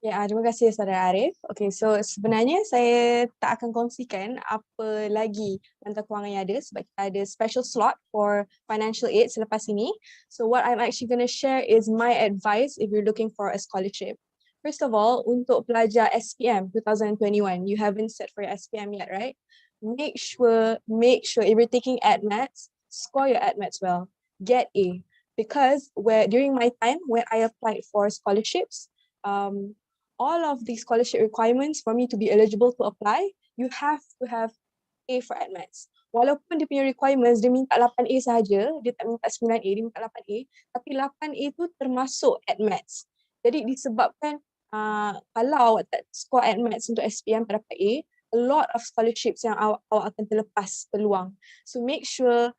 Terima kasih Saudara Arif. Okay, so sebenarnya saya tak akan kongsikan apa lagi bantuan kewangan yang ada sebab kita ada special slot for financial aid selepas ini. So what I'm actually going to share is my advice if you're looking for a scholarship. First of all, untuk pelajar SPM 2021, you haven't set for your SPM yet, right? Make sure if you're taking AdMaths, score your AdMaths well. Get A. Because during my time when I applied for scholarships, all of the scholarship requirements for me to be eligible to apply, you have to have A for AdMaths. Walaupun dia punya requirements, dia minta 8A sahaja, dia tak minta 9A, dia minta 8A, tapi 8A tu termasuk AdMaths. Jadi disebabkan kalau awak tak score AdMaths untuk SPM tak dapat A, a lot of scholarships yang awak akan terlepas peluang. So make sure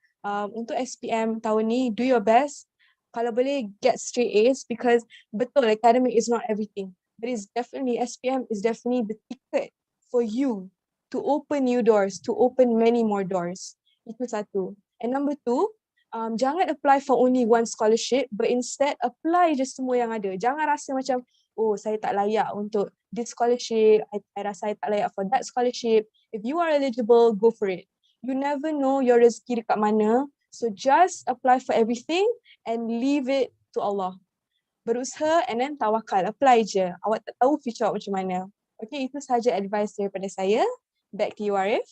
untuk SPM tahun ni, do your best. Kalau boleh, get straight A's because betul, academic is not everything. But SPM is definitely the ticket for you to open new doors, to open many more doors. Itu satu. And number two, jangan apply for only one scholarship, but instead apply je semua yang ada. Jangan rasa macam, oh saya tak layak untuk this scholarship, I rasa saya tak layak for that scholarship. If you are eligible, go for it. You never know your rezeki dekat mana, so just apply for everything and leave it to Allah. Berusaha and then tawakal, apply je. Awak tak tahu future awak macam mana. Okay, itu sahaja advice daripada saya. Back to you, Arif.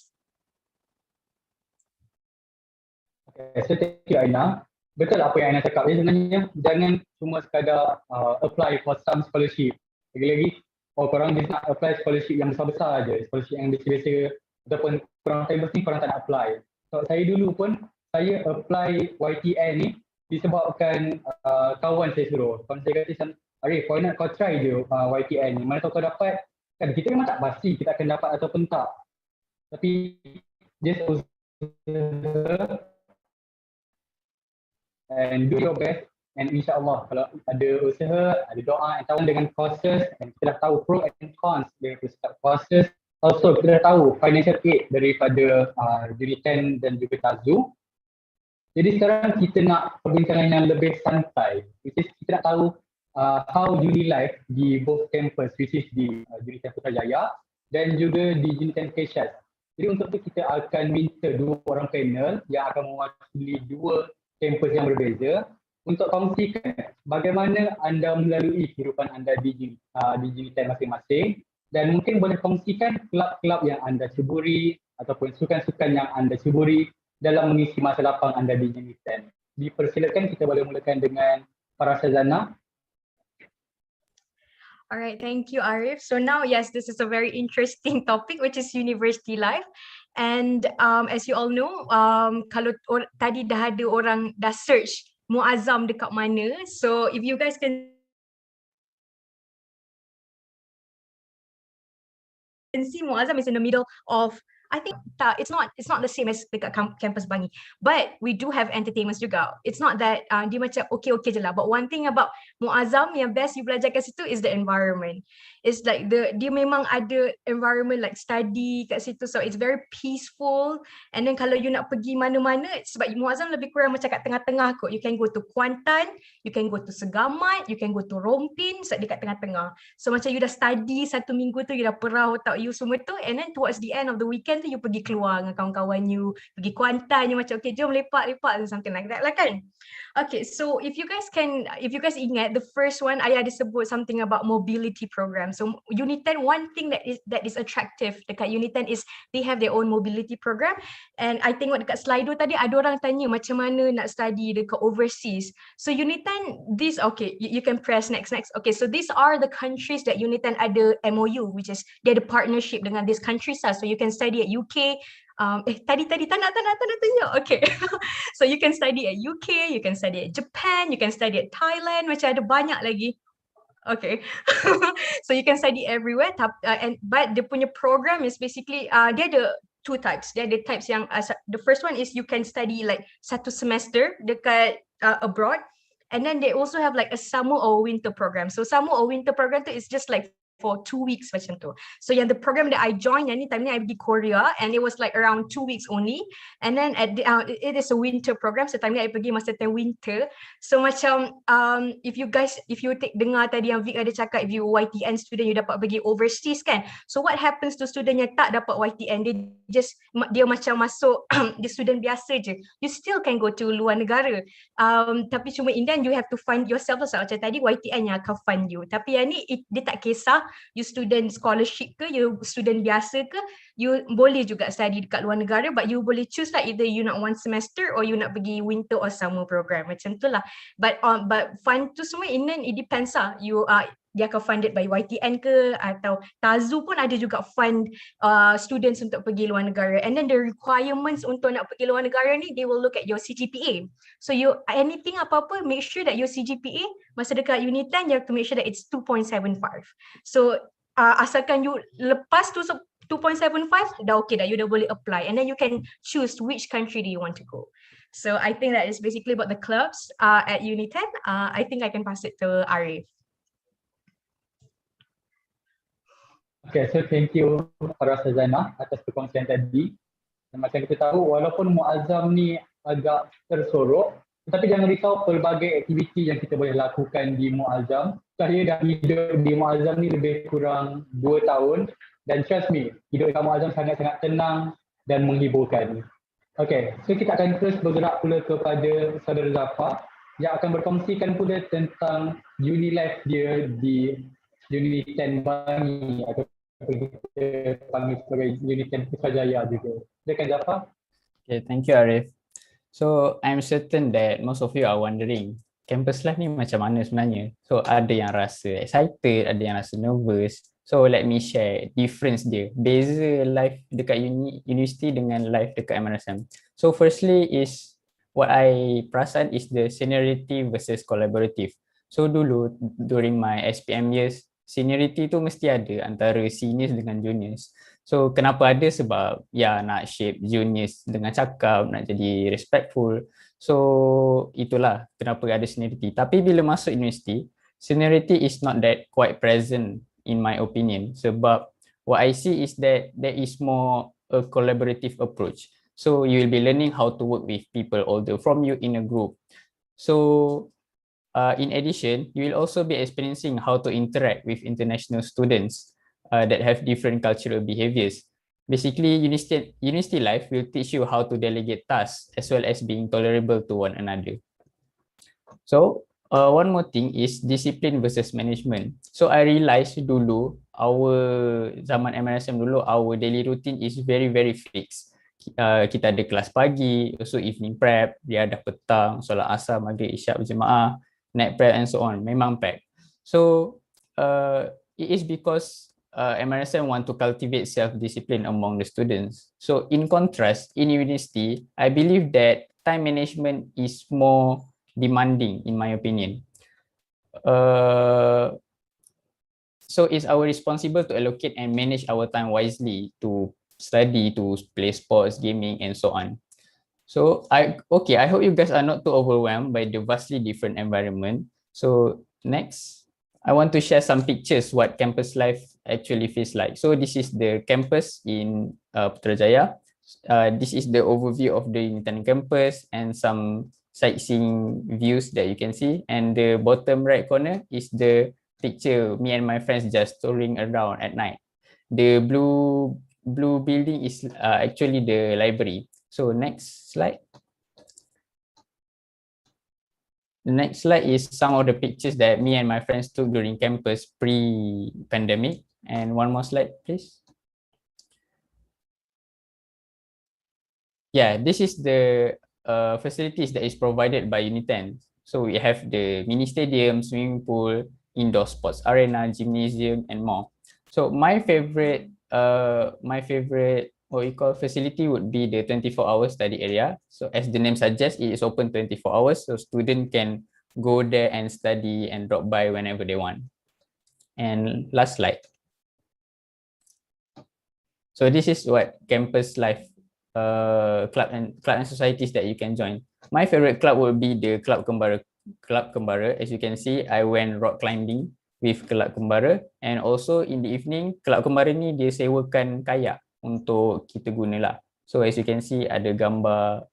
Okay, so thank you Aina. Betul apa yang Aina cakap. Sebenarnya jangan cuma sekadar apply for some scholarship. Lagi-lagi, korang bisa nak apply scholarship yang besar-besar je. Scholarship yang biasa-biasa ataupun korang famous ni korang tak nak apply. So saya dulu pun, saya apply YTN ni disebabkan kawan saya suruh. Kawan saya kata, Arif, why not kau try je YTN ni. Mana tahu kau dapat, kan kita memang tak pasti kita akan dapat ataupun tak. Tapi just usaha and do your best. And insyaAllah kalau ada usaha, ada doa, and tawan dengan courses, and kita dah tahu pro and cons daripada setiap courses. Also kita dah tahu financial aid daripada UNITEN dan juga Tazu. Jadi sekarang kita nak perbincangan yang lebih santai, which is kita nak tahu how uni life di both campus, which is di UNITEN Putrajaya dan juga di UNITEN Keshas. Jadi untuk itu kita akan minta dua orang panel yang akan mewakili dua kampus yang berbeza untuk kongsikan bagaimana anda melalui kehidupan anda di UNITEN masing-masing, dan mungkin boleh kongsikan kelab-kelab yang anda ceburi ataupun sukan-sukan yang anda ceburi dalam mengisi masa lapang anda di UNITEN. Dipersilakan, kita boleh mulakan dengan para Shazana. Alright, thank you Arif. So now, yes, this is a very interesting topic, which is university life. And as you all know, kalau tadi dah ada orang dah search Muazzam dekat mana. So if you guys can see, Muazzam is in the middle of I think it's not the same as dekat campus Bangi, but we do have entertainments juga. It's not that dia macam okay je lah. But one thing about Muazzam yang best you belajar kat situ is the environment. It's like dia memang ada environment like study kat situ, so it's very peaceful. And then kalau you nak pergi mana-mana, sebab Muazzam lebih kurang macam kat tengah-tengah kot. You can go to Kuantan, you can go to Segamat, you can go to Rompin, sebab dia kat tengah-tengah. So macam you dah study 1 minggu tu, you dah perah otak you semua tu, and then towards the end of the weekend tu you pergi keluar dengan kawan-kawan you, pergi Kuantan, you macam okay jom lepak-lepak, something like that lah kan. Okay, so if you guys ingat, the first one I ada sebut something about mobility program. So UNITEN, one thing that is attractive dekat UNITEN is they have their own mobility program. And I tengok dekat Slido tadi ada orang tanya macam mana nak study dekat overseas. So UNITEN, okay, you can press next. Okay, so these are the countries that UNITEN ada MOU, which is dia ada partnership dengan these countries lah. So you can study at UK. Tadi tak nak tunjuk. Okay. So you can study at UK, you can study at Japan, you can study at Thailand, macam ada banyak lagi. Okay. So you can study everywhere, but dia punya program is basically dia ada two types. Dia ada types yang the first one is you can study like 1 semester dekat abroad, and then they also have like a summer or winter program. So summer or winter program tu is just like for 2 weeks macam tu. So yang the program that I joined, yang ni time ni I pergi Korea, and it was like around 2 weeks only. And then it is a winter program, so time ni I pergi masa time winter. So macam if you dengar tadi yang Vic ada cakap, if you YTN student you dapat pergi overseas kan. So what happens to student yang tak dapat YTN, dia macam masuk dia student biasa je. You still can go to luar negara. Tapi cuma in the end you have to fund yourself lah. Macam tadi YTN yang akan fund you. Tapi yang ni dia tak kisah you student scholarship ke, you student biasa ke, you boleh juga study dekat luar negara, but you boleh choose lah either you nak 1 semester or you nak pergi winter or summer program macam tu lah. But fund tu semua in then it depends lah. Dia akan funded by YTN ke, atau Tazu pun ada juga fund students untuk pergi luar negara. And then the requirements untuk nak pergi luar negara ni, they will look at your CGPA. So anything apa-apa, make sure that your CGPA masa dekat UNITEN, you have to make sure that it's 2.75. So asalkan you lepas tu 2.75, dah okay dah, you dah boleh apply. And then you can choose which country do you want to go. So I think that is basically about the clubs at UNITEN. I think I can pass it to Arif. Okay, so thank you Farah Zainah atas perkongsian tadi. Dan macam kita tahu, walaupun Muazzam ni agak tersorok, tetapi jangan risau, pelbagai aktiviti yang kita boleh lakukan di Muazzam. Saya dah hidup di Muazzam ni lebih kurang 2 tahun, dan trust me, hidup di Muazzam sangat-sangat tenang dan menghiburkan. Okay, so kita akan terus bergerak pula kepada Saudara Zafar yang akan berkongsikan pula tentang Unilife dia di UNITEN Bangi, atau kita panggil sebagai UNITEN Putrajaya juga. Silakan Zafar. Okay, thank you Arif. So I'm certain that most of you are wondering, campus life ni macam mana sebenarnya? So ada yang rasa excited, ada yang rasa nervous. So let me share difference dia. Beza life dekat university dengan life dekat MRSM. So firstly is what I perasan is the seniority versus collaborative. So dulu during my SPM years, seniority tu mesti ada antara seniors dengan juniors. So kenapa ada? Sebab ya nak shape juniors dengan cakap, nak jadi respectful. So itulah kenapa ada seniority. Tapi bila masuk university, seniority is not that quite present in my opinion. Sebab what I see is that there is more a collaborative approach. So you will be learning how to work with people older from you in a group. So in addition, you will also be experiencing how to interact with international students that have different cultural behaviors. Basically, university life will teach you how to delegate tasks as well as being tolerable to one another. So, one more thing is discipline versus management. So, I realized dulu, zaman MRSM dulu, our daily routine is very, very fixed. Kita ada kelas pagi, also evening prep, dia ada petang, solat asar, maghrib, isyak berjemaah, night prep and so on, memang pack. So it is because MRSM want to cultivate self-discipline among the students. So in contrast, in university, I believe that time management is more demanding in my opinion. So it's our responsible to allocate and manage our time wisely to study to play sports, gaming, and so on. So I hope you guys are not too overwhelmed by the vastly different environment. So next, I want to share some pictures what campus life actually feels like. So this is the campus in Putrajaya. This is the overview of the UNITEN campus and some sightseeing views that you can see. And the bottom right corner is the picture me and my friends just touring around at night. The blue building is actually the library. So next slide. The next slide is some of the pictures that me and my friends took during campus pre-pandemic. And one more slide, please. Yeah, this is the facilities that is provided by UNITEN. So we have the mini stadium, swimming pool, indoor sports arena, gymnasium, and more. So my favorite what you call facility would be the 24-hour study area. So as the name suggests, it is open 24 hours, so students can go there and study and drop by whenever they want. And last slide. So this is what campus life club and societies that you can join. My favorite club would be the Club Kembara. As you can see, I went rock climbing with Club Kembara, and also in the evening, Club Kembara ni dia sewakan kayak untuk kita guna lah. So as you can see, ada gambar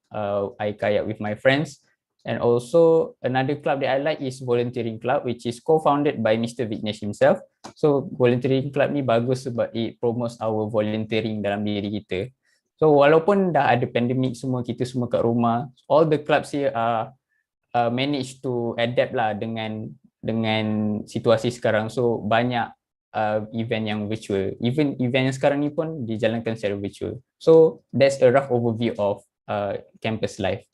I kayak with my friends. And also another club that I like is volunteering club, which is co-founded by Mr. Vignesh himself. So volunteering club ni bagus sebab it promotes our volunteering dalam diri kita. So walaupun dah ada pandemik semua, kita semua kat rumah, all the clubs here are manage to adapt lah dengan situasi sekarang. So banyak event yang virtual. Even event yang sekarang ni pun dijalankan secara virtual. So that's a rough overview of campus life.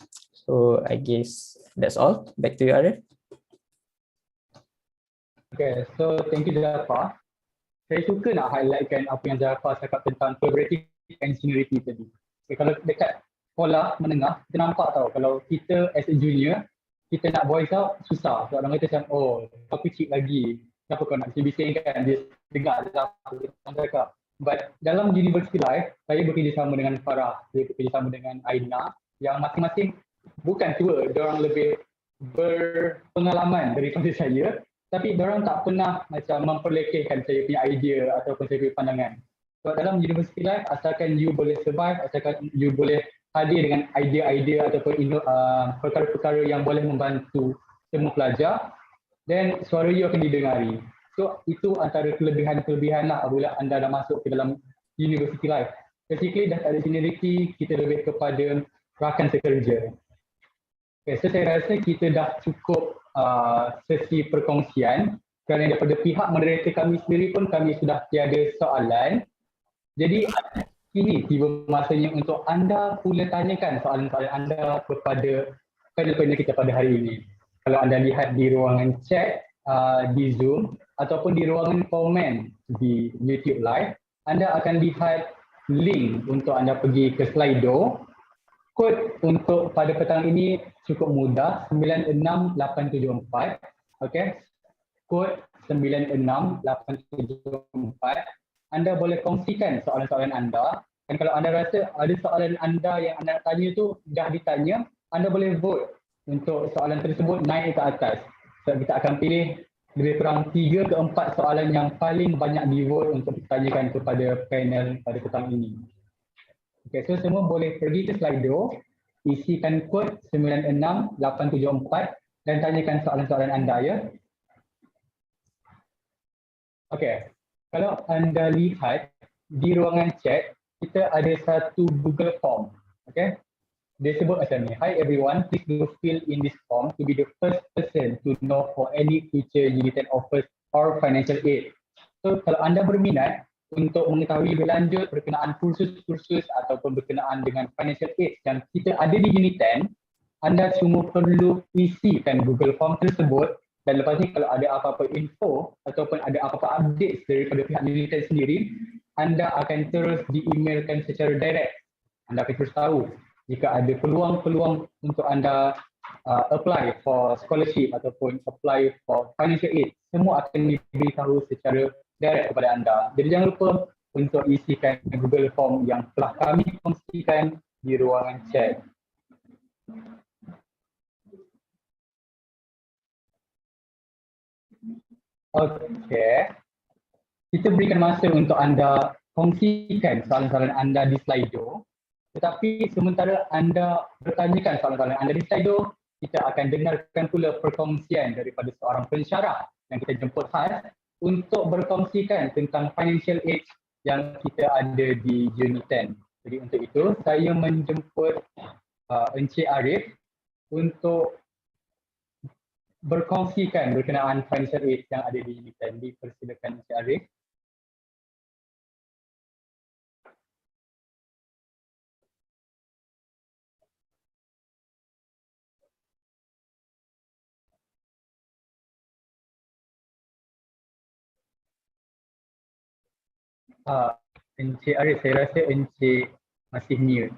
So I guess that's all. Back to you, Arif. Okay, so thank you Jafar. Saya suka nak highlightkan apa yang Jafar cakap tentang collaborative and seniority tadi. Okay, kalau dekat sekolah menengah, kita nampak tau kalau kita as a junior, kita nak voice out susah. Sebab orang kata macam, oh aku kecil lagi, kenapa kau nak bising kan, dia dengar je apa kita cakap. But dalam university life, saya bekerjasama dengan Farah, saya bekerjasama dengan Aina, yang masing-masing bukan tua, diorang lebih berpengalaman daripada saya, tapi diorang tak pernah macam memperlekehkan saya punya idea ataupun saya punya pandangan. So dalam university life, asalkan you boleh survive, asalkan you boleh hadir dengan idea-idea ataupun perkara-perkara yang boleh membantu semua pelajar, then suara you akan didengari. So itu antara kelebihan-kelebihan lah apabila anda dah masuk ke dalam university life. Basically dah tak ada seniority, kita lebih kepada rakan sekerja. Okay, so saya rasa kita dah cukup sesi perkongsian, kerana daripada pihak moderator kami sendiri pun kami sudah tiada soalan. Jadi kini tiba masanya untuk anda pula tanyakan soalan-soalan anda kepada panel-panel kita pada hari ini. Kalau anda lihat di ruangan chat di Zoom ataupun di ruangan komen di YouTube Live, anda akan lihat link untuk anda pergi ke Slido. Kod untuk pada petang ini cukup mudah, 96874. Okay. Kod 96874. Anda boleh kongsikan soalan-soalan anda, dan kalau anda rasa ada soalan anda yang anda nak tanya tu dah ditanya, anda boleh vote untuk soalan tersebut naik ke atas. So, kita akan pilih lebih kurang 3 ke 4 soalan yang paling banyak di-vote untuk ditanyakan kepada panel pada petang ini. Okay, so semua boleh pergi ke Slido, isikan kod 96874 dan tanyakan soalan-soalan anda ya. Okay. Kalau anda lihat di ruangan chat, kita ada satu Google Form. Okay? Dia sebut macam ni, hi everyone, please do fill in this form to be the first person to know for any future UNITEN offers or financial aid. So kalau anda berminat untuk mengetahui lebih lanjut berkenaan kursus-kursus ataupun berkenaan dengan financial aid yang kita ada di UNITEN, anda cuma perlu isikan Google Form tersebut. Dan lepas ni kalau ada apa-apa info ataupun ada apa-apa update daripada pihak UNITEN sendiri, anda akan terus di-emailkan secara direct. Anda akan terus tahu jika ada peluang-peluang untuk anda apply for scholarship ataupun apply for financial aid. Semua akan diberitahu secara direct kepada anda. Jadi jangan lupa untuk isikan Google Form yang telah kami kongsikan di ruangan chat. Okey. Kita berikan masa untuk anda kongsikan soalan-soalan anda di Slido. Tetapi sementara anda bertanyakan soalan-soalan anda di Slido, kita akan dengarkan pula perkongsian daripada seorang pensyarah yang kita jemput khas untuk berkongsikan tentang financial aid yang kita ada di UNITEN. Jadi untuk itu, saya menjemput Encik Arif untuk berkongsikan berkenaan financial aid yang ada di UNITEN. Dipersilakan Encik Arif. Encik Arif, saya rasa Encik masih mute.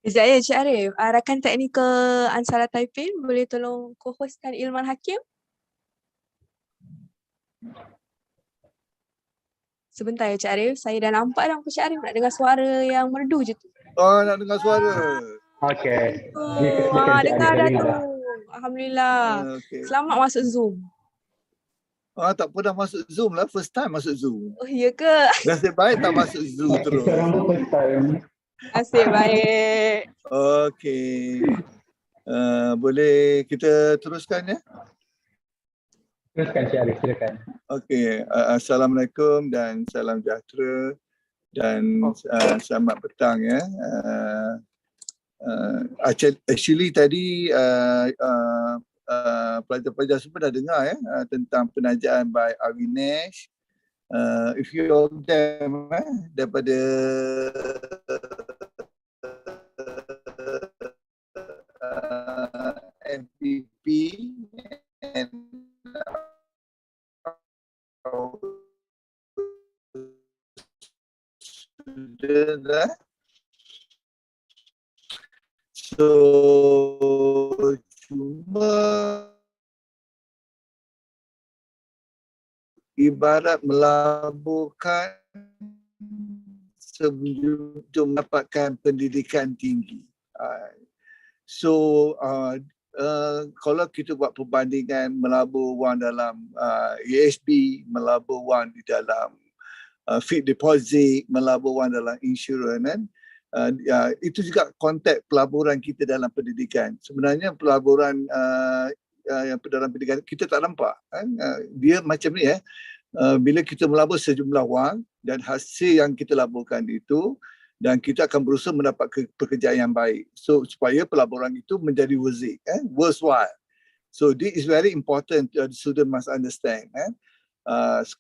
Sekejap ya Cik Arif. Rakan teknikal Ansara Taipin boleh tolong co-hostkan Ilman Hakim? Sebentar ya Cik Arif. Saya dah nampak dah Cik Arif nak dengar suara yang merdu je tu. Oh, nak dengar suara. Okey. Dengar dah tu. Alhamdulillah. Okay. Selamat masuk Zoom. Tak pernah masuk Zoom lah. First time masuk Zoom. Oh ya ke? Nasib baik tak masuk Zoom terus. Sekarang first time. Nasib baik. Okey. Boleh kita teruskan ya? Teruskan Cik Arif, silakan. Okey. Assalamualaikum dan salam sejahtera dan selamat petang ya. Actually tadi pelajar-pelajar semua dah dengar ya tentang penajaan by Avinesh. If you all them daripada MPP and student so cuma ibarat melaburkan sebelum mendapatkan pendidikan tinggi. Kalau kita buat perbandingan melabur wang dalam ESB, melabur wang di dalam fixed deposit, melabur wang dalam insurans kan, itu juga konteks pelaburan kita dalam pendidikan. Sebenarnya pelaburan yang dalam pendidikan kita tak nampak kan? Dia macam ni bila kita melabur sejumlah wang dan hasil yang kita laburkan itu, dan kita akan berusaha mendapat pekerjaan yang baik. So supaya pelaburan itu menjadi worthwhile. So this is very important. The student must understand.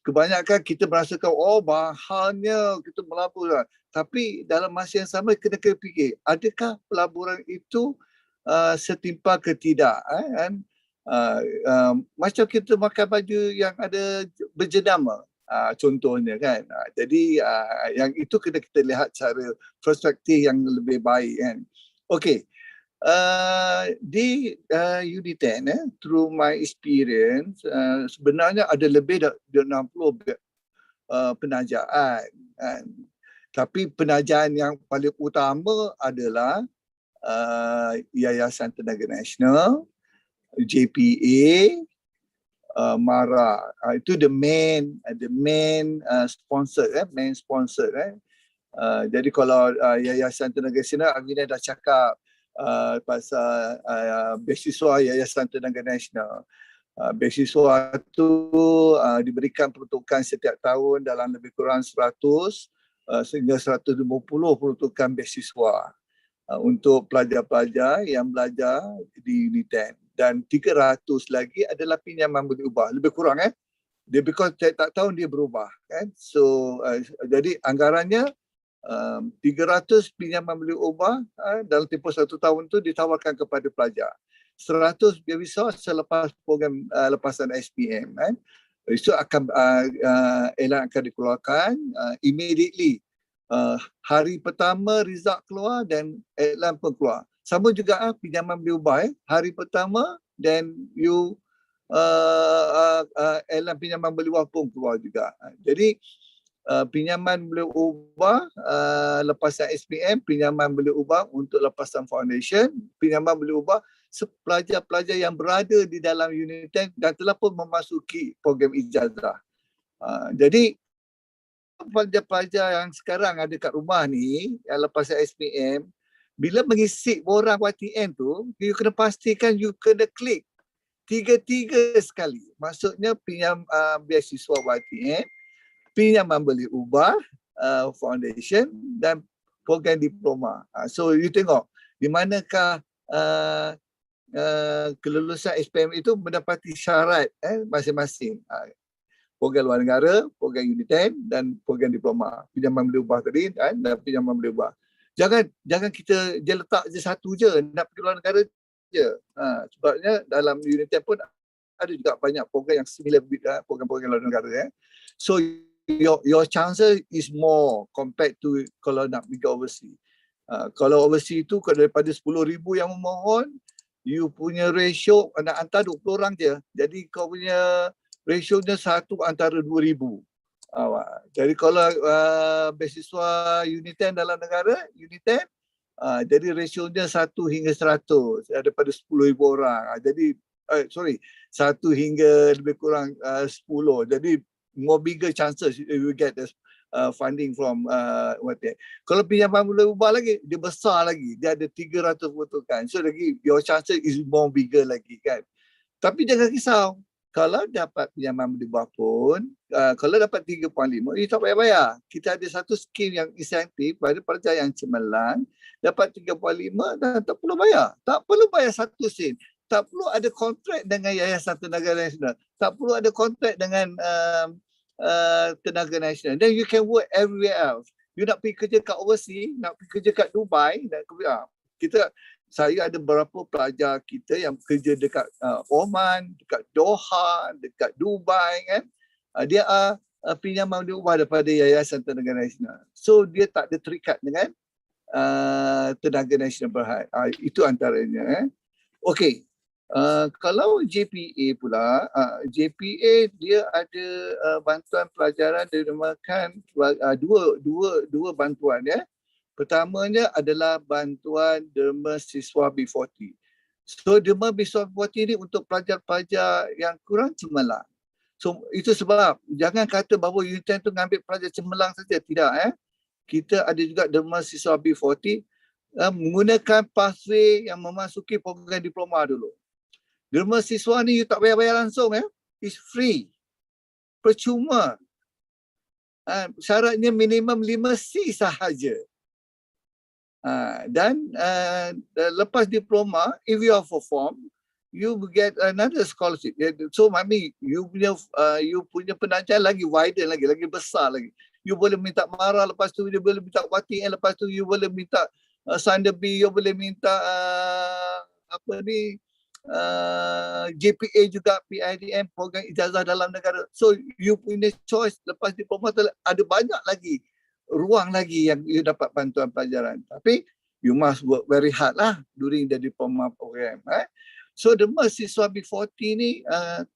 Kebanyakan kita merasakan bahalnya kita melabur. Tapi dalam masa yang sama kena fikir, adakah pelaburan itu setimpal ke tidak? Macam kita makan baju yang ada berjenama. Contohnya kan. Jadi yang itu kena kita lihat secara perspektif yang lebih baik kan. Okey. Di UNITEN through my experience sebenarnya ada lebih dari 60 penajaan kan. Tapi penajaan yang paling utama adalah Yayasan Tenaga Nasional, JPA, MARA. Itu the main sponsor main sponsor jadi kalau Yayasan Tenaga Nasional, Amina dah cakap pasal beasiswa Yayasan Tenaga Nasional. Beasiswa tu diberikan peruntukan setiap tahun dalam lebih kurang 100 sehingga 150 peruntukan beasiswa untuk pelajar-pelajar yang belajar di UNITEN. Dan 300 lagi adalah pinjaman boleh ubah. Lebih kurang dia because tak tahun dia berubah kan. So jadi anggarannya 300 pinjaman boleh ubah dalam tempoh 1 tahun tu ditawarkan kepada pelajar. 100 beasiswa selepas program lepasan SPM kan. Itu akan elan akan dikeluarkan immediately. Hari pertama result keluar dan elan pun keluar. Sama juga pinjaman boleh ubah hari pertama dan you elan pinjaman boleh ubah pun keluar juga. Jadi pinjaman boleh ubah lepasan SPM, pinjaman boleh ubah untuk lepasan foundation, pinjaman boleh ubah pelajar-pelajar yang berada di dalam UNITEN dan telah pun memasuki program ijazah. Jadi pelajar-pelajar yang sekarang ada kat rumah ni yang lepasan SPM, bila mengisi borang YTN tu, you kena pastikan you kena klik tiga-tiga sekali. Maksudnya beasiswa YTN, pinjaman boleh ubah, foundation dan program diploma. So you tengok di manakah kelulusan SPM itu mendapati syarat masing-masing. Program luar negara, program UNITEN dan program diploma. Pinjaman boleh ubah tadi dan pinjaman boleh ubah. Jangan kita letak je satu je, nak pergi luar negara je. Sebabnya dalam UNITEN pun ada juga banyak program yang similar program-program luar negara. So your chances is more compared to kalau nak pergi overseas. Kalau overseas tu daripada 10,000 yang memohon, you punya ratio nak hantar 20 orang je. Jadi kau punya ratio-nya 1 antara 2,000. Jadi kalau beasiswa UNITEN dalam negara, UNITEN, jadi ratio-nya 1 hingga 100 daripada 10,000 orang. Jadi 1 hingga lebih kurang 10. Jadi more bigger chances you will get the funding from UNITEN. Kalau pinjaman boleh ubah lagi, dia besar lagi. Dia ada 300 peruntukan. So lagi your chances is more bigger lagi kan. Tapi jangan risau. Kalau dapat pinjaman boleh ubah pun, kalau dapat 3.5, you tak payah bayar. Kita ada satu skim yang insentif pada pelajar yang cemerlang, dapat 3.5 dan tak perlu bayar. Tak perlu bayar 1 sen. Tak perlu ada kontrak dengan Yayasan Tenaga Nasional. Tak perlu ada kontrak dengan Tenaga Nasional. Then you can work everywhere else. You nak pergi kerja kat overseas, nak pergi kerja kat Dubai, saya ada beberapa pelajar kita yang kerja dekat Oman, dekat Doha, dekat Dubai kan. Dia pinjaman dia ubah daripada Yayasan Tenaga Nasional. So dia tak ada terikat dengan Tenaga Nasional Berhad. Itu antaranya. Okey. Kalau JPA pula, JPA dia ada bantuan pelajaran dinamakan dua bantuan ya. Pertamanya adalah bantuan derma siswa B40. So derma siswa B40 ni untuk pelajar-pelajar yang kurang cemerlang. So itu sebab jangan kata bahawa UNITEN tu ngambil pelajar cemerlang saja, tidak Kita ada juga derma siswa B40 menggunakan pathway yang memasuki program diploma dulu. Derma siswa ni you tak payah bayar langsung It's free. Percuma. Syaratnya minimum 5C sahaja. Dan lepas diploma, if you are perform, you will get another scholarship. So mami, you punya penaja lagi wider lagi besar lagi. You boleh minta MARA, lepas tu you boleh minta YTN, lepas tu you boleh minta Sunderby, you boleh minta JPA juga, PIDM, program ijazah dalam negara. So you punya choice lepas diploma ada banyak lagi ruang lagi yang you dapat bantuan pelajaran. Tapi you must work very hard lah during the diploma program. So derma siswa B40 ni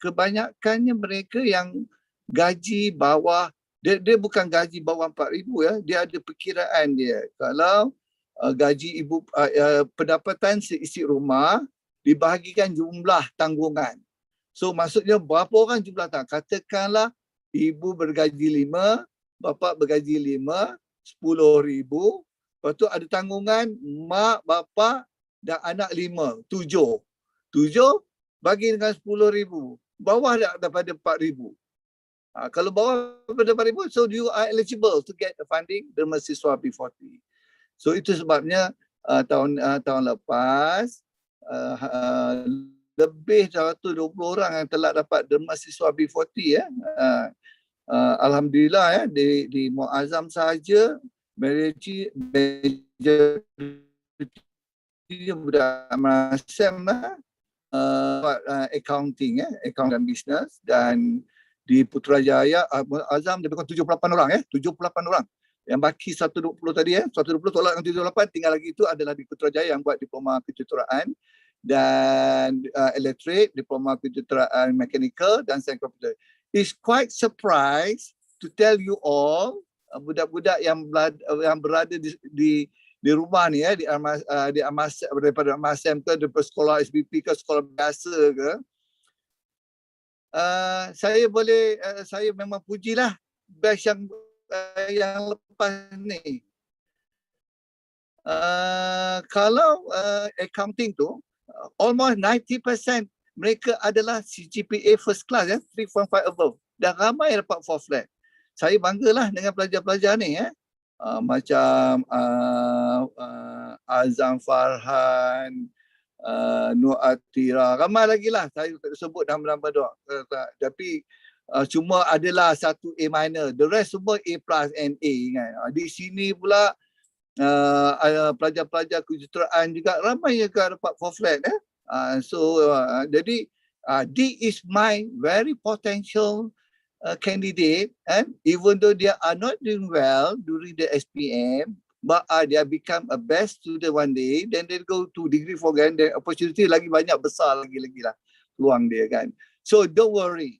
kebanyakannya mereka yang gaji bawah, dia bukan gaji bawah 4,000 dia ada perkiraan dia. Kalau gaji ibu pendapatan seisi rumah dibahagikan jumlah tanggungan. So maksudnya berapa orang jumlah tanggungan? Katakanlah ibu bergaji 5, bapa bergaji 5, 10,000. Lepas tu ada tanggungan mak, bapa dan anak 5, 7. 7 bagi dengan 10,000. Bawah daripada 4,000. Kalau bawah daripada 4,000, so you are eligible to get the funding derma siswa B40. So itu sebabnya tahun lepas lebih 120 orang yang telah dapat derma siswa B40 alhamdulillah di Muazzam saja majoriti budak Masam accounting accounting business, dan di Putrajaya Muazzam lebih kurang 78 orang 78 orang. Yang baki 120 tadi 120 tolak dengan 78, tinggal lagi itu adalah di Putrajaya yang buat diploma kejuruteraan dan electric, diploma kejuruteraan mechanical dan sains komputer. Is quite surprised to tell you all, budak-budak yang berada di rumah ni di Amasem, daripada Amasem ke, daripada sekolah SBP ke, sekolah biasa ke, saya memang pujilah batch yang lepas ni. Kalau accounting tu almost 90% mereka adalah CGPA first class 3.5 above. Dah ramai dapat 4 flat. Saya banggalah dengan pelajar-pelajar ni macam Azam Farhan, Nur Atira, ramai lagi lah, saya tak sebut nama-nama dia. Tapi cuma adalah satu A minor, the rest semua A plus and A kan. Di sini pula pelajar-pelajar kejuruteraan juga ramai yang dapat 4 flat jadi this is my very potential candidate, and even though they are not doing well during the SPM, but they become a best student one day, then they go to degree program, then opportunity lagi banyak, besar lagi lah peluang dia kan. So don't worry.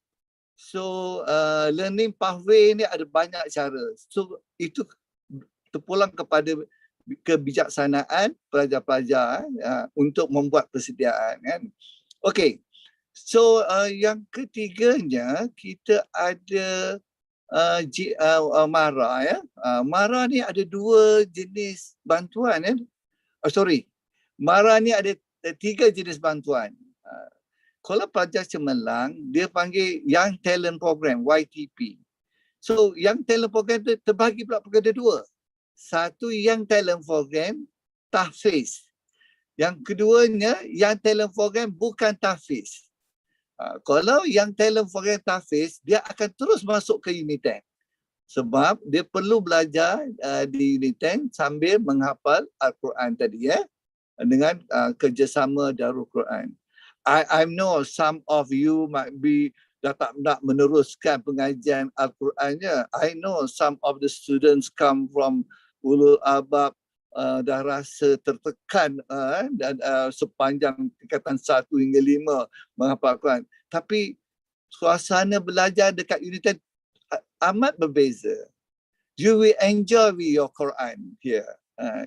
So learning pathway ni ada banyak cara. So itu terpulang kepada kebijaksanaan pelajar-pelajar untuk membuat persediaan kan. Okey. So yang ketiganya kita ada MARA MARA ni ada 2 jenis bantuan MARA ni ada 3 jenis bantuan. Kalau pelajar cemerlang dia panggil Young Talent Program, YTP. So Young Talent Program tu terbagi pula kepada 2. Satu Young Talent Program tahfiz. Yang keduanya Young Talent Program bukan tahfiz. Kalau Young Talent Program tahfiz, dia akan terus masuk ke UNITEN. Sebab dia perlu belajar di UNITEN sambil menghafal Al-Quran tadi dengan kerjasama Darul Quran. I know some of you might be dah tak nak meneruskan pengajian Al-Qurannya. I know some of the students come from ulul albab, dah rasa tertekan dan sepanjang tingkatan 1 hingga 5 menghafal Al-Quran. Tapi suasana belajar dekat UNITEN amat berbeza. You will enjoy with your Quran here.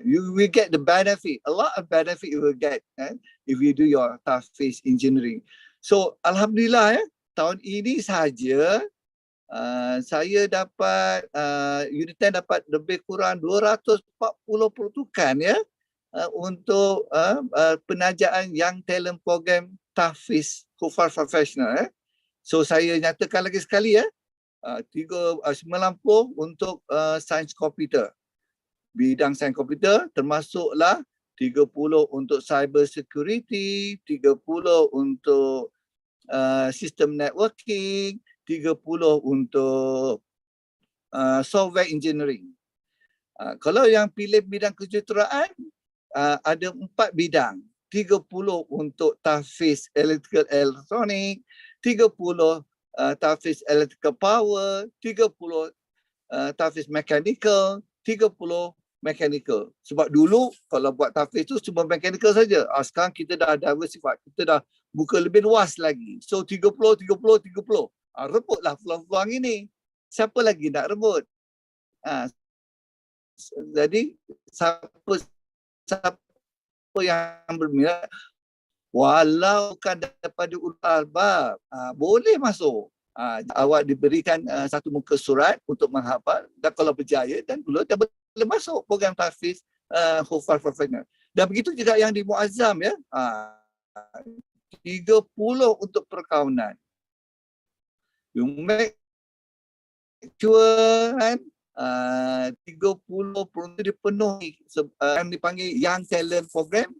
You will get the benefit, a lot of benefit you will get if you do your tahfiz engineering. So Alhamdulillah tahun ini saja saya dapat UNITEN dapat lebih kurang 240 pertukan untuk penajaan Young Talent Program tahfiz Hufaz Professional. So saya nyatakan lagi sekali 90 untuk sains komputer. Bidang sains komputer termasuklah 30 untuk cyber security, 30 untuk sistem networking, 30 untuk software engineering. Kalau yang pilih bidang kejuruteraan, ada 4 bidang. 30 untuk tahfiz electrical electronic, 30 tahfiz electrical power, 30 tahfiz mechanical, 30 mechanical. Sebab dulu kalau buat tahfiz tu cuma mechanical saja. Sekarang kita dah diversify, kita dah buka lebih luas lagi. So 30. Rebutlah peluang-peluang ini. Siapa lagi nak rebut? Jadi siapa yang berminat, walau bukan daripada ulul albab, boleh masuk. Awak diberikan satu muka surat untuk menghafal, dan kalau berjaya dan dulu dia boleh masuk program tahfiz Hufaz Professional. Dan begitu juga yang di Muazzam 30 untuk perkaunan. You make sure 30 perlu dipenuhi yang dipanggil Young Talent Program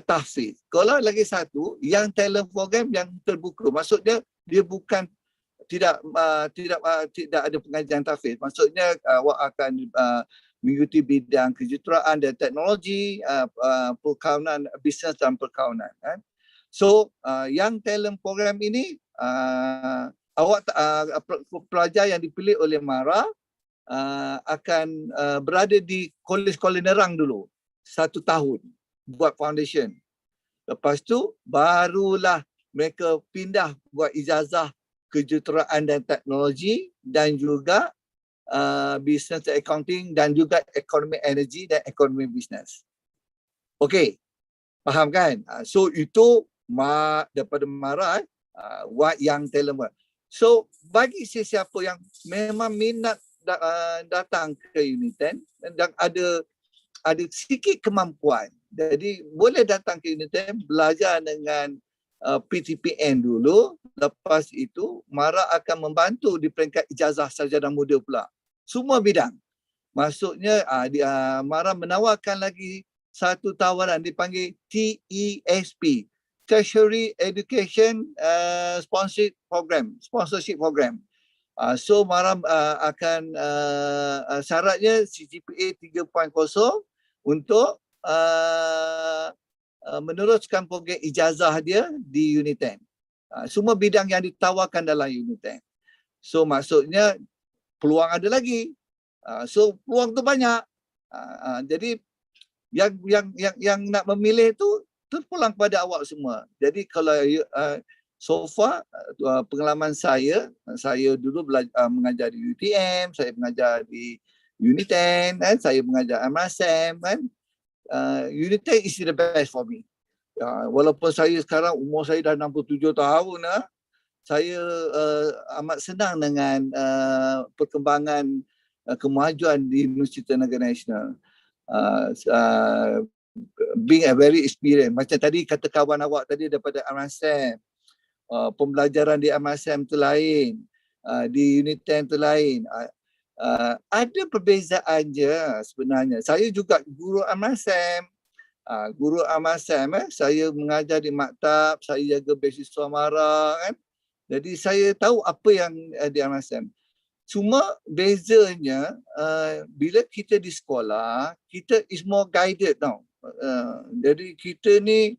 tahfiz. Kalau lagi satu Young Talent Program yang terbuka, maksudnya dia bukan tidak ada pengajian tahfiz. Maksudnya awak akan mengikuti bidang kejuruteraan dan teknologi, perkaunan, bisnes dan perkaunan. So Young Talent Program ini awak pelajar yang dipilih oleh MARA akan berada di kolej-kolej nerang dulu 1 tahun buat foundation. Lepas tu barulah mereka pindah buat ijazah kejuruteraan dan teknologi, dan juga business accounting, dan juga ekonomi energi dan ekonomi bisnes. Okey, faham kan? So itu daripada Mara, what young talent. So bagi sesiapa yang memang minat datang ke UNITEN dan ada sedikit kemampuan, jadi boleh datang ke UNITEN, belajar dengan PTPN dulu. Lepas itu Mara akan membantu di peringkat ijazah sarjana muda pula, semua bidang. Maksudnya Mara menawarkan lagi satu tawaran dipanggil TESP, Tertiary Education Sponsorship Program. So Mara akan syaratnya CGPA 3.0 untuk meneruskan program ijazah dia di UNITEN. Semua bidang yang ditawarkan dalam UNITEN. So maksudnya peluang ada lagi. So peluang tu banyak. Jadi yang nak memilih tu terpulang kepada awak semua. Jadi kalau so far pengalaman saya dulu mengajar di UTM, saya mengajar di UNITEN, saya mengajar MRSM kan. UNITEN is the best for me. Walaupun saya sekarang umur saya dah 67 tahun saya amat senang dengan perkembangan kemajuan di Universiti Negara Nasional. Being a very experienced, macam tadi kata kawan awak tadi daripada MRSM, pembelajaran di MRSM tu lain, di UNITEN tu lain. Ada perbezaan je sebenarnya. Saya juga guru MRSM. Saya mengajar di maktab, saya jaga beasiswa Mara kan. Jadi saya tahu apa yang di MRSM. Cuma bezanya bila kita di sekolah, kita is more guided tau. Jadi kita ni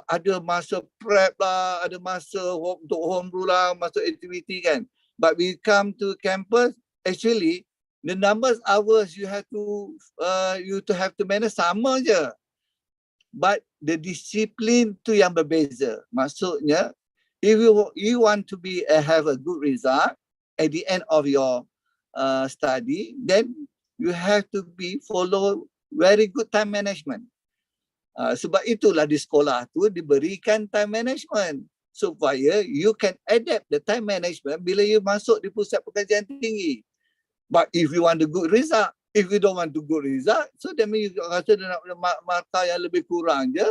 ada masa prep lah, ada masa untuk homebrew lah, masa aktiviti kan. But we come to campus, actually the numbers hours you have to manage sama je. But the discipline tu yang berbeza. Maksudnya, if you want to have a good result at the end of your study, then you have to follow very good time management. Sebab itulah di sekolah tu diberikan time management supaya you can adapt the time management bila you masuk di pusat perkajian tinggi. But if you want a good result, if you don't want a good result, so that means you rasa dia nak markah yang lebih kurang je,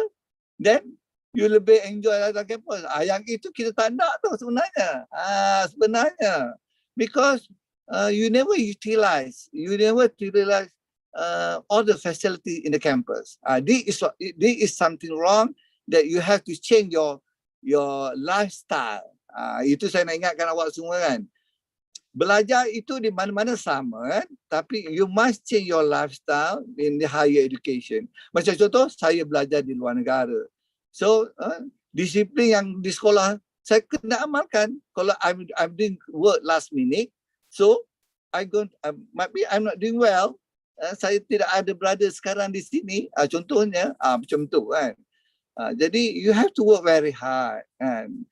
then you lebih enjoy datang kampus. Yang itu kita tak nak tu sebenarnya. Sebenarnya. Because you never utilize all the facility in the campus. This is something wrong that you have to change your lifestyle. Itu saya nak ingatkan awak semua kan. Belajar itu di mana-mana sama kan, tapi you must change your lifestyle in the higher education. Macam contoh, saya belajar di luar negara. So, disiplin yang di sekolah saya kena amalkan. Kalau I'm doing work last minute, so maybe I'm not doing well. Saya tidak ada brother sekarang di sini. Contohnya, macam tu kan. Jadi, you have to work very hard kan.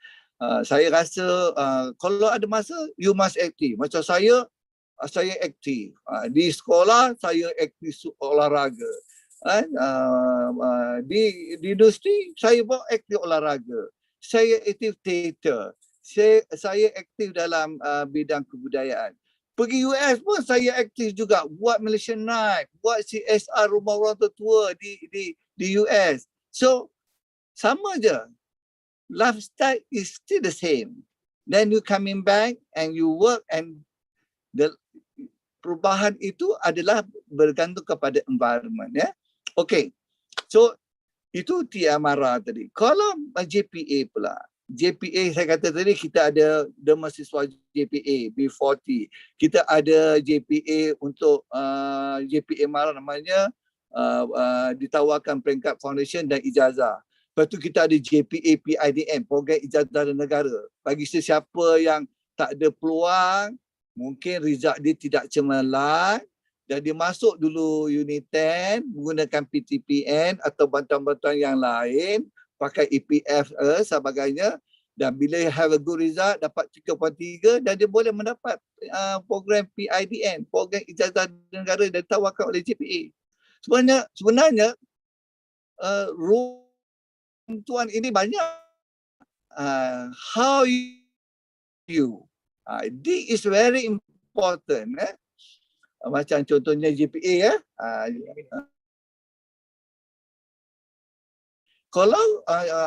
Saya rasa kalau ada masa, you must aktif. Macam saya aktif. Di sekolah, saya aktif olahraga. Di industri, saya pun aktif olahraga. Saya aktif teater. Saya aktif dalam bidang kebudayaan. Pergi US pun saya aktif juga. Buat Malaysian Night, buat CSR rumah orang tertua di US. So, sama je. Lifestyle is still the same. Then you coming back and you work, and the perubahan itu adalah bergantung kepada environment ya. Okay. So itu Tiamara tadi. Kalau JPA pula. JPA saya kata tadi kita ada mahasiswa JPA B40. Kita ada JPA untuk JPA Mara namanya ditawarkan peringkat foundation dan ijazah. Lepas tu kita ada JPA PIDM, program ijazah negara. Bagi sesiapa yang tak ada peluang, mungkin result dia tidak cemerlang, dan dia masuk dulu UNITEN menggunakan PTPN atau bantuan-bantuan yang lain, pakai EPF sebagainya, Dan bila have a good result, dapat 3.3 dan dia boleh mendapat program PIDN, program ijazah negara dan ditawarkan oleh JPA. Sebenarnya tuan ini banyak. How you this is very important. Macam contohnya GPA kalau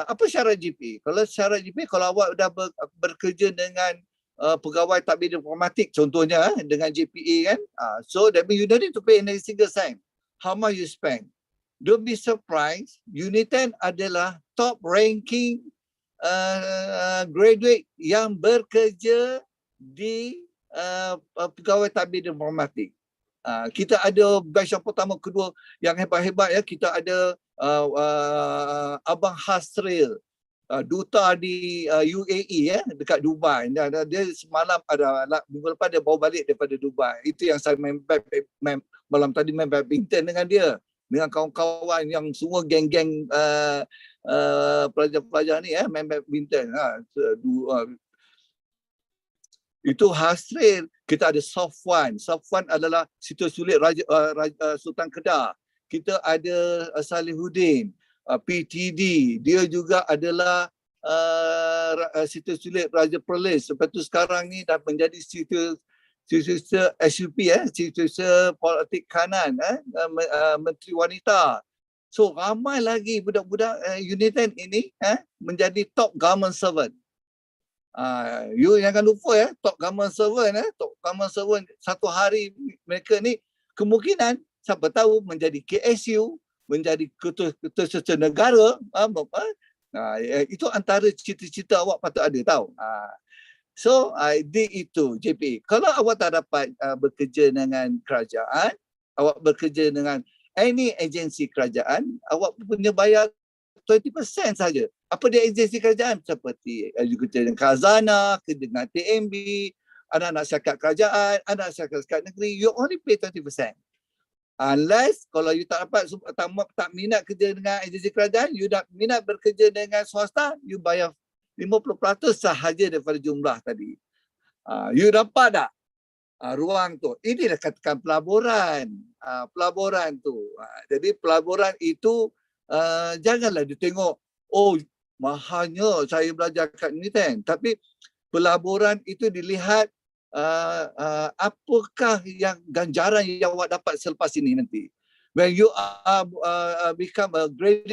apa syarat GPA? Kalau syarat GPA, kalau awak dah bekerja dengan pegawai takbir diplomatik contohnya dengan GPA kan, so that means you don't need to pay any single cent. How much you spend? Don't be surprised, UNITEN adalah top ranking graduate yang bekerja di pegawai takbir diplomatik. Kita ada batch yang pertama, kedua yang hebat-hebat ya. Kita ada Abang Hasril, duta di UAE ya, dekat Dubai. Dia semalam minggu lepas dia bawa balik daripada Dubai. Itu yang saya malam tadi main badminton dengan dia, dengan kawan-kawan yang semua geng-geng pelajar-pelajar ni main badminton. Itu Hasril. Kita ada Safwan. Safwan adalah situs sulit Raja Sultan Kedah. Kita ada Salihuddin, PTD. Dia juga adalah situs sulit Raja Perlis. Lepas tu sekarang ni dah menjadi situs SUP, situs politik kanan, Menteri Wanita. So ramai lagi budak-budak UNITEN ini menjadi top government servant. You jangan lupa top government servant, top government servant satu hari mereka ni kemungkinan siapa tahu menjadi KSU, menjadi ketua serta negara. Itu antara cita-cita awak patut ada tahu. So di itu JP. Kalau awak tak dapat bekerja dengan kerajaan, awak bekerja dengan any agensi kerajaan, awak punya bayar 20% saja. Apa dia agensi kerajaan? Seperti kerja dengan Khazanah, kerja dengan TMB, anak-anak syarikat kerajaan, anak syarikat negeri, you only pay 20%. Unless kalau you tak dapat, tak minat kerja dengan agensi kerajaan, you tak minat bekerja dengan swasta, you bayar 50% sahaja daripada jumlah tadi. You dapat tak ruang tu? Inilah katakan pelaburan. Pelaburan tu. Jadi pelaburan itu janganlah dia tengok, oh mahalnya saya belajar kat UNITEN. Tapi pelaburan itu dilihat apakah yang ganjaran yang awak dapat selepas ini nanti. When you become a great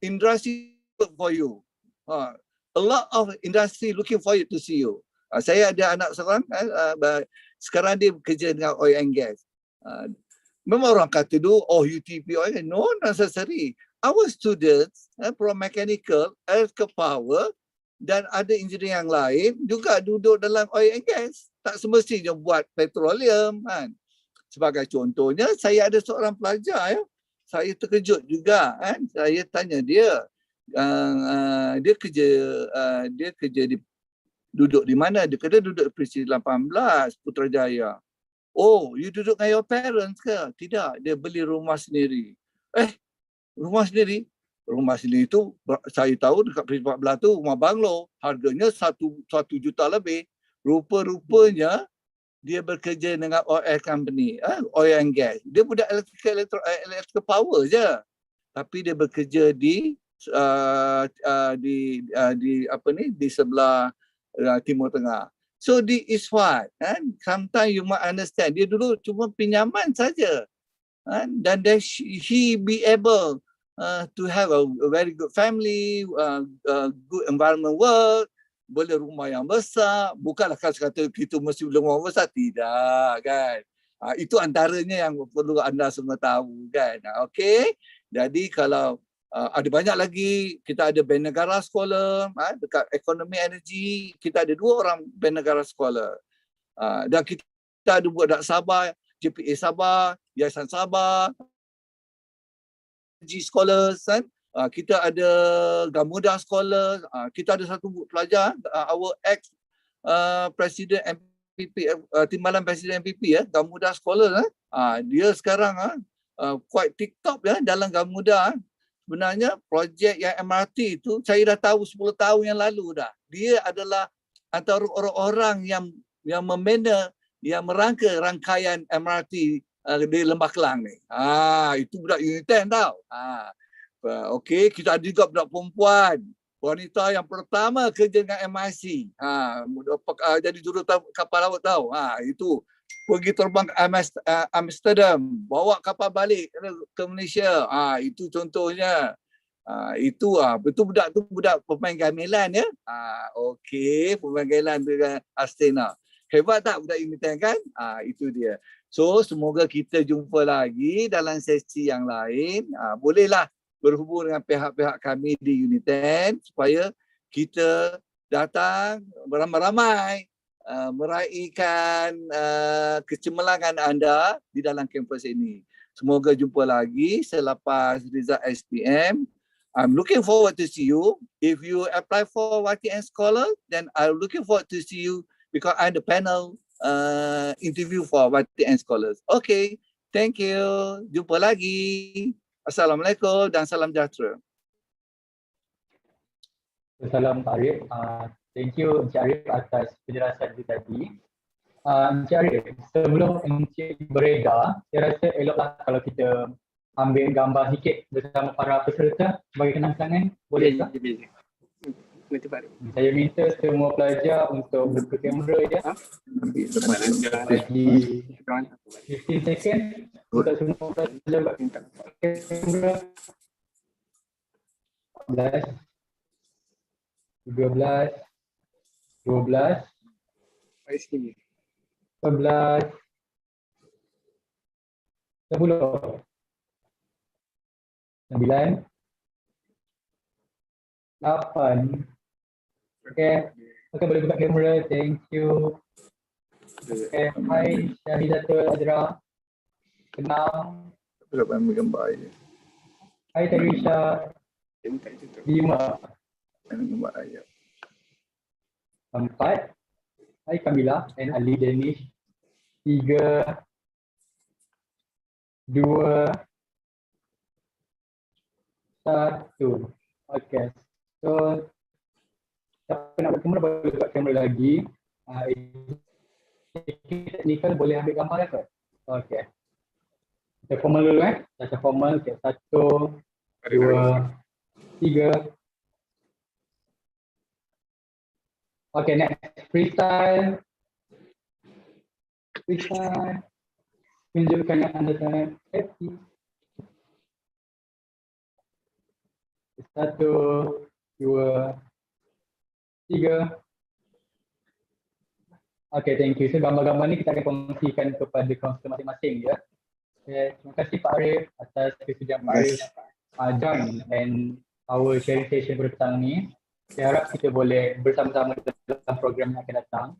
industry for you. A lot of industry looking forward to see you. Saya ada anak seorang, sekarang dia bekerja dengan oil and gas. Memang orang kata dulu, oh UTP oil, no necessary. Our students from mechanical, electrical power dan ada engineer yang lain juga duduk dalam oil and gas. Tak semestinya buat petroleum kan. Sebagai contohnya, saya ada seorang pelajar saya terkejut juga kan. Saya tanya dia, dia kerja duduk di mana? Dia kata duduk di Presiden 18 Putrajaya. Oh, you duduk dengan your parents ke? Tidak, dia beli rumah sendiri. Rumah sendiri? Rumah sendiri tu saya tahu dekat Presiden 14 tu rumah banglo. Harganya 1 juta lebih. Rupa-rupanya dia bekerja dengan oil company, oil and gas. Dia budak electrical power je. Tapi dia bekerja di sebelah Timur Tengah. So this is what, sometimes you might understand. Dia dulu cuma pinjaman saja, dan then he be able to have a very good family, good environment work, boleh rumah yang besar. Bukanlah kata kita mesti rumah besar, tidak kan. Itu antaranya yang perlu anda semua tahu kan. Okay, jadi kalau ada banyak lagi, kita ada Band Negara Scholar, dekat ekonomi energi, kita ada 2 orang Band Negara Scholar. Dan kita ada budak Sabah, JPA Sabah, Yayasan Sabah, Energy Scholars, kita ada Gamuda Scholar, kita ada satu pelajar, our ex-Presiden MPP, Timbalan Presiden MPP, Gamuda Scholar, dia sekarang quite TikTok dalam Gamuda. sebenarnya projek yang MRT itu saya dah tahu 10 tahun yang lalu dah. Dia adalah antara orang-orang yang memena, yang merangka rangkaian MRT di Lembah Kelang ni. Itu budak UNITEN tau. Okey, kita ada juga budak perempuan, wanita yang pertama kerja dengan MIC. Jadi juru kapal laut tau. Itu pergi terbang ke Amsterdam, bawa kapal balik ke Malaysia. Itu contohnya. Itu betul budak tu budak pemain gamelan ya. Okey, pemain gamelan dengan Astana. Hebat tak budak UNITEN kan? Itu dia. So semoga kita jumpa lagi dalam sesi yang lain. Bolehlah berhubung dengan pihak-pihak kami di UNITEN supaya kita datang beramai-ramai meraihkan kecemerlangan anda di dalam kampus ini. Semoga jumpa lagi selepas result SPM. I'm looking forward to see you. If you apply for YTN Scholar, then I'm looking forward to see you because I'm the panel interview for YTN Scholars. Okay, thank you. Jumpa lagi. Assalamualaikum dan salam sejahtera. Salam Pak Arif. Thank you Encik Arif atas penjelasan itu tadi. Encik Arif, sebelum Encik beredar, saya rasa eloklah kalau kita ambil gambar sikit bersama para peserta sebagai kenang-kenangan. Boleh tak? Saya minta semua pelajar untuk buka kamera ya. Bagi 15 second untuk semua pelajar buka kamera. 14, 13, 12, 11, 10, 9, 8. Okay, boleh buka kamera. Thank you. Okay, hai Syahidatul Azra. Kenal. Berapa ambil gambar je. Hai Tarisha. 5. Gambar ayat. 4. Hai Kamila and Ali Danish. 3, 2, 1. Okay. So siapa nak buat kamera boleh buat kamera lagi. Technical boleh ambil gambar ke? Okay. Kita formal dulu Kita formal. Okay. 1, 2, 3. Okay, next. Freestyle. Tunjukkan yang anda sangat happy. 1, 2, 3. Okay, thank you. So gambar-gambar ni kita akan kongsikan kepada kaunselor masing-masing ya. Okay, terima kasih Pak Arif atas kesediaan Pak Arif join and our sharing session pada petang ni. Saya harap kita boleh bersama-sama dalam program yang akan datang.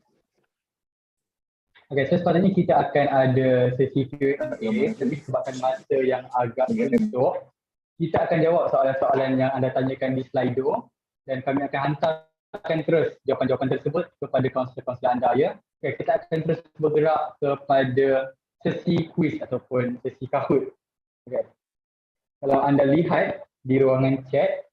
Okay, so sepatutnya kita akan ada sesi Q&A, tapi sebabkan masa yang agak bentuk, kita akan jawab soalan-soalan yang anda tanyakan di Slido dan kami akan hantarkan terus jawapan-jawapan tersebut kepada kaunselor-kaunselor anda ya. Okay, kita akan terus bergerak kepada sesi quiz ataupun sesi Kahoot. Okay. Kalau anda lihat di ruangan chat,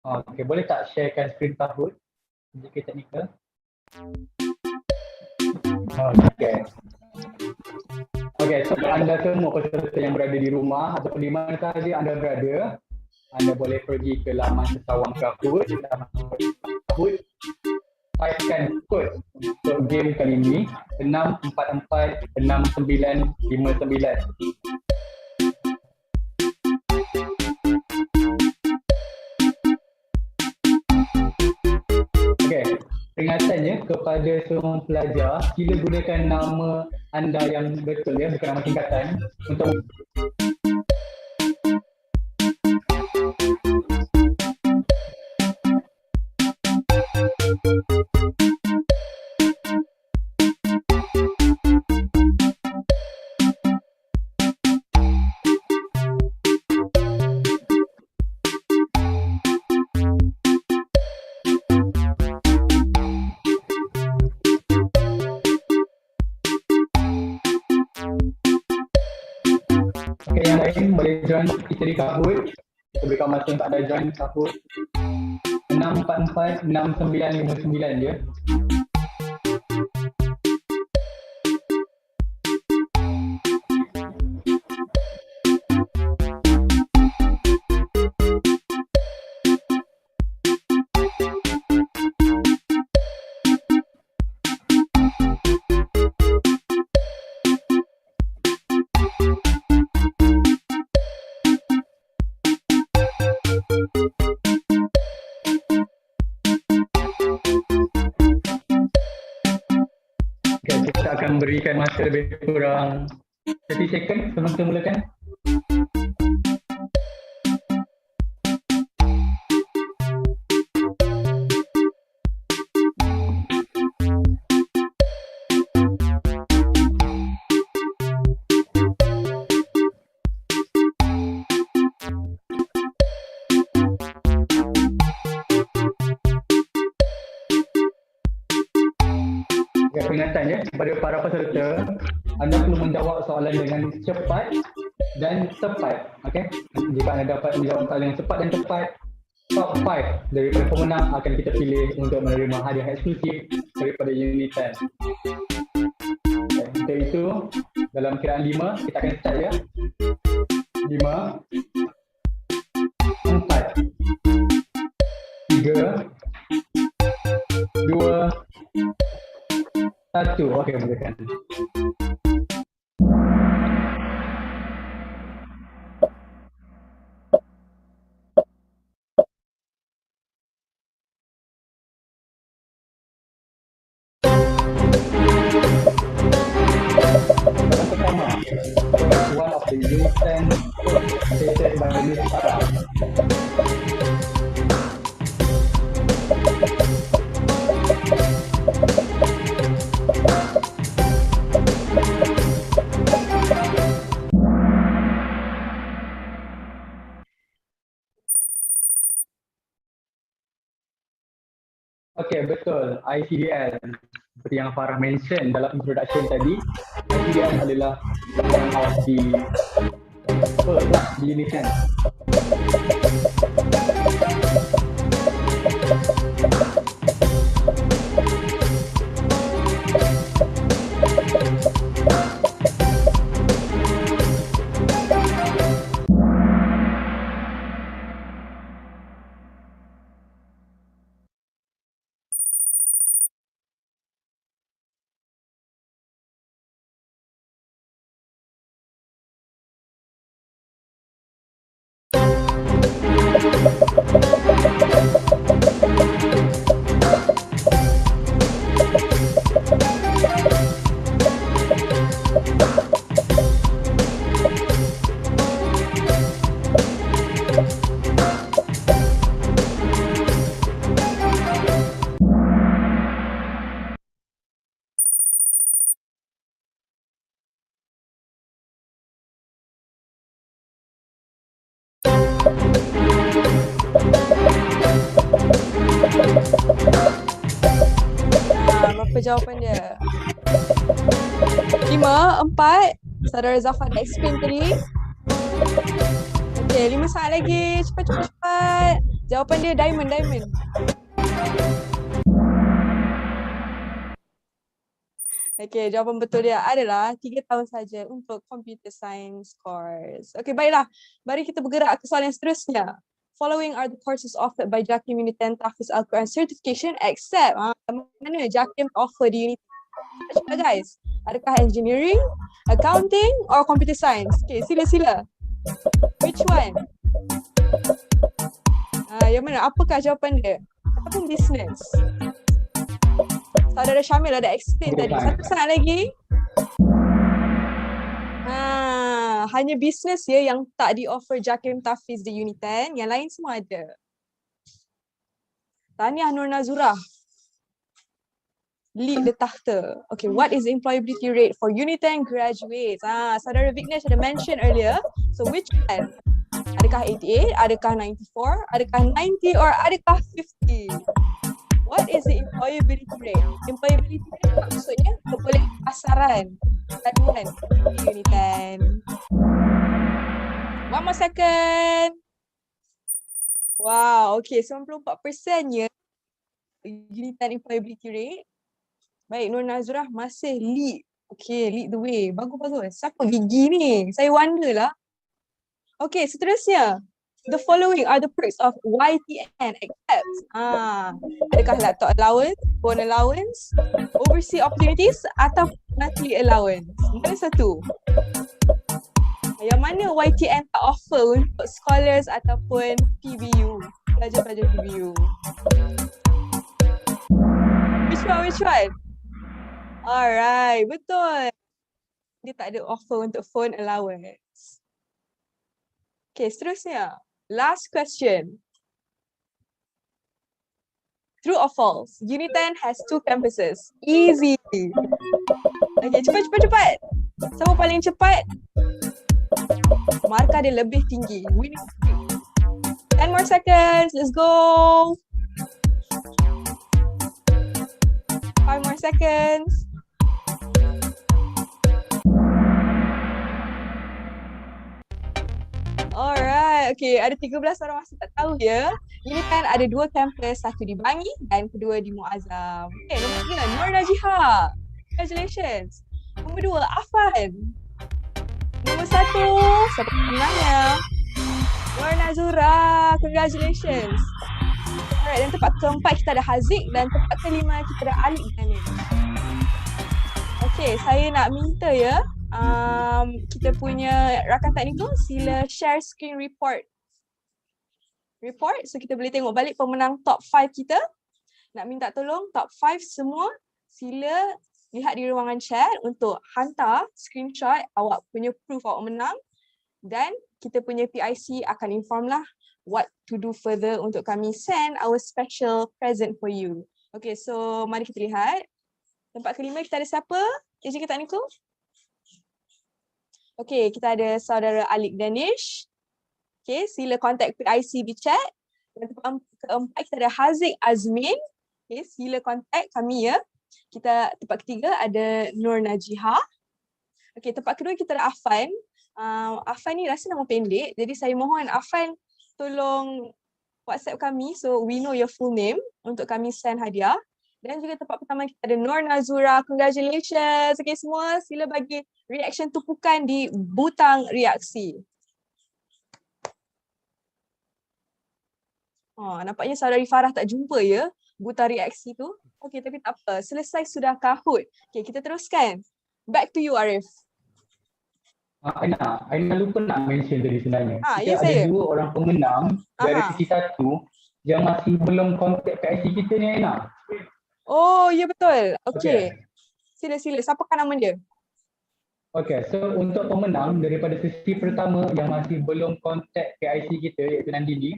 okay, boleh tak sharekan screen Kahoot? Sedikit teknikal. Okay. Okay, so anda semua peserta yang berada di rumah ataupun di mana sahaja anda berada, anda boleh pergi ke laman sesawang Kahoot, typekan kod untuk game kali ini 6446959. Okay, peringatannya kepada semua pelajar, sila gunakan nama anda yang betul ya, bukan nama tingkatan untuk Okay, yang lain boleh join kita di Kahoot. Kita berikan masa untuk anda join Kahoot. 644-6959 je. Okay, kita akan berikan masa lebih kurang 30 second sebelum kita mulakan. Okay, peringatan ya kepada para peserta, anda perlu menjawab soalan dengan cepat dan tepat. Okay? Jika anda dapat menjawab soalan dengan cepat dan tepat, top 5 daripada pemenang akan kita pilih untuk menerima hadiah eksklusif daripada UNITEN. Okay, untuk itu, dalam kiraan 5, kita akan start ya. 5, 4, 3, 2, 1. Okey, mulakan. Pertama, one of the UNITEN stated by Ms. Farah. Okey, betul. Icdl. Seperti yang Farah mention dalam introduction tadi, Icdl adalah one of the first di UNITEN. Apa jawapan dia? 5, 4. Saudara Zafar dah explain tadi. Okay, 5 saat lagi. Cepat. Jawapan dia diamond. Okay, jawapan betul dia adalah 3 tahun saja untuk computer science course. Okay, baiklah. Mari kita bergerak ke soalan yang seterusnya. Following are the courses offered by JAKIM UNITEN Tahfiz Al-Quran Certification except mana JAKIM offer di UNITEN? Cepat guys. Adakah engineering, accounting or computer science? Okay, sila. Which one? Yang mana? Apakah jawapan dia? Ataupun business? Saudara Syamil ada explain tadi. Satu saat lagi. Hanya business ya yang tak di-offer JAKIM Tahfiz di UNITEN. Yang lain semua ada. Tahniah Nur Nazurah. Lead the tahta. Okay, what is the employability rate for UNITEN graduates? Saudara Vignesh ada mention earlier. So which one? Adakah 88? Adakah 94? Adakah 90? Or adakah 50? What is the employability rate? Employability rate maksudnya kebolehan pasaran di UNITEN. One more second. Wow, okay, 94% ya UNITEN employability rate. Baik, Nur Nazrah masih lead. Okay, lead the way. Bagus-bagus. Siapa gigi ni? Saya wonder lah. Okay, seterusnya. The following are the perks of YTN except. Adakah laptop allowance, phone allowance, overseas opportunities atau monthly allowance? Mana satu? Yang mana YTN tak offer untuk scholars ataupun PBU? Pelajar-pelajar PBU. Which one? Alright, betul. Dia tak ada offer untuk phone allowance. Okay, seterusnya. Last question. True or false? UNITEN has 2 campuses. Easy. Okay, cepat. Siapa paling cepat? Markah dia lebih tinggi. We need 10 more seconds. Let's go. 5 more seconds. Alright, okay. Ada 13 orang masih tak tahu ya. UNITEN ada 2 kampus, satu di Bangi dan kedua di Muazzam. Okay, nombor 3, Nur Najiha. Congratulations. Nombor 2, Afan. Nombor 1, siapa pemenangnya? Nur Nazura. Congratulations. Alright, dan tempat keempat kita ada Haziq dan tempat kelima kita ada Icdl. Okay, saya nak minta ya. Kita punya rakan teknikal sila share screen report. So kita boleh tengok balik pemenang top 5 kita. Nak minta tolong top 5 semua sila lihat di ruangan chat untuk hantar screenshot awak punya proof awak menang dan kita punya PIC akan inform lah what to do further untuk kami send our special present for you. Okay, so mari kita lihat. Tempat kelima kita ada siapa? Ejen teknikal? Okay, kita ada saudara Alik Danish. Okay, sila contact PIC di chat. Dan tempat keempat kita ada Haziq Azmin. Okay, sila contact kami ya. Tempat ketiga ada Nur Najiha. Okay, tempat kedua kita ada Afan. Afan ni rasa nama pendek. Jadi saya mohon Afan tolong WhatsApp kami so we know your full name untuk kami send hadiah. Dan juga tempat pertama kita ada Nur Nazura. Congratulations. Okay, semua sila bagi reaction tumpukan di butang reaksi. Nampaknya saudari Farah tak jumpa ya butang reaksi tu. Okay, tapi tak apa. Selesai sudah Kahoot. Okay, kita teruskan. Back to you, Arif. Aina lupa nak mention tadi sebenarnya. Ya, Kita ada 2 orang pemenang dari sesi 1 yang masih belum contact PIC kita ni, Aina. Oh, ya betul. Okay. Sila. Siapakah nama dia? Okay, so untuk pemenang daripada sesi pertama yang masih belum contact PIC kita iaitu Nandini,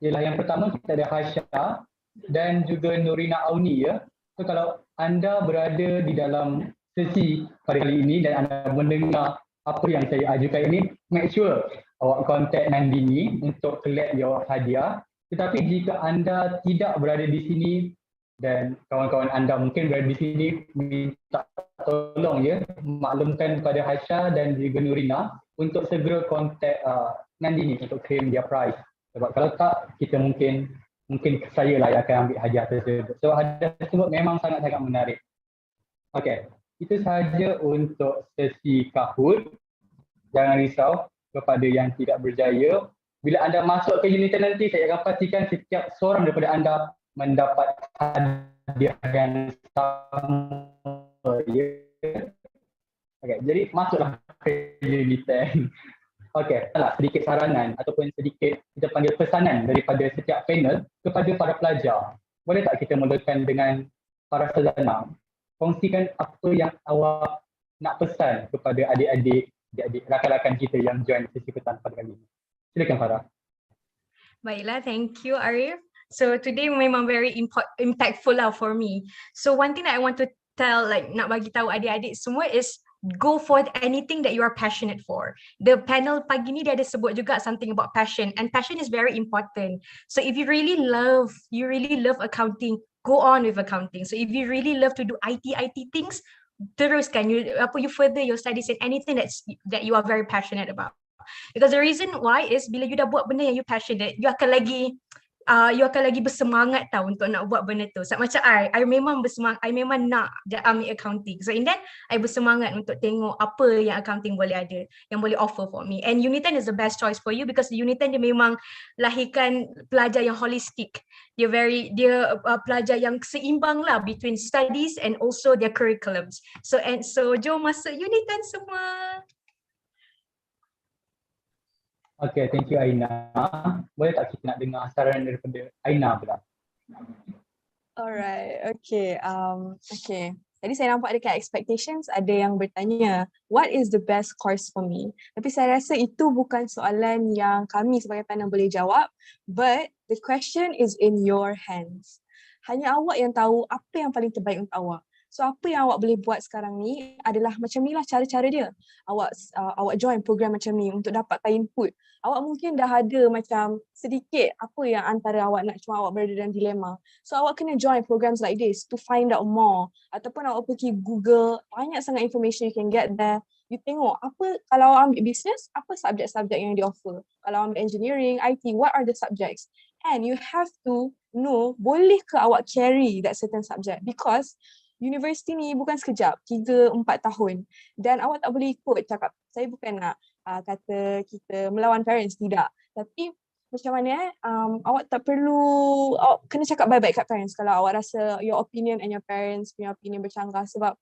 ialah yang pertama kita ada Hasha dan juga Nurina Auni ya. So kalau anda berada di dalam sesi pada kali ini dan anda mendengar apa yang saya ajukan ini, make sure awak contact Nandini untuk collect your hadiah. Tetapi jika anda tidak berada di sini dan kawan-kawan anda mungkin berada di sini, minta tolong ya, maklumkan kepada Hasha dan juga Nurina untuk segera contact Nandini untuk claim dia prize. Sebab kalau tak, kita mungkin saya lah yang akan ambil hadiah tersebut. So hadiah tersebut memang sangat-sangat menarik. Okay, itu sahaja untuk sesi Kahoot. Jangan risau kepada yang tidak berjaya. Bila anda masuk ke UNITEN nanti, saya akan pastikan setiap seorang daripada anda mendapat hadiah yang sama. Okay, jadi masuklah ke UNITEN. Okay, sedikit saranan ataupun sedikit kita panggil pesanan daripada setiap panel kepada para pelajar. Boleh tak kita mulakan dengan para sarjana? Kongsikan apa yang awak nak pesan kepada adik-adik, rakan-rakan kita yang join sesi petang pada kali ini. Silakan Farah. Baiklah, thank you Arif. So today memang very impactful lah for me. So one thing that I want to tell, like nak bagi tahu adik-adik semua is go for anything that you are passionate for. The panel pagi ni dia ada sebut juga something about passion, and passion is very important. So if you really love accounting, go on with accounting. So if you really love to do IT things, teruskan you further your studies in anything that you are very passionate about. Because the reason why is bila you dah buat benda yang you passionate, you akan lagi bersemangat tau untuk nak buat benda tu. So, macam I memang bersemangat, I memang nak ambil accounting. So in that, I bersemangat untuk tengok apa yang accounting boleh ada, yang boleh offer for me. And UNITEN is the best choice for you because UNITEN dia memang lahirkan pelajar yang holistic. Dia pelajar yang seimbang lah between studies and also their curriculums. So jom masuk UNITEN semua. Okay, thank you Aina. Boleh tak kita nak dengar saran daripada Aina pula? Alright, okay. Okay. Tadi saya nampak dekat expectations ada yang bertanya, what is the best course for me? Tapi saya rasa itu bukan soalan yang kami sebagai panel boleh jawab, but the question is in your hands. Hanya awak yang tahu apa yang paling terbaik untuk awak. So apa yang awak boleh buat sekarang ni adalah macam ni lah cara-cara dia. Awak join program macam ni untuk dapatkan input. Awak mungkin dah ada macam sedikit apa yang antara awak nak, cuma awak berada dalam dilema. So awak kena join programs like this to find out more. Ataupun awak pergi Google, banyak sangat information you can get there. You tengok apa, kalau awak ambil business, apa subjek-subjek yang di offer. Kalau ambil engineering, IT, what are the subjects? And you have to know, boleh ke awak carry that certain subject? Because universiti ni bukan sekejap, 3-4 tahun. Dan awak tak boleh ikut cakap, saya bukan nak kata kita melawan parents, tidak. Tapi macam mana awak tak perlu, awak kena cakap baik-baik kat parents kalau awak rasa your opinion and your parents punya opinion bercanggah. Sebab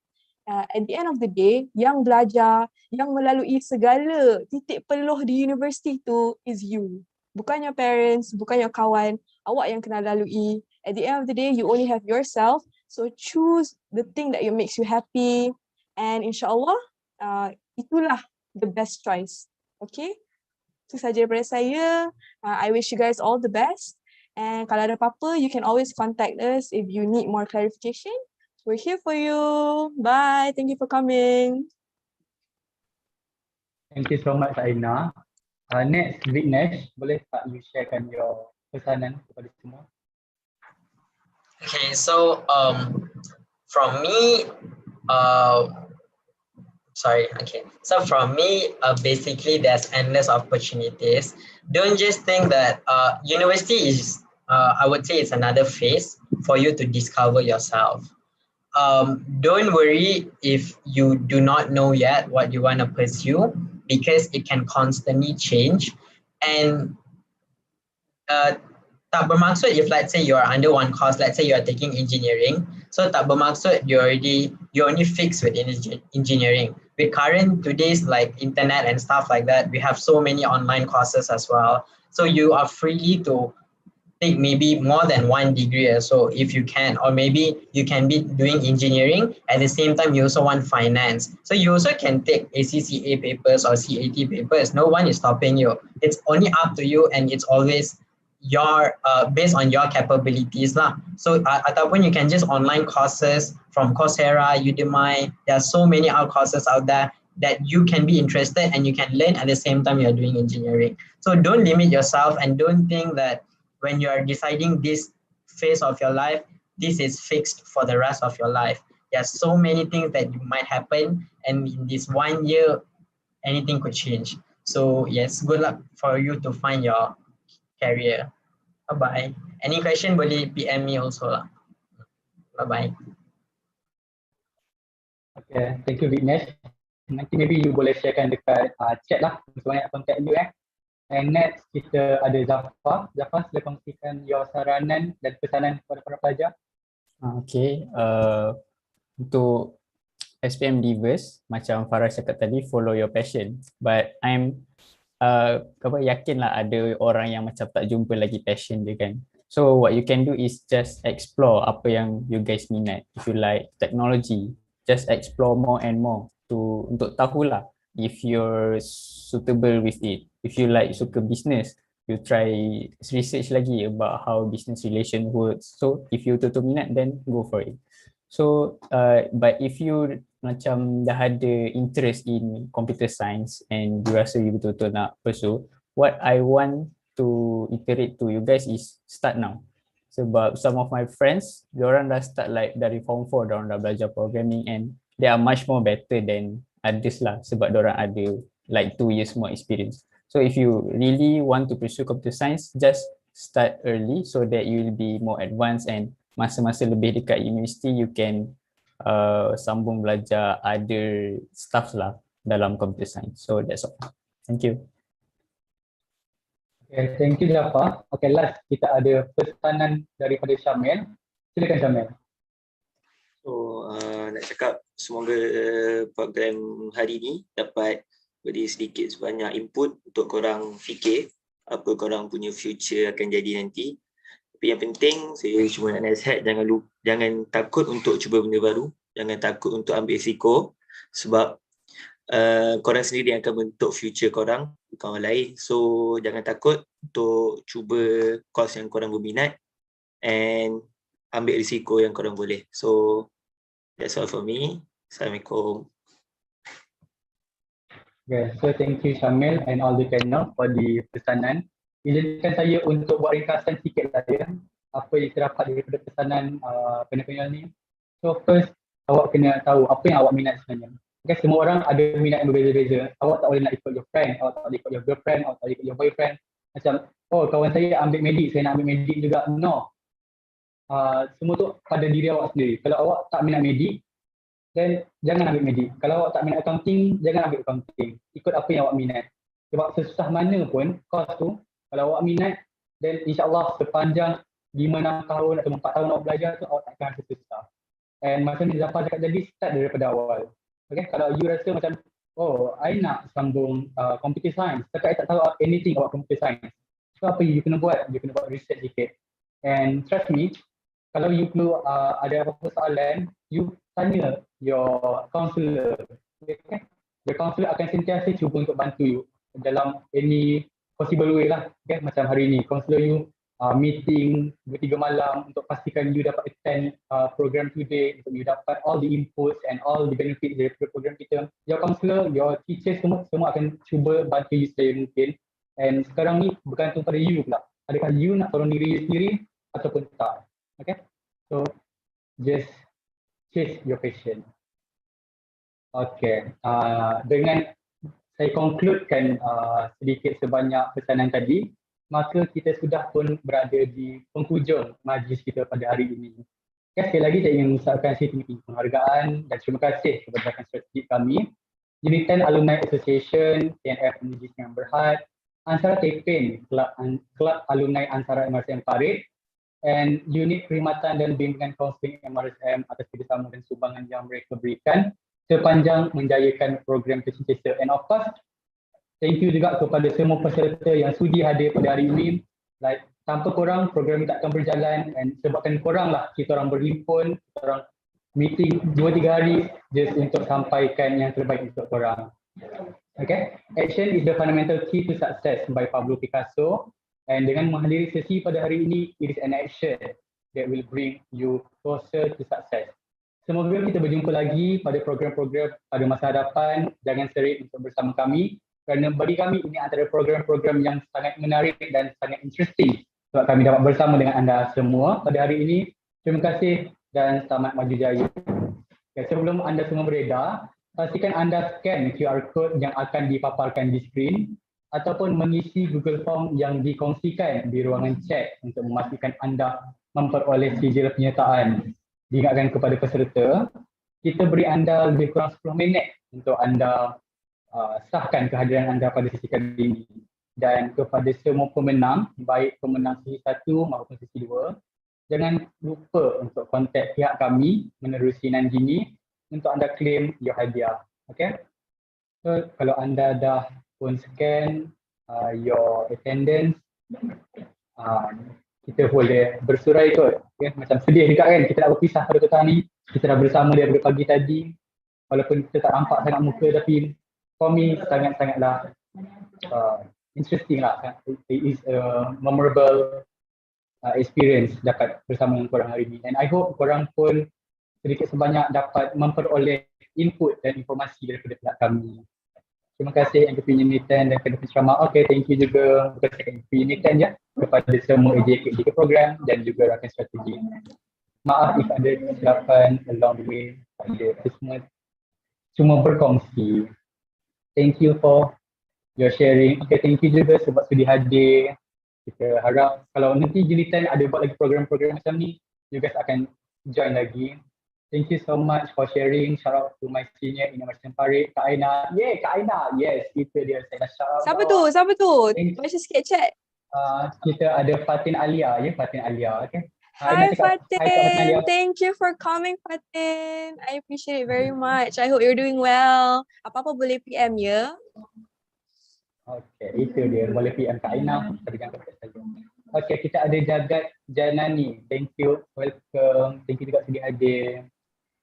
at the end of the day, yang belajar, yang melalui segala titik peluh di universiti tu is you. Bukan your parents, bukan your kawan, awak yang kena lalui. At the end of the day, you only have yourself. So choose the thing that makes you happy, and insyaAllah itulah the best choice. Okay, itu saja daripada saya. I wish you guys all the best, and kalau ada apa-apa, you can always contact us if you need more clarification. We're here for you. Bye. Thank you for coming. Thank you so much Aina. Next, Vignesh, boleh tak you sharekan your pesanan kepada semua? Okay, so from me, basically there's endless opportunities. Don't just think that university is, I would say it's another phase for you to discover yourself. Don't worry if you do not know yet what you want to pursue, because it can constantly change. And tak bermaksud if let's say you are under one course, let's say you are taking engineering, so tak bermaksud you're only fixed with engineering. With current today's like internet and stuff like that, we have so many online courses as well. So you are free to take maybe more than one degree or so if you can, or maybe you can be doing engineering at the same time you also want finance. So you also can take ACCA papers or CAT papers. No one is stopping you. It's only up to you, and it's always your based on your capabilities lah. So ataupun you can just online courses from Coursera, Udemy. There are so many other courses out there that you can be interested and you can learn at the same time you are doing engineering. So don't limit yourself, and don't think that when you are deciding this phase of your life, this is fixed for the rest of your life. There are so many things that might happen, and in this 1 year anything could change. So yes, good luck for you to find your career. Bye-bye. Any question boleh PM me also lah. Bye-bye. Okay, thank you Vignesh. Nanti maybe you boleh sharekan dekat chat lah, banyak contact you And next kita ada Zafar. Zafar, sila kongsikan your saranan dan pesanan kepada para pelajar. Okay, untuk SPM Divers, macam Farah cakap tadi, follow your passion. But I'm yakin lah ada orang yang macam tak jumpa lagi passion dia kan. So what you can do is just explore apa yang you guys minat. If you like technology, just explore more and more untuk tahulah if you're suitable with it. If you like suka business, you try research lagi about how business relation works. So if you tutup minat, then go for it. So but if you macam dah ada interest in computer science and you rasa you betul-betul nak pursue, what I want to iterate to you guys is start now. Sebab some of my friends, diorang dah start like dari form 4, diorang dah belajar programming and they are much more better than others lah, sebab diorang ada like 2 years more experience. So if you really want to pursue computer science, just start early so that you will be more advanced, and masa-masa lebih dekat university you can sambung belajar other stuff lah dalam computer science. So that's all. Thank you. Okay, thank you Jafar. Okay, last kita ada pesanan daripada Syamil. Silakan Syamil. So nak cakap semoga program hari ni dapat beri sedikit sebanyak input untuk korang fikir apa korang punya future akan jadi nanti. Tapi yang penting saya cuma nak nasihat, jangan takut untuk cuba benda baru, jangan takut untuk ambil risiko, sebab korang sendiri yang akan bentuk future korang, bukan orang lain. So jangan takut untuk cuba course yang korang berminat and ambil risiko yang korang boleh. So that's all for me. Assalamualaikum. Okay, so thank you Syamil and all the panel for the pesanan. Izinkan saya untuk buat ringkasan sikit saja apa yang terdapat daripada pesanan panel-panel ni. So first, awak kena tahu apa yang awak minat sebenarnya. Okay, semua orang ada minat yang berbeza-beza. Awak tak boleh nak ikut your friend, awak tak boleh ikut your girlfriend, awak tak boleh ikut your boyfriend. Macam, oh kawan saya ambil medik, saya nak ambil medik juga. No. Semua tu pada diri awak sendiri. Kalau awak tak minat medik, then jangan ambil medik. Kalau awak tak minat accounting, jangan ambil accounting. Ikut apa yang awak minat. Sebab sesusah mana pun course tu, kalau awak minat, then insyaAllah sepanjang 5-6 tahun atau 4 tahun awak belajar tu, awak takkan rasa susah. And macam ni Zafar cakap tadi, start daripada awal. Okay, kalau you rasa macam, oh, I nak sambung computer science, tapi I tak tahu anything about computer science. So apa you kena buat? You kena buat research sikit. And trust me, kalau you perlu ada apa-apa soalan, you tanya your counselor. Okay? Your counselor akan sentiasa cuba untuk bantu you dalam any possible way lah. Okay? Macam hari ni, counselor you meeting 2-3 malam untuk pastikan you dapat attend program today, untuk you dapat all the inputs and all the benefits dari program kita. Your counselor, your teacher semua akan cuba bantu you sedaya mungkin. And sekarang ni bergantung pada you pula. Adakah you nak tolong diri you sendiri ataupun tak. Okay? So just chase your passion. Okay. Dengan saya concludekan sedikit sebanyak pesanan tadi, maka kita sudah pun berada di penghujung majlis kita pada hari ini. Okay, sekali lagi saya ingin mengucapkan setinggi penghargaan dan terima kasih kepada rakan strategik kami, UNITEN Alumni Association, TNF Energy yang Berhad, Ansara Tepin, Kelab Alumni Ansara MRSM Parit, and Unit Perkhidmatan dan Bimbingan Kaunseling MRSM atas kerjasama dan sumbangan yang mereka berikan sepanjang menjayakan program tercinta. And of course, thank you juga kepada semua peserta yang sudi hadir pada hari ini. Like, tanpa korang, program ini tak akan berjalan, and sebabkan korang lah kita orang berhimpun, kita orang meeting 2-3 hari just untuk sampaikan yang terbaik untuk korang. Okay, action is the fundamental key to success by Pablo Picasso, and dengan menghadiri sesi pada hari ini, it is an action that will bring you closer to success. Semoga kita berjumpa lagi pada program-program pada masa hadapan. Jangan serik untuk bersama kami, kerana bagi kami ini antara program-program yang sangat menarik dan sangat interesting sebab kami dapat bersama dengan anda semua pada hari ini. Terima kasih dan selamat maju jaya. Okay, sebelum anda semua beredar, pastikan anda scan QR code yang akan dipaparkan di skrin ataupun mengisi Google Form yang dikongsikan di ruangan chat untuk memastikan anda memperoleh sijil penyertaan. Diingatkan kepada peserta, kita beri anda lebih kurang 10 minit untuk anda sahkan kehadiran anda pada sesi kali ini. Dan kepada semua pemenang, baik pemenang sesi 1 maupun sesi 2, jangan lupa untuk kontak pihak kami menerusi Nanjini untuk anda claim your hadiah. Okay? So kalau anda dah pun scan your attendance, kita boleh bersurai kot. Okay? Macam sedih juga kan, kita nak berpisah pada petang ni, kita dah bersama daripada pagi tadi, walaupun kita tak nampak sangat muka, tapi for me sangat-sangatlah interesting lah. It is a memorable experience dapat bersama dengan korang hari ini. And I hope korang pun sedikit sebanyak dapat memperoleh input dan informasi daripada pihak kami. Terima kasih yang kepada UNITEN dan kepada penceramah. Okay, thank you juga kepada UNITEN ya, kepada semua AJK program dan juga rakan strategi. Maaf if ada kesilapan along the way. Kita semua berkongsi. Thank you for your sharing. Okay, thank you juga sebab sudi hadir. Kita harap kalau nanti UNITEN ada buat lagi program-program macam ni, you guys akan join lagi. Thank you so much for sharing. Shout out to my senior in Emerson Parit, Kak Aina. Kak Aina. Yes, itu dia. Saya dah shout out. Siapa tu? Siapa tu? Thank- Baca sikit chat. Kita ada Fatin Alia, Fatin Alia. Okay. Hi Nak cakap, hi, Kak Fatin Alia. Fatin, thank you for coming Fatin. I appreciate it very much. I hope you're doing well. Apa-apa boleh PM ya. Okay, itu dia. Boleh PM Kak Aina. Okay, kita ada Jagat Janani. Thank you. Welcome. Thank you juga sudi hadir.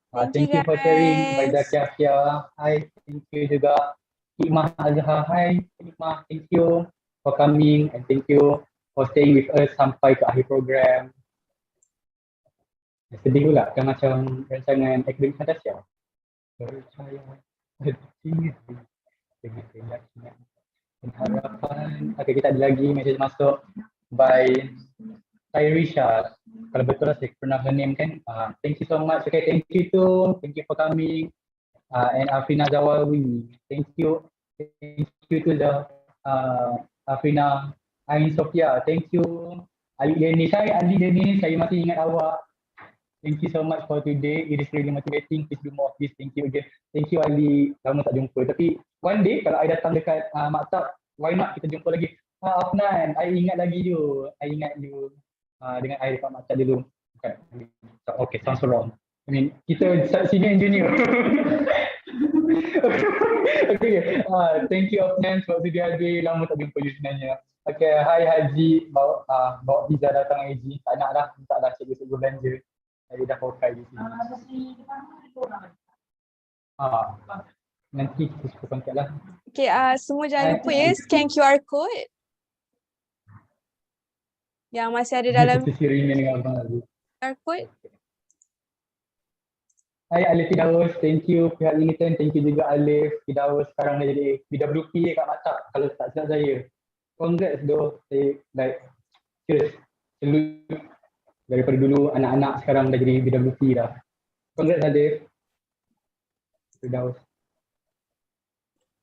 Thank you for sharing. Baida Kiafia. Hi, thank you juga. Hikmah Azhar. Hi, Hikmah. Thank you for coming and thank you for staying with us sampai ke akhir program. Sedih pula kan macam rancangan akademik Fantasia. Percaya hati dengan keyakinan dan harapan. Okay, kita ada lagi mesej masuk by Tyrisha. Kalau betul lah saya pernah her name kan. Thank you so much. Okay, thank you too. Thank you for coming. And Afrina Zawawi. Thank you. Thank you to the Afrina Ain Sofia. Thank you. Ali Denis. Hai Ali Denis. Saya masih ingat awak. Thank you so much for today. It is really motivating. Please do more of this. Thank you again. Thank you Ali. Lama tak jumpa. Tapi one day kalau I datang dekat maktab, why not kita jumpa lagi. Afnan, I ingat lagi you. I ingat you dengan I dekat maktab dulu. Okay, sounds wrong. I mean, kita senior engineer. Okay, thank you Afnan sebab sudah hadir. Lama tak jumpa you sebenarnya. Okay, hi Haji. Bawa pizza datang Haji. Tak nak lah, tak lah cikgu-cikgu belanja. Saya dah pakai di sini. Nanti kita suka kontak lah. Okay, semua jangan lupa ya scan QR code yang masih ada dalam QR code. Hai Alif Fidaus, thank you pihak UNITEN, thank you juga Alif Fidaus sekarang dah jadi BWP kat maktab kalau tak silap saya. Congrats doh, saya like cheers, salute. Daripada dulu anak-anak sekarang dah jadi BWP dah. Congrats Alif Fidaus.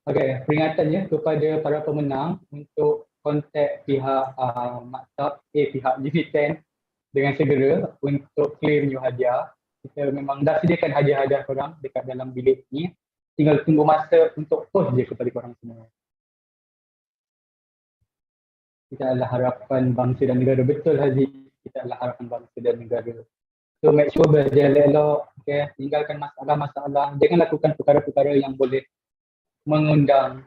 Okay, peringatannya kepada para pemenang untuk kontak pihak maktab, pihak UNITEN dengan segera untuk claim new hadiah. Kita memang dah sediakan hadiah-hadiah korang dekat dalam bilik ni. Tinggal tunggu masa untuk post je kepada korang semua. Kita adalah harapan bangsa dan negara. Betul Haziq, kita adalah harapan bangsa dan negara. So make sure belajar elok, okay? Tinggalkan masalah-masalah. Jangan lakukan perkara-perkara yang boleh mengundang